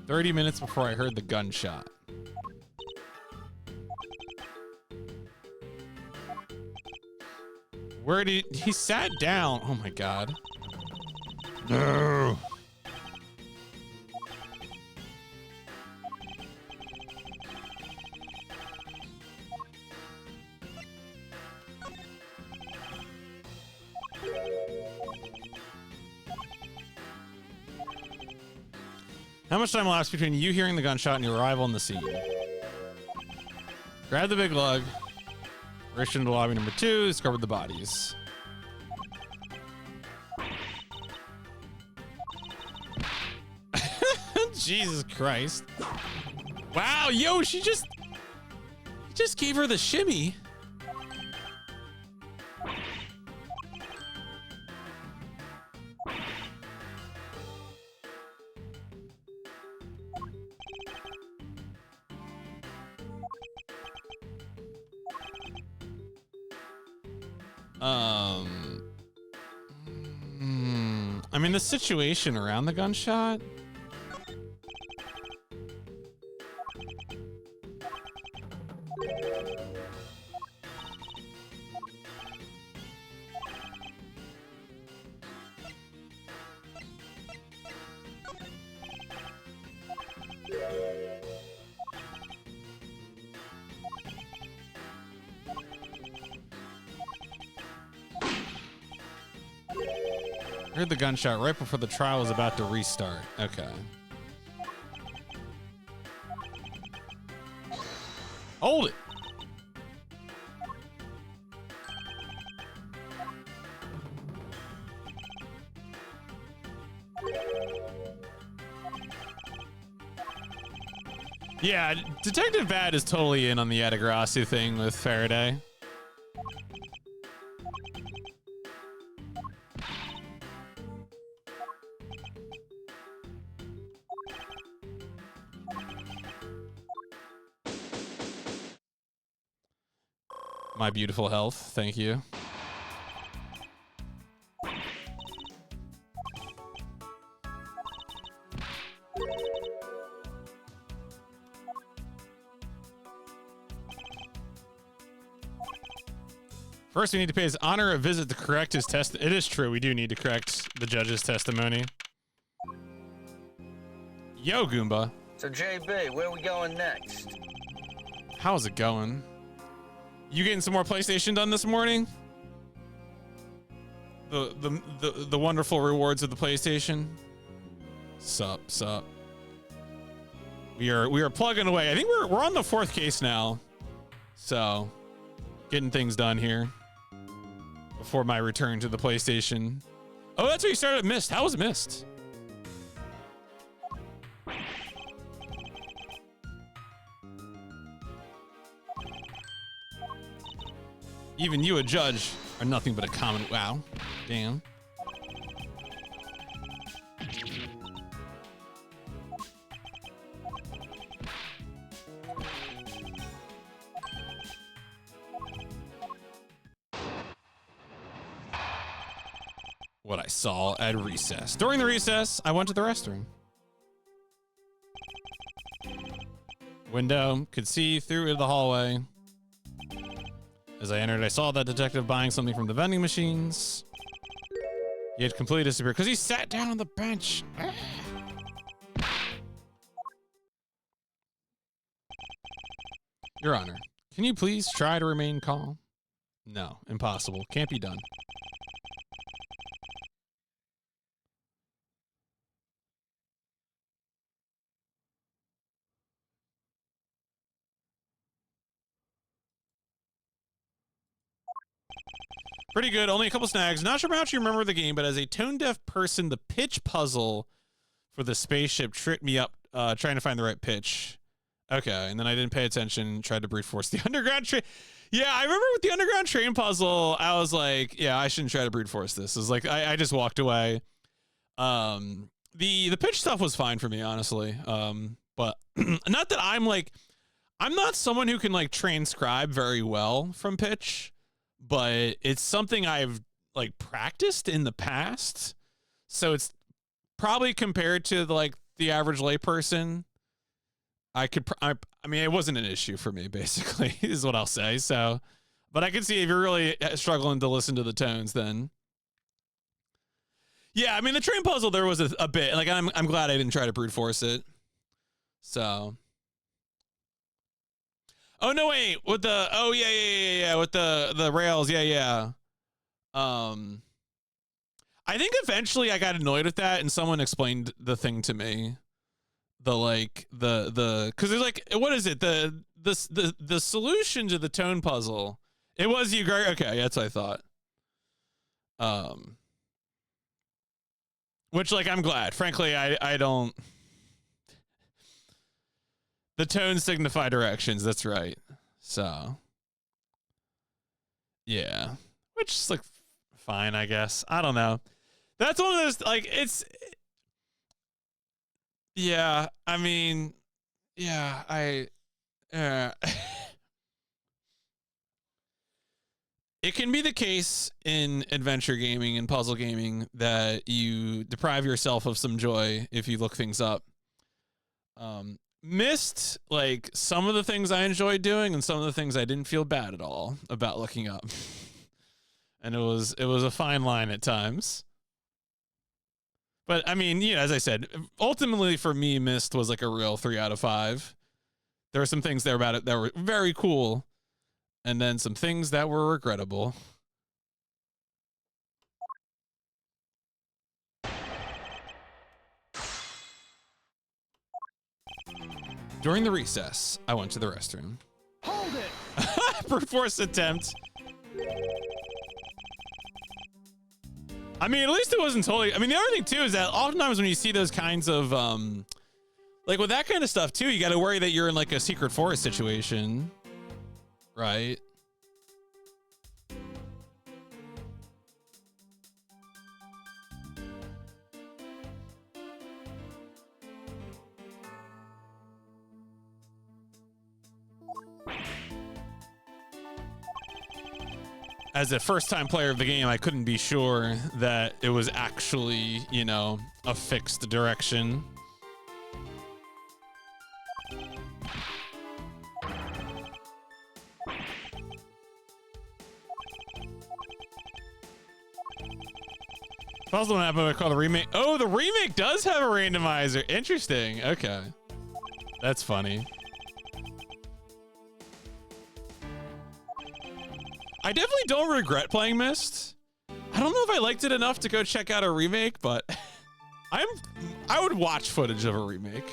"30 minutes before I heard the gunshot." Where did he sat down? Oh my god. No. How much time elapsed between you hearing the gunshot and your arrival on the scene? Grab the big lug. Rushed into lobby number 2, discovered the bodies. Jesus Christ. Wow, yo, he just gave her the shimmy. I mean, the situation around the gunshot. Heard the gunshot right before the trial was about to restart. Okay. Hold it. Yeah, Detective Bad is totally in on the Atagrasu thing with Faraday. My beautiful health, thank you. First, we need to pay his honor a visit to correct his test. It is true, we do need to correct the judge's testimony. Yo, Goomba. So, JB, where are we going next? How's it going? You getting some more PlayStation done this morning? The wonderful rewards of the PlayStation. Sup. We are plugging away. I think we're on the 4th case now. So, getting things done here before my return to the PlayStation. Oh, that's where you started at Myst. How was Myst? Even you, a judge, are nothing but a common. Wow. Damn. What I saw at recess. During the recess, I went to the restroom. Window, could see through into the hallway. As I entered, I saw that detective buying something from the vending machines. He had completely disappeared because he sat down on the bench. Your Honor, can you please try to remain calm? No, impossible. Can't be done. Pretty good. Only a couple snags. Not sure how much you remember the game, but as a tone-deaf person, the pitch puzzle for the spaceship tripped me up trying to find the right pitch. Okay, and then I didn't pay attention, tried to brute force the underground train. Yeah, I remember with the underground train puzzle, I was like, yeah, I shouldn't try to brute force this. It was like, I just walked away. The pitch stuff was fine for me, honestly. But not that I'm not someone who can like transcribe very well from pitch. But it's something I've like practiced in the past, so it's probably compared to the average layperson. I mean, it wasn't an issue for me, basically, is what I'll say. So, but I can see if you're really struggling to listen to the tones, then yeah. I mean, the train puzzle there was a bit like I'm glad I didn't try to brute force it. So. Oh no! Wait, with the yeah, with the rails, yeah. I think eventually I got annoyed with that, and someone explained the thing to me. Because there's like, what is it? The solution to the tone puzzle. It was you. Okay, that's what I thought. Which like I'm glad. Frankly, I don't. The tones signify directions. That's right. So, yeah, which is like fine, I guess. I don't know. That's one of those like it's. Yeah, I mean, yeah, It can be the case in adventure gaming and puzzle gaming that you deprive yourself of some joy if you look things up. Missed like some of the things I enjoyed doing and some of the things I didn't feel bad at all about looking up. And it was a fine line at times. But I mean, as I said, ultimately for me, Myst was like a real 3 out of 5. There were some things there about it that were very cool, and then some things that were regrettable. During the recess, I went to the restroom. Hold it. Brute force attempt. I mean, at least it wasn't totally. I mean, the other thing too is that oftentimes when you see those kinds of like with that kind of stuff too, you got to worry that you're in like a secret forest situation, right? As a first-time player of the game, I couldn't be sure that it was actually, you know, a fixed direction. Also, what happened? I call the remake. Oh, the remake does have a randomizer. Interesting. Okay, that's funny. I definitely don't regret playing Myst. I don't know if I liked it enough to go check out a remake, but I would watch footage of a remake.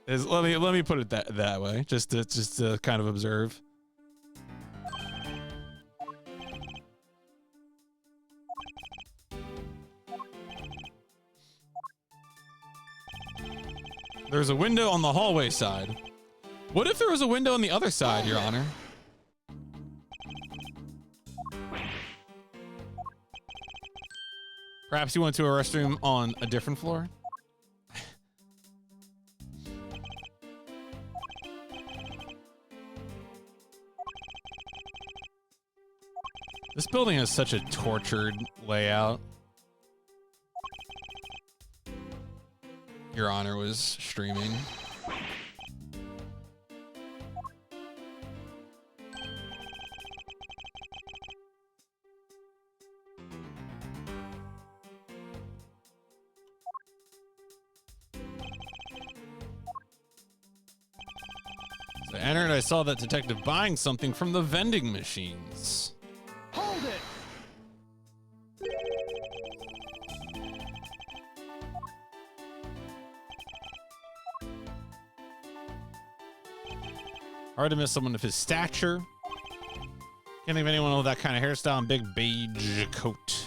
Let me put it that way, just to kind of observe. There's a window on the hallway side. What if there was a window on the other side, Your Honor? Perhaps you went to a restroom on a different floor? This building has such a tortured layout. Your Honor was streaming. So I entered, I saw that detective buying something from the vending machines. Hold it. Hard to miss someone of his stature. Can't think of anyone with that kind of hairstyle and big beige coat.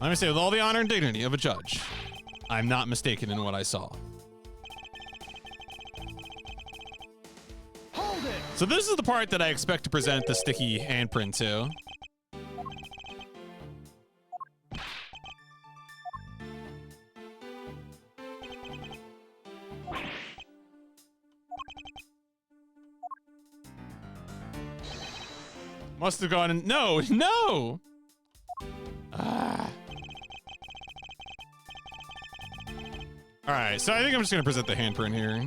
Let me say, with all the honor and dignity of a judge, I'm not mistaken in what I saw. Hold it. So this is the part that I expect to present the sticky handprint to. Must have gone in. No, no. Ah. All right, so I think I'm just gonna present the handprint here.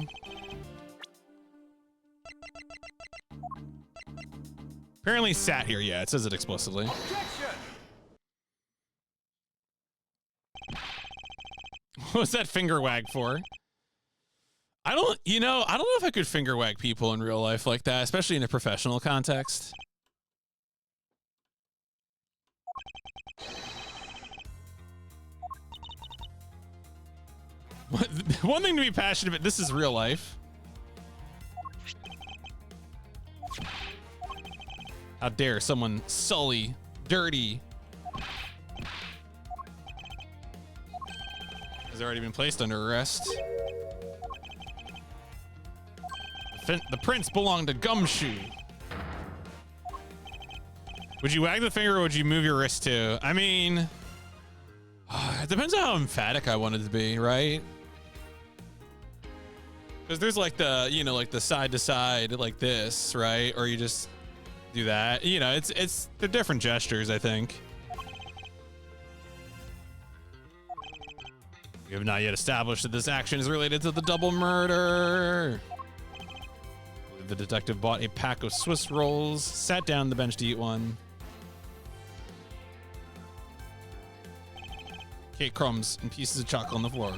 Apparently sat here. Yeah, it says it explicitly. Objection. What was that finger wag for? I don't know if I could finger wag people in real life like that, especially in a professional context. One thing to be passionate about, this is real life. How dare someone sully, dirty. Has already been placed under arrest. The prince belonged to Gumshoe. Would you wag the finger or would you move your wrist too? I mean, it depends on how emphatic I wanted to be, right? Because there's like the, like the side to side like this, right? Or you just do that. They're different gestures, I think. We have not yet established that this action is related to the double murder. The detective bought a pack of Swiss rolls, sat down on the bench to eat one. Cake crumbs and pieces of chocolate on the floor.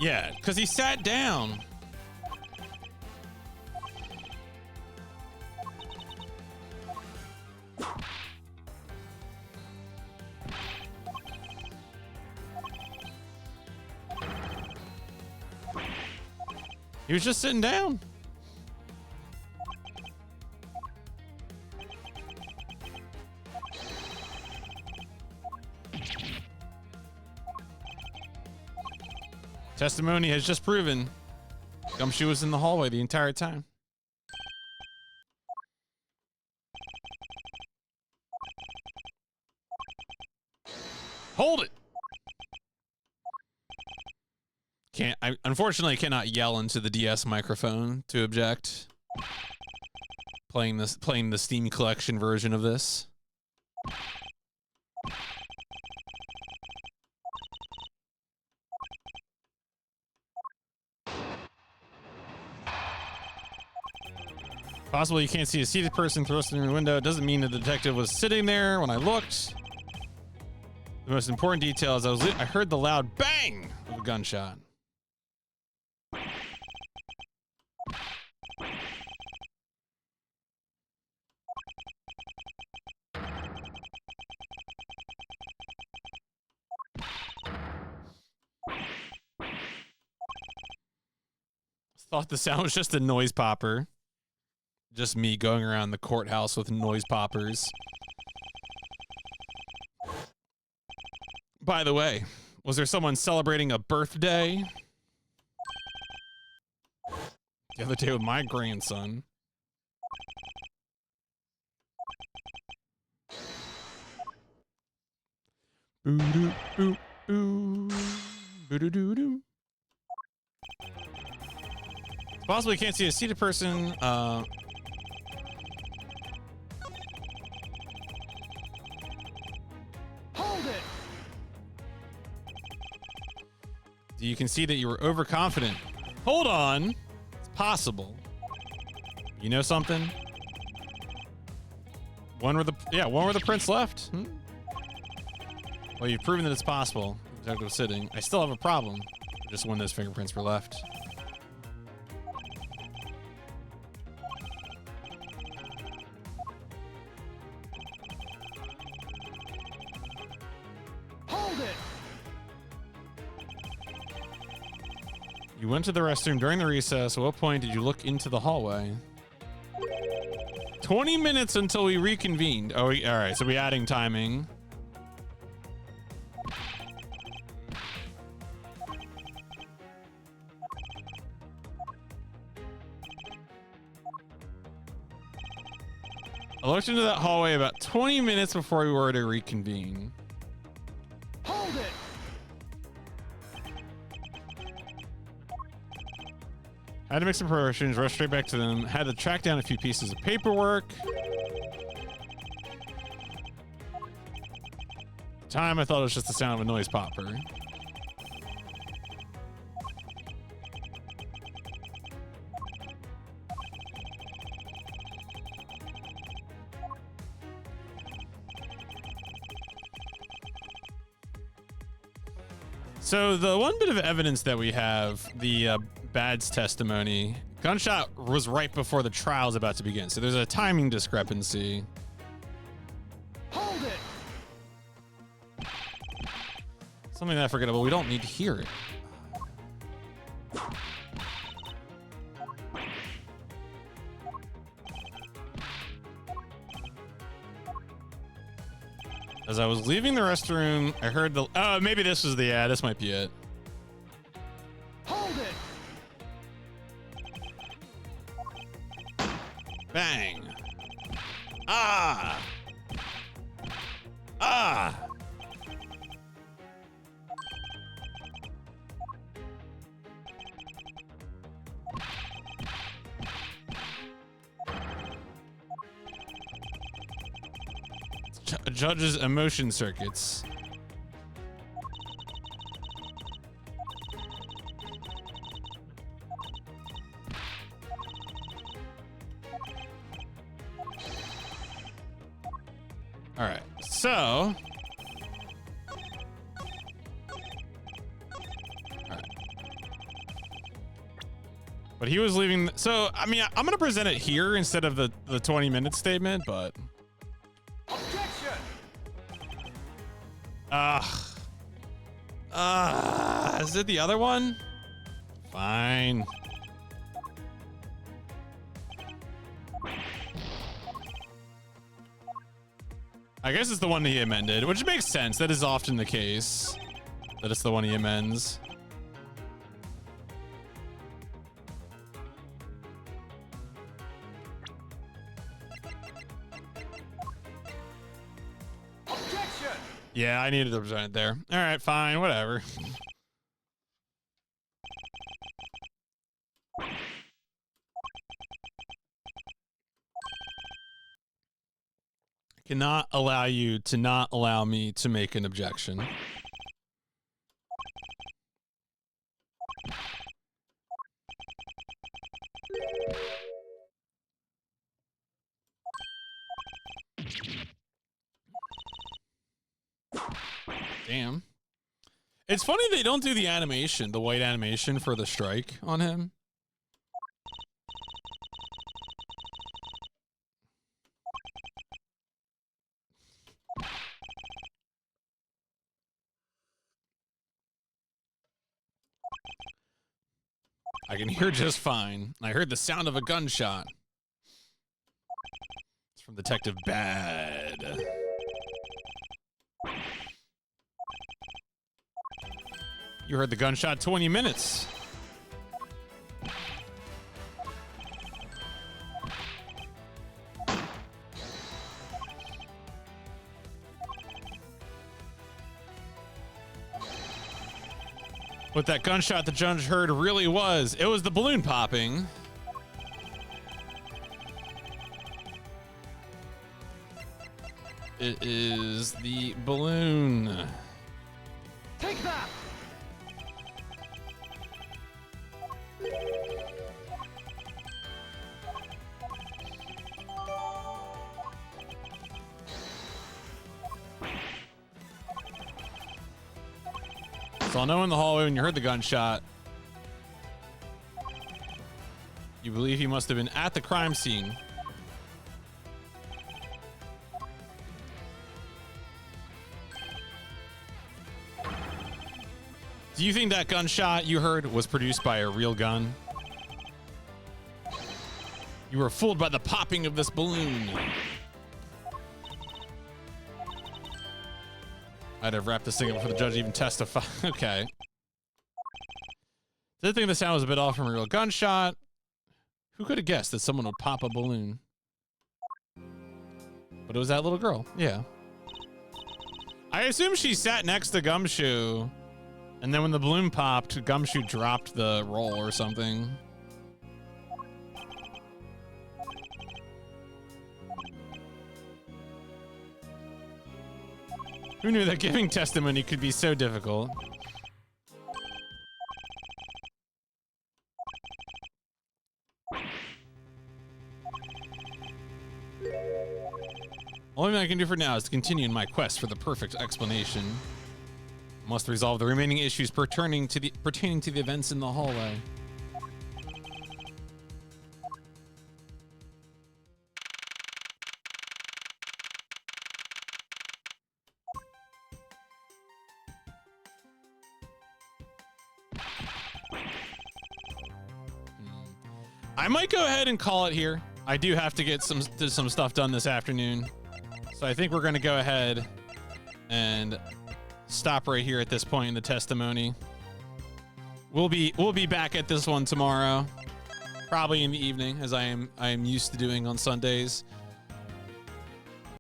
Yeah, because he sat down. He was just sitting down. Testimony has just proven Gumshoe was in the hallway the entire time. Hold it. I unfortunately cannot yell into the DS microphone to object. Playing the Steam collection version of this. Possible you can't see a seated person thrust in the window. It doesn't mean the detective was sitting there when I looked. The most important detail is I heard the loud bang of a gunshot. Thought the sound was just a noise popper. Just me going around the courthouse with noise poppers. By the way, was there someone celebrating a birthday the other day with my grandson? Boo-doo, boo, boo. Boo-doo-doo-doo. Possibly can't see a seated person. Hold it. You can see that you were overconfident. Hold on. It's possible. You know something? One where the prints left. Well, you've proven that it's possible. The detective was sitting. I still have a problem. Just when those fingerprints were left. You went to the restroom during the recess. At what point did you look into the hallway? 20 minutes until we reconvened. Oh, all right. So we're adding timing. I looked into that hallway about 20 minutes before we were to reconvene. Hold it. Had to make some preparations, rush straight back to them. Had to track down a few pieces of paperwork. At the time, I thought it was just the sound of a noise popper. So the one bit of evidence that we have, the Bad's testimony, gunshot was right before the trial is about to begin. So there's a timing discrepancy. Hold it. Something that I forget about. We don't need to hear it. As I was leaving the restroom, I heard the... Oh, maybe this was the... Yeah, this might be it. Hold it. Bang. Ah. Ah. Judge's emotion circuits. All right, so all right. But he was leaving. So I mean, I'm gonna present it here instead of the 20-minute statement, but. Is it the other one? Fine. I guess it's the one that he amended, which makes sense. That is often the case, that it's the one he amends. Objection! Yeah, I needed to present it there. All right, fine, whatever. Cannot allow you to not allow me to make an objection. Damn. It's funny they don't do the animation, the white animation for the strike on him. I can hear just fine. I heard the sound of a gunshot. It's from Detective Bad. You heard the gunshot 20 minutes. What that gunshot the judge heard really was, it was the balloon popping. It is the balloon. Take that! So I'll know in the hallway when you heard the gunshot. You believe he must have been at the crime scene. Do you think that gunshot you heard was produced by a real gun? You were fooled by the popping of this balloon. I'd have wrapped this thing up before the judge even testified. Okay. Did think the sound was a bit off from a real gunshot. Who could have guessed that someone would pop a balloon? But it was that little girl. Yeah. I assume she sat next to Gumshoe, and then when the balloon popped, Gumshoe dropped the roll or something. Who knew that giving testimony could be so difficult? Only thing I can do for now is to continue in my quest for the perfect explanation. I must resolve the remaining issues pertaining to the events in the hallway. I might go ahead and call it here. I do have to get some stuff done this afternoon. So I think we're going to go ahead and stop right here at this point in the testimony. We'll be back at this one tomorrow, probably in the evening, as I am used to doing on Sundays.